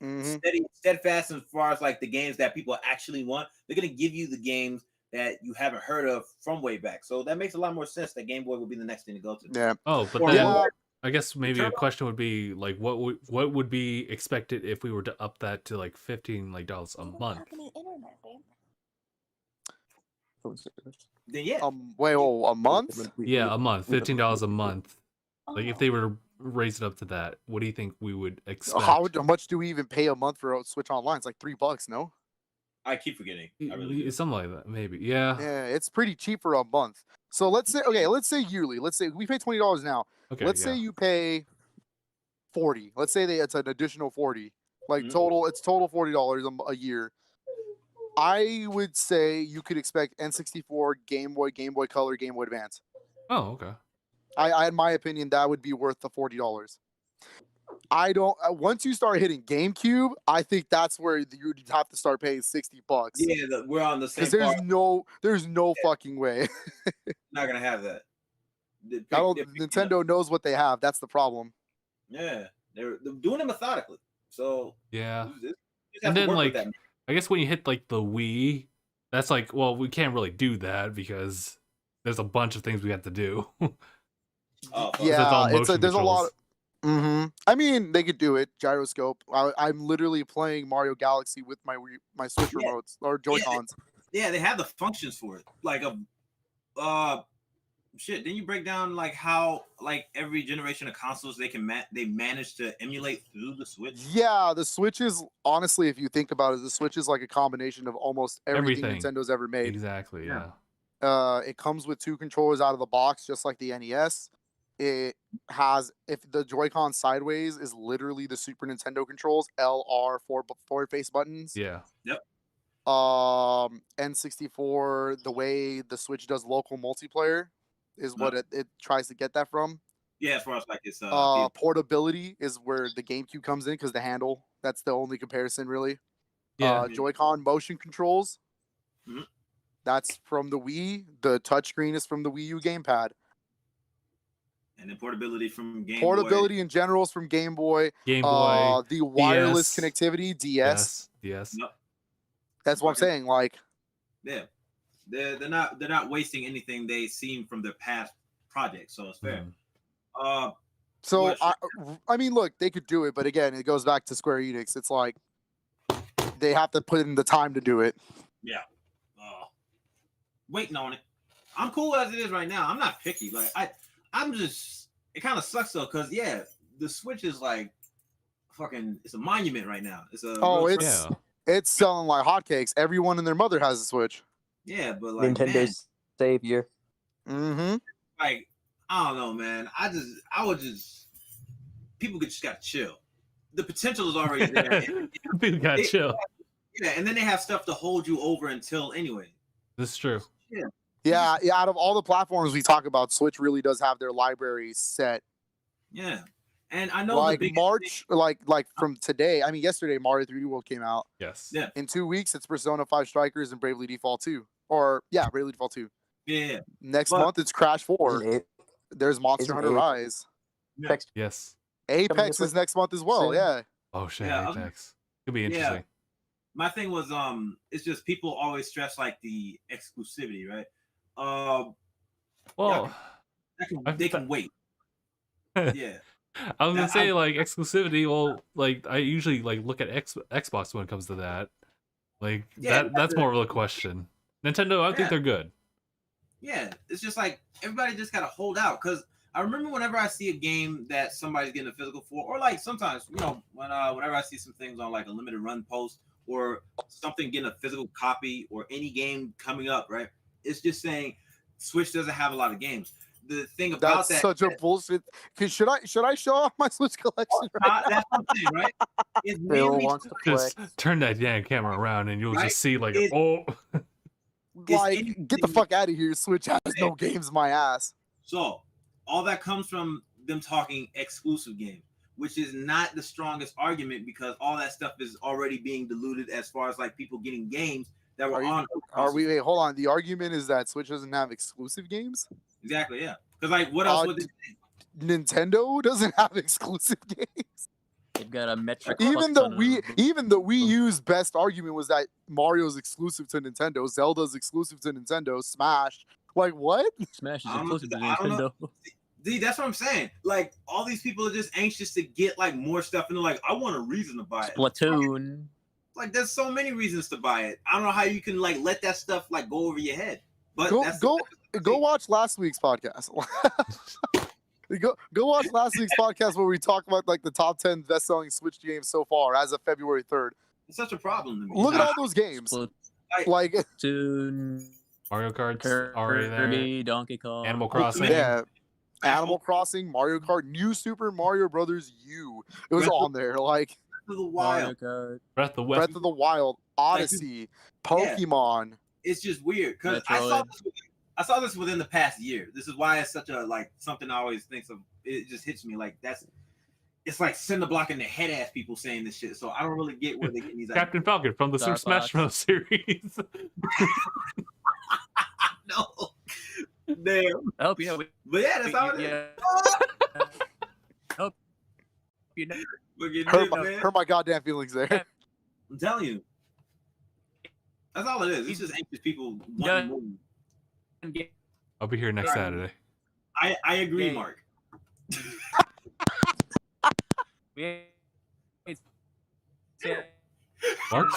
Mhm. Steadfast as far as like the games that people actually want. They're gonna give you the games that you haven't heard of from way back. So that makes a lot more sense that Game Boy will be the next thing to go to. Yeah. Oh, but Or then Yeah. I guess maybe a Turbo? question would be like, what would be expected if we were to up that to like $15 a month? Then yeah. Wait, a month? Yeah, a month, $15 a month. Like if they were to raise it up to that, what do you think we would expect? How much do we even pay a month for Switch Online? It's like $3, no? I keep forgetting. I really do. Something like that, maybe. Yeah. Yeah, it's pretty cheap for a month. So let's say yearly. Let's say we pay $20 now. Okay. Let's say you pay 40. Let's say it's an additional 40. Like Mhm. total, it's total $40 a year. I would say you could expect N64, Game Boy, Game Boy Color, Game Boy Advance. Oh, okay. I in my opinion, that would be worth the $40. I don't. Once you start hitting GameCube, I think that's where you'd have to start paying $60. Yeah, we're on the same Because part. there's no fucking way. Not gonna have that. Nintendo knows what they have. That's the problem. Yeah, they're doing it methodically. So Yeah. you just have And to then work with like, that. I guess when you hit like the Wii, that's like, well, we can't really do that because there's a bunch of things we have to do. Oh, fuck. Yeah, That's all motion there's a lot. controls. I mean, they could do it. Gyroscope. I'm literally playing Mario Galaxy with my Switch Yeah. remotes or Joy-Cons. Yeah, they have the functions for it. Like shit. Then you break down like how like every generation of consoles they manage to emulate through the Switch. Yeah, the Switch is honestly, if you think about it, the Switch is like a combination of almost everything Everything. Nintendo's ever made. Exactly. Yeah. It comes with 2 controllers out of the box, just like the NES. It has, if the Joy-Con sideways is literally the Super Nintendo controls, L, R, four face buttons. Yeah. N64, the way the Switch does local multiplayer is what it tries to get that from. Yeah, as far as like it's Portability is where the GameCube comes in because the handle. That's the only comparison, really. Yeah. Joy-Con motion controls. Mhm. That's from the Wii. The touchscreen is from the Wii U gamepad. and then portability from Game Portability Boy. in general is from Game Boy. Game Boy. The wireless DS. connectivity, DS. Yes. Yep. That's what I'm saying. Like, Yeah, they're not wasting anything they seen from their past projects, so it's fair. so What- I mean, look, they could do it, but again, it goes back to Square Enix. It's like they have to put in the time to do it. Yeah. Waiting on it. I'm cool as it is right now. I'm not picky. Like I'm just. It kind of sucks though, cause yeah, the Switch is like fucking. It's a monument right now. It's a. Oh, real Yeah. It's selling like hotcakes. Everyone and their mother has a Switch. yeah, but like Nintendo's savior. Mm-hmm. like I don't know, man. I would just people just gotta chill. The potential is already there. People got It- chill. Yeah, and then they have stuff to hold you over until anyway. This is true. Yeah. Out of all the platforms we talk about, Switch really does have their library set. Yeah, and I know Like the biggest March, like from today. I mean, yesterday Mario 3D World came out. Yes. Yeah. In 2 weeks, it's Persona 5 Strikers and Bravely Default 2. Or yeah, Bravely Default 2. yeah, Next But- month, it's Crash 4. Isn't There's Monster Isn't Hunter it- Rise. Yes. Apex is next month as well. soon. Yeah. Oh shit. Yeah, Apex. Could be yeah. interesting. my thing was it's just people always stress like the exclusivity, right? Well, They can wait. Yeah. I was gonna Yeah, say like exclusivity. Well, like I usually like look at Xbox when it comes to that. Like Yeah, that's more of a question. Nintendo, I think Yeah. they're good. Yeah, it's just like everybody just gotta hold out. Cause I remember whenever I see a game that somebody's getting a physical for, or like sometimes, you know, whenever I see some things on like a limited run post or something getting a physical copy or any game coming up, right? It's just saying Switch doesn't have a lot of games. The thing about That's such a bullshit. Should I show off my Switch collection? that's the thing, right? It's Bill mainly wants to Just flex. turn that damn camera around and you'll Right? just see like It- oh Like, anything- get the fuck out of here. Switch has no games, my ass. So all that comes from them talking exclusive game, which is not the strongest argument because all that stuff is already being diluted as far as like people getting games that were on. Are we? Wait, hold on. The argument is that Switch doesn't have exclusive games. Exactly. Yeah. Because like, what else would they? Nintendo doesn't have exclusive games. They've got a metric. Even the Wii U's best argument was that Mario's exclusive to Nintendo, Zelda's exclusive to Nintendo, Smash. Like what? Smash is I don't exclusive to know. I don't know. Nintendo. See, that's what I'm saying. Like all these people are just anxious to get like more stuff, and they're like, I want a reason to buy it. Splatoon. Like there's so many reasons to buy it. I don't know how you can like let that stuff like go over your head. But go watch last week's podcast. Go watch last week's podcast where we talk about like the top 10 best-selling Switch games so far as of February 3rd. It's such a problem to me. Look at all those games. Like Splatoon, Mario Kart's already there. Kirby, Donkey Kong, Animal Crossing. yeah, Animal Crossing, Mario Kart, New Super Mario Brothers U. It was on there. Like Breath of the Wild. Breath of the Wild, Odyssey, Pokemon. It's just weird because I saw this within the past year. This is why it's such a like something I always think of. It just hits me like it's like cinder blocking the head ass people saying this shit. So I don't really get where they get these. Captain Falcon from the Super Smash Bros. Series. No, damn. I hope you know. But yeah, that's how it is. Yeah. Hope you know. Hurt my goddamn feelings there. I'm telling you, that's all it is. It's just anxious people wanting more. I'll be here next Saturday. I agree, Mark. Mark?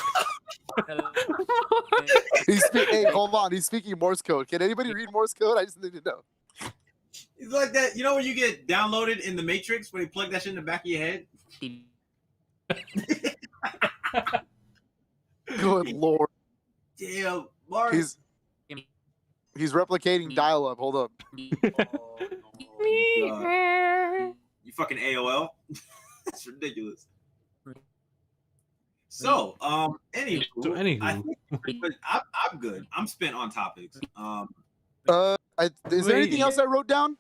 Hey, hold on. He's speaking Morse code. Can anybody read Morse code? I just need to know. It's like that. You know when you get downloaded in the Matrix when you plug that shit in the back of your head? Good lord. Damn, Mark. He's replicating dial-up. Hold up. You fucking AOL. That's ridiculous. So, anywho, I think I'm good. I'm spent on topics. Is there anything else I wrote down?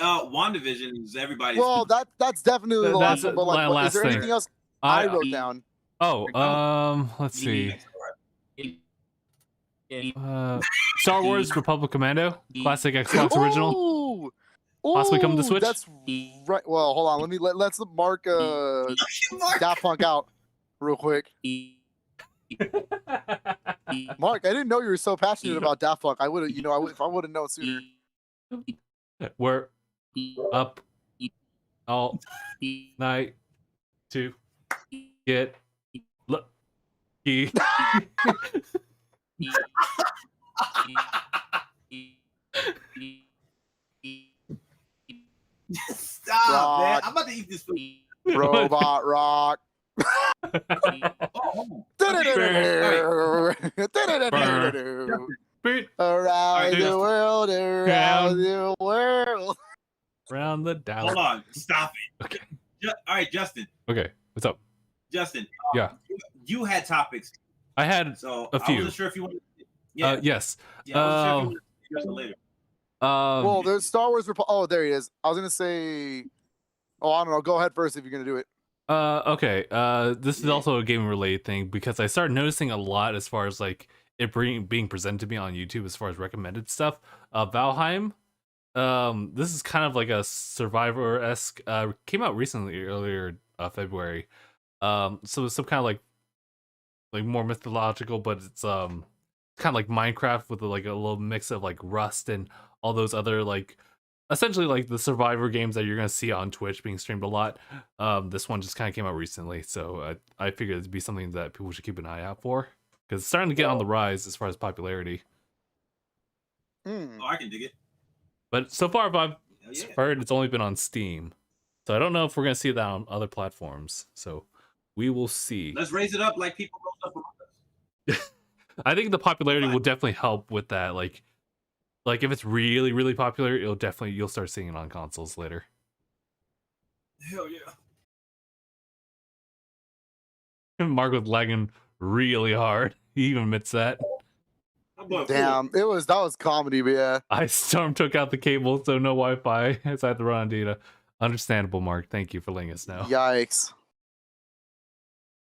WandaVision is everybody's. Well, that's definitely the last one. But my like, last is there thing. anything else I wrote down? Let's see. Star Wars Republic Commando, classic Xbox original. Ooh, Possibly coming to Switch. That's right. Well, hold on. Let's mark Daft Punk out real quick. Mark, I didn't know you were so passionate about Daft Punk. I would have, if I would have known sooner. We're up all night to get lucky. Stop, man. I'm about to eat this food. Robot rock. Around the world, around the world. Around the dollar. Hold on. Stop it. Okay. All right, Justin. Okay. What's up? Justin. Yeah. You had topics. I had So a few. I wasn't sure if you wanted. Yes. Yeah, I wasn't sure if you wanted to discuss it later. Well, there's Star Wars. Oh, there he is. I was gonna say. Oh, I don't know. Go ahead first if you're gonna do it. Okay. This is also a gaming related thing because I started noticing a lot as far as like it being presented to me on YouTube as far as recommended stuff. Valheim. This is kind of like a Survivor-esque. Came out recently, earlier February. So it's some kind of like more mythological, but it's kind of like Minecraft with like a little mix of like Rust and all those other like essentially like the Survivor games that you're gonna see on Twitch being streamed a lot. This one just kind of came out recently, so I figured it'd be something that people should keep an eye out for because it's starting to get on the rise as far as popularity. Oh, I can dig it. But so far, I've heard it's only been on Steam, so I don't know if we're gonna see that on other platforms. So we will see. Let's raise it up like people rolled up around us. I think the popularity will definitely help with that. Like if it's really, really popular, you'll start seeing it on consoles later. Hell yeah. Mark was lagging really hard. He even admits that. Damn, that was comedy, but yeah. I storm took out the cable, so no Wi-Fi. So I had to run on data. Understandable, Mark. Thank you for letting us know. Yikes.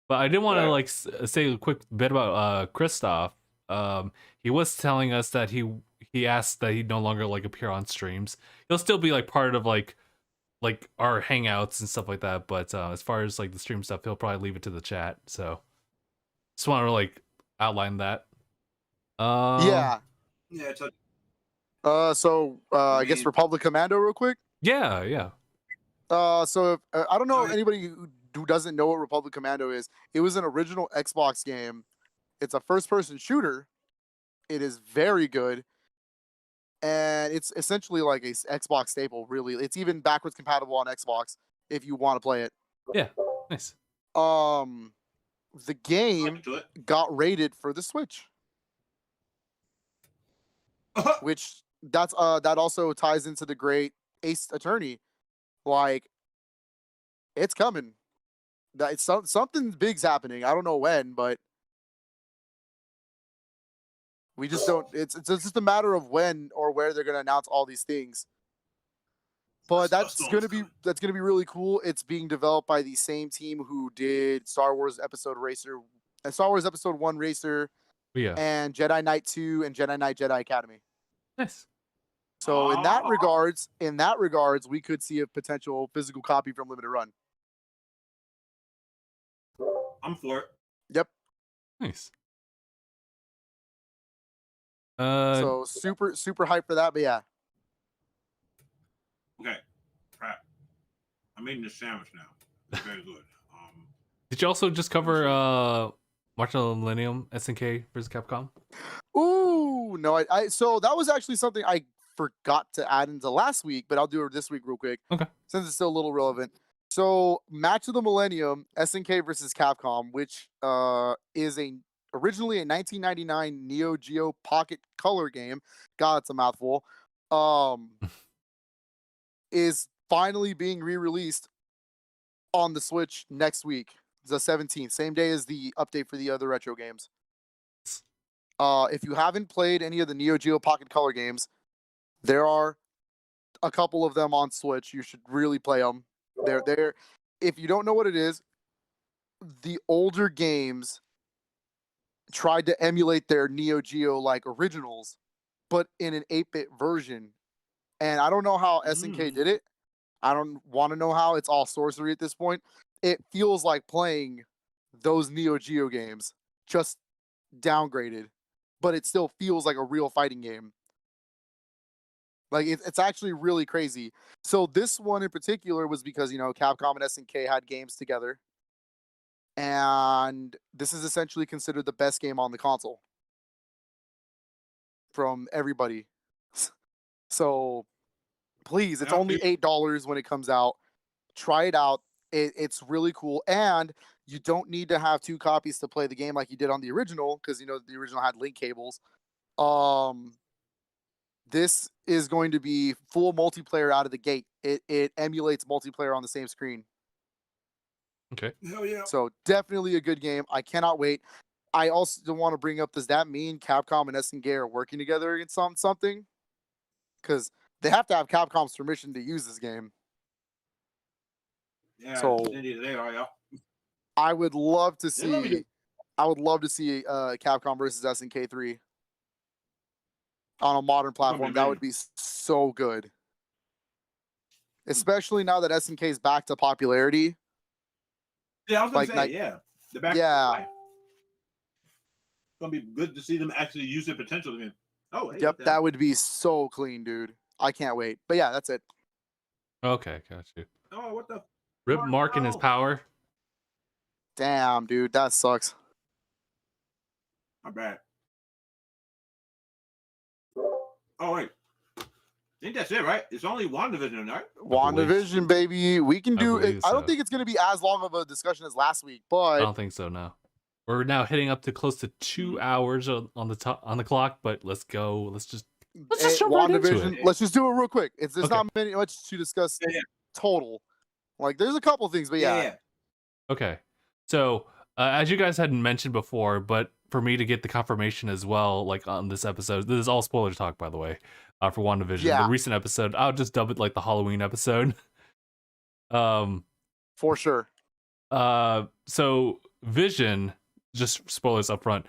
But I did want to say a quick bit about Christoph. he was telling us that he asked that he no longer like appear on streams. He'll still be like part of like our hangouts and stuff like that, but as far as like the stream stuff, he'll probably leave it to the chat. So just want to like outline that. Yeah. Yeah. I guess Republic Commando real quick. Yeah. So I don't know anybody who doesn't know what Republic Commando is. It was an original Xbox game. It's a first-person shooter. It is very good, and it's essentially like a Xbox staple. Really, it's even backwards compatible on Xbox if you want to play it. Yeah, nice. The game got rated for the Switch, which that also ties into the great Ace Attorney. Like, it's coming. That it's something big's happening. I don't know when, but we just don't. It's just a matter of when or where they're gonna announce all these things. But that's gonna be really cool. It's being developed by the same team who did Star Wars Episode 1 Racer, Yeah, and Jedi Knight 2 and Jedi Knight Jedi Academy. nice. So in that regards, we could see a potential physical copy from Limited Run. I'm for it. Yep. Nice. So super hyped for that, but yeah. Okay. Crap. I'm eating this sandwich now. It's very good. Did you also just cover March of the Millennium SNK versus Capcom? Ooh, no, I so that was actually something I forgot to add into last week, but I'll do it this week real quick. Okay. Since it's still a little relevant. So Match of the Millennium, SNK versus Capcom, which is originally a 1999 Neo Geo Pocket Color game. God, it's a mouthful. Is finally being re-released on the Switch next week, the 17th, same day as the update for the other retro games. If you haven't played any of the Neo Geo Pocket Color games, there are a couple of them on Switch. You should really play them. They're if you don't know what it is, the older games tried to emulate their Neo Geo like originals, but in an 8-bit version. And I don't know how SNK did it. I don't want to know how. It's all sorcery at this point. It feels like playing those Neo Geo games, just downgraded, but it still feels like a real fighting game. Like, it's actually really crazy. So this one in particular was because, Capcom and SNK had games together. And this is essentially considered the best game on the console from everybody. So please, it's only $8 when it comes out. Try it out. It's really cool. And you don't need to have 2 copies to play the game like you did on the original, because the original had link cables. This is going to be full multiplayer out of the gate. It emulates multiplayer on the same screen. Okay. Hell yeah. So definitely a good game. I cannot wait. I also want to bring up, does that mean Capcom and SNK are working together in something? Because they have to have Capcom's permission to use this game. Yeah, so they are, yeah. I would love to see Capcom versus SNK 3 on a modern platform. That would be so good. Especially now that SNK is back to popularity. Yeah, I was gonna say, yeah. They're back. Yeah. It's gonna be good to see them actually use their potential again. Oh, hey, yep, that would be so clean, dude. I can't wait. But yeah, that's it. Okay, got you. Oh, what the? Rip Mark and his power. Damn, dude, that sucks. My bad. Oh wait, I think that's it, right? It's only WandaVision, right? WandaVision, baby. We can do it. I don't so. think it's going to be as long of a discussion as last week, but I don't think so. No, we're now hitting up to close to 2 hours on the clock. But let's go. Let's just jump right into it. Let's just do it real quick. There's Okay. not much to discuss total. Like, there's a couple things, but yeah. Okay, so as you guys hadn't mentioned before, but for me to get the confirmation as well, like on this episode, this is all spoiler talk, by the way, for WandaVision. Yeah. The recent episode, I'll just dub it like the Halloween episode. For sure. So Vision, just spoilers up front,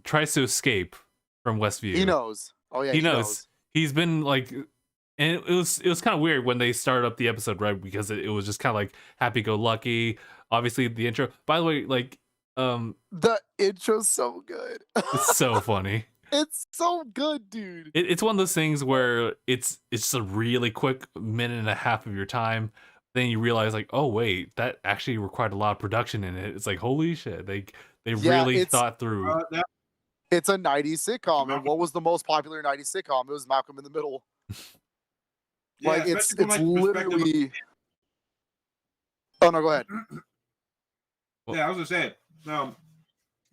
tries to escape from Westview. He knows. Oh yeah, he knows. He's been like, and it was kind of weird when they started up the episode, right? Because it was just kind of like happy-go-lucky. Obviously, the intro. By the way, like, the intro's so good. it's so funny. It's so good, dude. It's one of those things where it's just a really quick minute and a half of your time. Then you realize, like, oh wait, that actually required a lot of production in it. It's like, holy shit, they really thought through. It's a 90s sitcom, and what was the most popular 90s sitcom? It was Malcolm in the Middle. Yeah, Like it's especially from, like, perspective literally. Oh no, go ahead. Yeah, I was gonna say,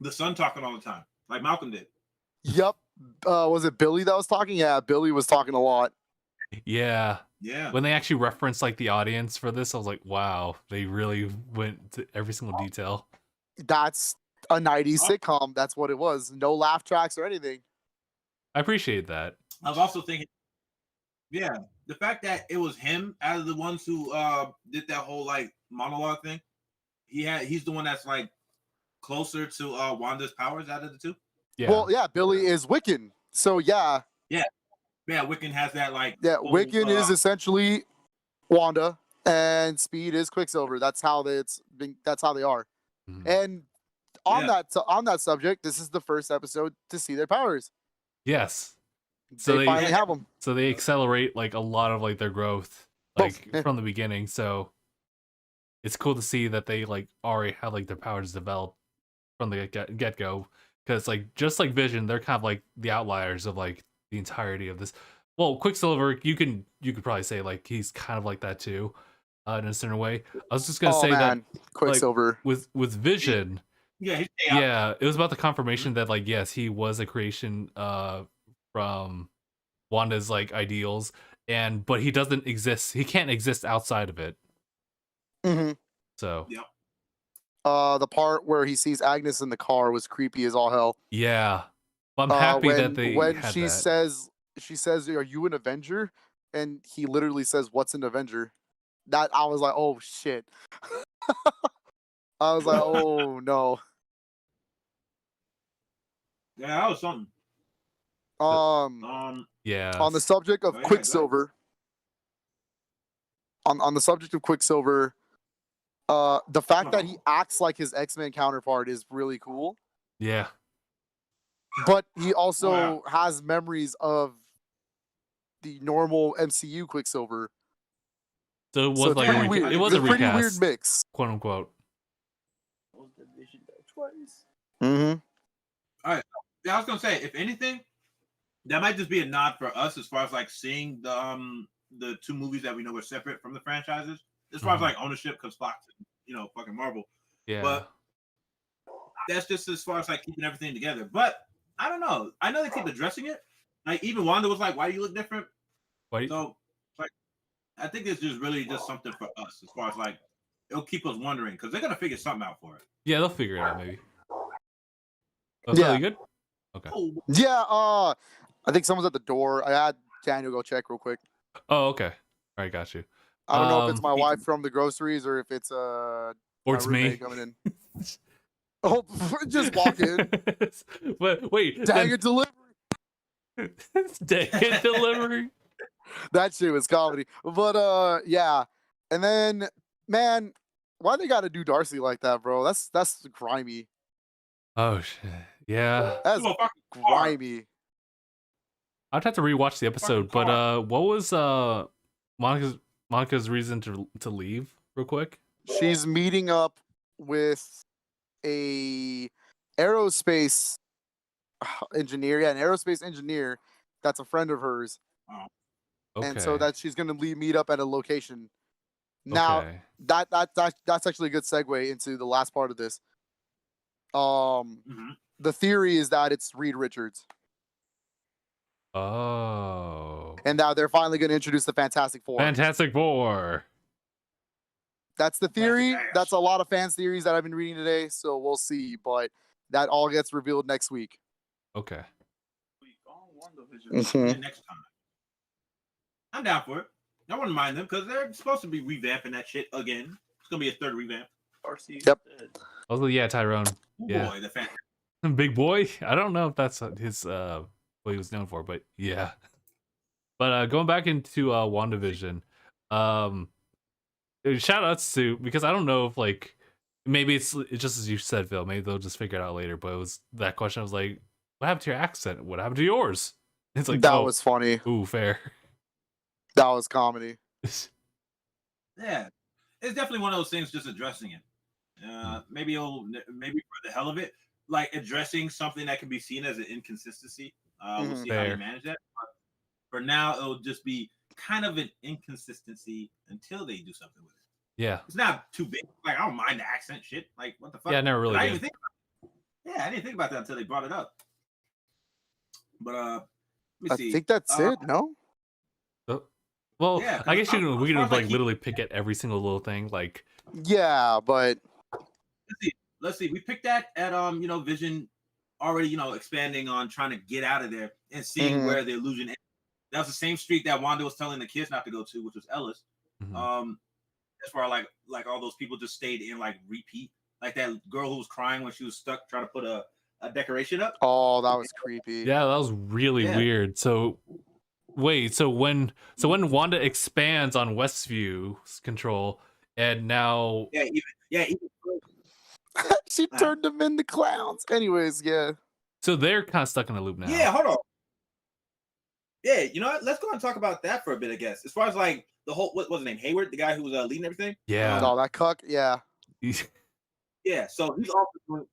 the son talking all the time, like Malcolm did. Yep. Was it Billy that was talking? Yeah, Billy was talking a lot. Yeah. Yeah. When they actually referenced like the audience for this, I was like, wow, they really went to every single detail. That's a 90s sitcom. That's what it was. No laugh tracks or anything. I appreciate that. I was also thinking, yeah, the fact that it was him out of the ones who did that whole like monologue thing. He's the one that's like closer to Wanda's powers out of the two. Yeah. Well, yeah, Billy is Wiccan. So yeah. Yeah, Wiccan has that like. Yeah, Wiccan is essentially Wanda, and Speed is Quicksilver. That's how they are. Mhm. And on that subject, this is the first episode to see their powers. Yes. So they finally have them. So they accelerate like a lot of like their growth, like from the beginning. So it's cool to see that they like already have like their powers developed from the get go. Because like just like Vision, they're kind of like the outliers of like the entirety of this. Well, Quicksilver, you could probably say like he's kind of like that too, in a certain way. I was just gonna say that Quicksilver like, with Vision, yeah, it was about the confirmation that like yes, he was a creation from Wanda's like ideals, but he doesn't exist. He can't exist outside of it. Mm-hmm. So yeah. The part where he sees Agnes in the car was creepy as all hell. Yeah. I'm happy that she says, "Are you an Avenger?" And he literally says, "What's an Avenger?" That I was like, "Oh shit!" I was like, "Oh no." Yeah, that was something. Yeah. On the subject of Quicksilver. On the subject of Quicksilver, the fact that he acts like his X-Men counterpart is really cool. Yeah. But he also has memories of the normal MCU Quicksilver. So it was like it was a pretty recast, weird mix, quote unquote. Mm-hmm. All right. Yeah, I was gonna say, if anything, that might just be a nod for us as far as like seeing the two movies that we know are separate from the franchises, as far as like ownership, because Fox, fucking Marvel. Yeah. But that's just as far as like keeping everything together. But I don't know. I know they keep addressing it. Like even Wanda was like, "Why do you look different?" So like, I think it's just really just something for us as far as like it'll keep us wondering because they're gonna figure something out for it. Yeah, they'll figure it out maybe. Oh, yeah. you good? Okay. Yeah. I think someone's at the door. I had Daniel go check real quick. Oh, okay. All right, got you. I don't know if it's my wife from the groceries or if it's or it's me coming in. Oh, just walk in. But wait, DangIT delivery. DangIT delivery. That shit was comedy. But yeah. And then, man, why they gotta do Darcy like that, bro? That's grimy. Oh shit. Yeah. That's grimy. I'd have to rewatch the episode, but what was Monica's reason to leave real quick? She's meeting up with a aerospace engineer, an aerospace engineer that's a friend of hers. Okay. And so that she's gonna meet up at a location. Now that's actually a good segue into the last part of this. The theory is that it's Reed Richards. Oh. And now they're finally gonna introduce the Fantastic Four. Fantastic Four. That's the theory. That's a lot of fans' theories that I've been reading today, so we'll see. But that all gets revealed next week. Okay. Next time. I'm down for it. I wouldn't mind them because they're supposed to be revamping that shit again. It's gonna be a third revamp. Yep. Also, yeah, Tyrone. Oh Yeah. boy, the fan. Big boy. I don't know if that's his what he was known for, but yeah. But going back into WandaVision, um, shout outs to, because I don't know if like maybe it's just as you said, Phil. Maybe they'll just figure it out later. But it was that question. I was like, what happened to your accent? What happened to yours? It's like, That oh, was funny. ooh, fair. That was comedy. Yeah, it's definitely one of those things. Just addressing it. Maybe for the hell of it, like addressing something that can be seen as an inconsistency. We'll see how they manage that. But for now, it'll just be kind of an inconsistency until they do something with it. Yeah, it's not too big. Like I don't mind the accent shit. Like what the fuck? Yeah, I never really I did. didn't think I didn't think about that until they brought it up. But let me see. I think that's it. No. Well, Yeah, I guess we can like like literally pick at every single little thing. Like, Yeah, but let's see. We picked that at Vision already expanding on trying to get out of there and seeing where the illusion is. That was the same street that Wanda was telling the kids not to go to, which was Ellis. That's where like all those people just stayed in like repeat. Like that girl who was crying when she was stuck trying to put a decoration up. Oh, that was creepy. yeah, that was really weird. So wait, so when Wanda expands on Westview's control, and now even She turned them into clowns. Anyways, yeah. so they're kind of stuck in a loop now. Yeah, hold on. Yeah, you know what? Let's go and talk about that for a bit, I guess. As far as like the whole, what was his name? Hayward, the guy who was leading everything. Yeah. Oh, that cuck. Yeah. Yeah. So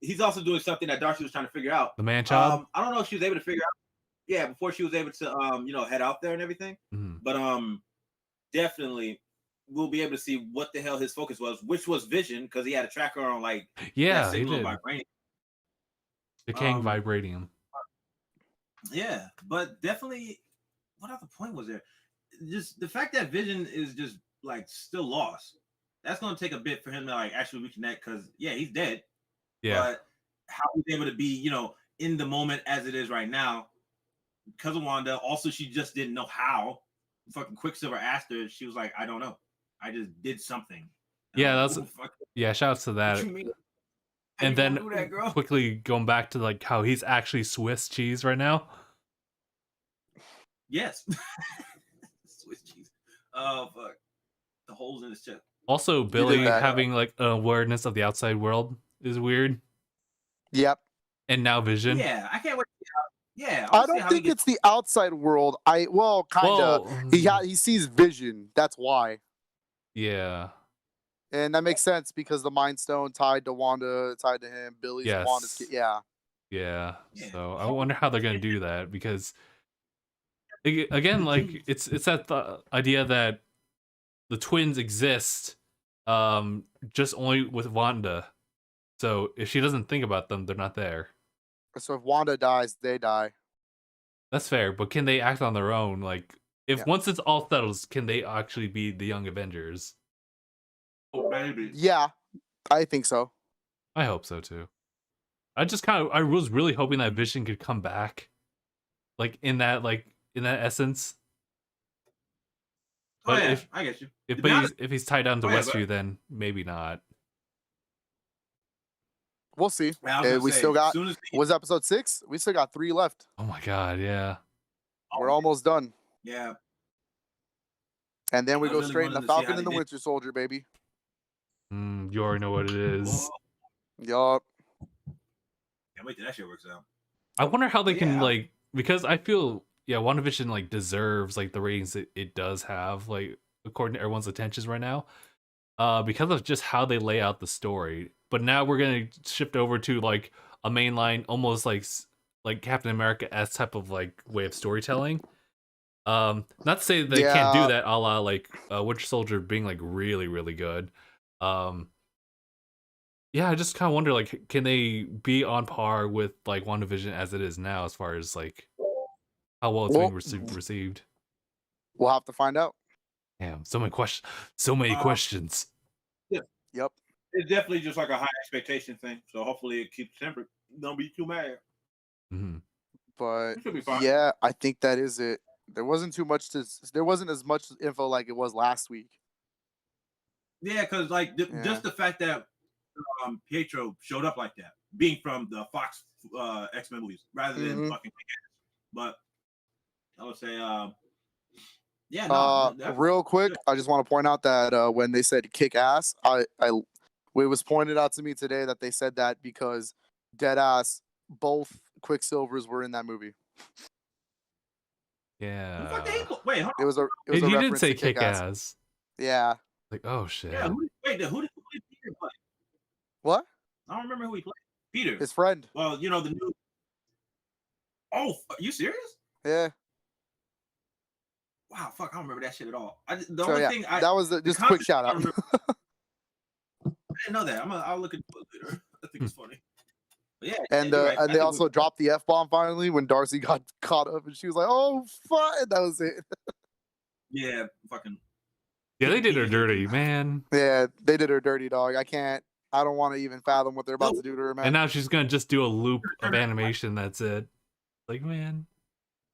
he's also doing something that Darcy was trying to figure out. The man child. I don't know if she was able to figure out. Yeah, before she was able to head out there and everything. But definitely we'll be able to see what the hell his focus was, which was Vision, because he had a tracker on like he signal did. vibranium. Decaying vibranium. Yeah, but definitely, what other point was there? Just the fact that Vision is just like still lost. That's going to take a bit for him to like actually reconnect, because he's dead. Yeah. But how he's able to be, in the moment as it is right now, because of Wanda. Also, she just didn't know how. Fucking Quicksilver asked her. She was like, I don't know. I just did something. Yeah, that's shout outs to that. What you mean? And then that, girl? quickly going back to like how he's actually Swiss cheese right now. Yes. Swiss cheese. Oh fuck. The holes in his chest. Also, Billy having like an awareness of the outside world is weird. Yep. And now Vision. Yeah, I can't wait to see how. Yeah, I don't think it's the outside world. Kind of. He sees Vision. That's why. Yeah. And that makes sense because the Mind Stone tied to Wanda, tied to him. Billy's Wanda's kid. Yeah. Yeah. So I wonder how they're gonna do that, because again, like it's that the idea that the twins exist, just only with Wanda. So if she doesn't think about them, they're not there. So if Wanda dies, they die. That's fair, but can they act on their own? Like, if once it's all settled, can they actually be the Young Avengers? Oh, baby. Yeah, I think so. I hope so too. I was really hoping that Vision could come back, like in that essence. But I get you. If he's tied down to Westview, then maybe not. We'll see. We still got. Was episode 6? We still got 3 left. Oh my god, yeah. We're almost done. Yeah. And then we go straight into Falcon and the Winter Soldier, baby. You already know what it is. Yup. Can't wait till that shit works out. I wonder how they can like, because I feel WandaVision like deserves like the ratings that it does have, like according to everyone's attentions right now, because of just how they lay out the story. But now we're gonna shift over to like a mainline, almost like Captain America-esque type of like way of storytelling. Not to say they can't do that, a la like Winter Soldier being like really, really good. I just kind of wonder, like, can they be on par with like WandaVision as it is now, as far as like how well it's being received? We'll have to find out. Damn, so many questions. So many questions. Yeah. Yep. It's definitely just like a high expectation thing. So hopefully it keeps tempered. Don't be too mad. But It should be fine. yeah, I think that is it. There wasn't as much info like it was last week. Yeah, because like just the fact that Pietro showed up like that, being from the Fox X-Men movies rather than fucking Kick-Ass. But I would say, yeah, no. Real quick, I just want to point out that when they said kick ass, it was pointed out to me today that they said that because deadass both Quicksilvers were in that movie. Yeah. Wait, hold on. It was a He did reference say to Kick-Ass. Kick-Ass. Yeah. Like, oh shit. Yeah, who did Peter play? What? I don't remember who he played. Peter. His friend. Well, the new. Oh, are you serious? Yeah. Wow, fuck, I don't remember that shit at all. The So only yeah, thing that was just a quick shout out. I didn't know that. I'll look into it later. I think it's funny. But yeah, And you're right. and they also dropped the F-bomb finally when Darcy got caught up and she was like, "Oh fuck," and that was it. Yeah, fucking. Yeah, they did her dirty, man. Yeah, they did her dirty, dog. I don't want to even fathom what they're about to do to her, man. And now she's gonna just do a loop of animation. That's it. Like, man,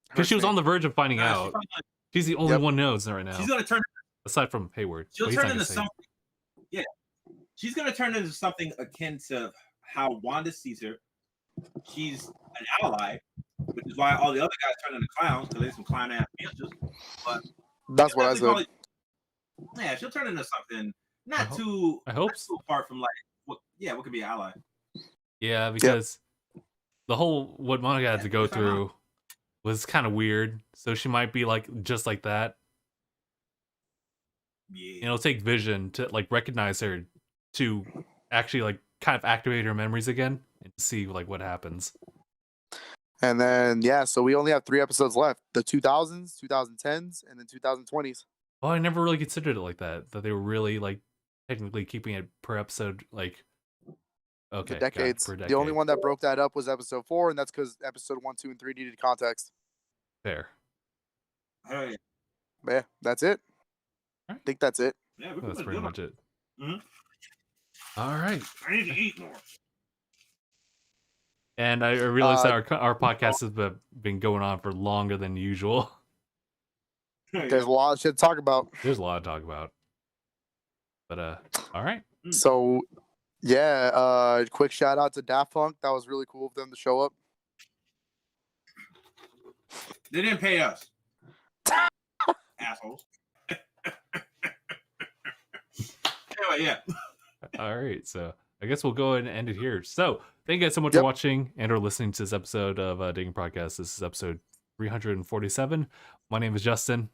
because she was on the verge of finding out. She's the only one knows right now. She's gonna turn. Aside from Hayward, She'll turn into something. Yeah, she's gonna turn into something akin to how Wanda sees her. She's an ally, which is why all the other guys turn into clowns because they're some clown ass bitches. But that's what I said. Yeah, she'll turn into something not too far from like what could be an ally. Yeah, because the whole what Monica had to go through was kind of weird. So she might be like just like that. Yeah. It'll take Vision to like recognize her to actually like kind of activate her memories again and see like what happens. And then so we only have 3 episodes left: the 2000s, 2010s, and then 2020s. Oh, I never really considered it like that. That they were really like technically keeping it per episode, like the decades. Per decade. The only one that broke that up was episode 4, and that's because episode 1, 2, and 3 needed context. Fair. Hey. Yeah, that's it. I think that's it. Yeah, that's pretty much it. Mm-hmm. All right. I need to eat more. And I realized that our podcast has been going on for longer than usual. There's a lot of shit to talk about. There's a lot to talk about. But all right. So yeah, quick shout out to Daft Punk. That was really cool of them to show up. They didn't pay us. Assholes. Anyway, yeah. All right, so I guess we'll go ahead and end it here. So thank you guys so much for watching and or listening to this episode of DangIT Productions. This is episode 347. My name is Justin.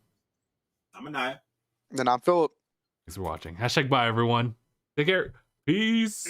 I'm Anaya. And I'm Philip. Thanks for watching. #bye, everyone. Take care. Peace.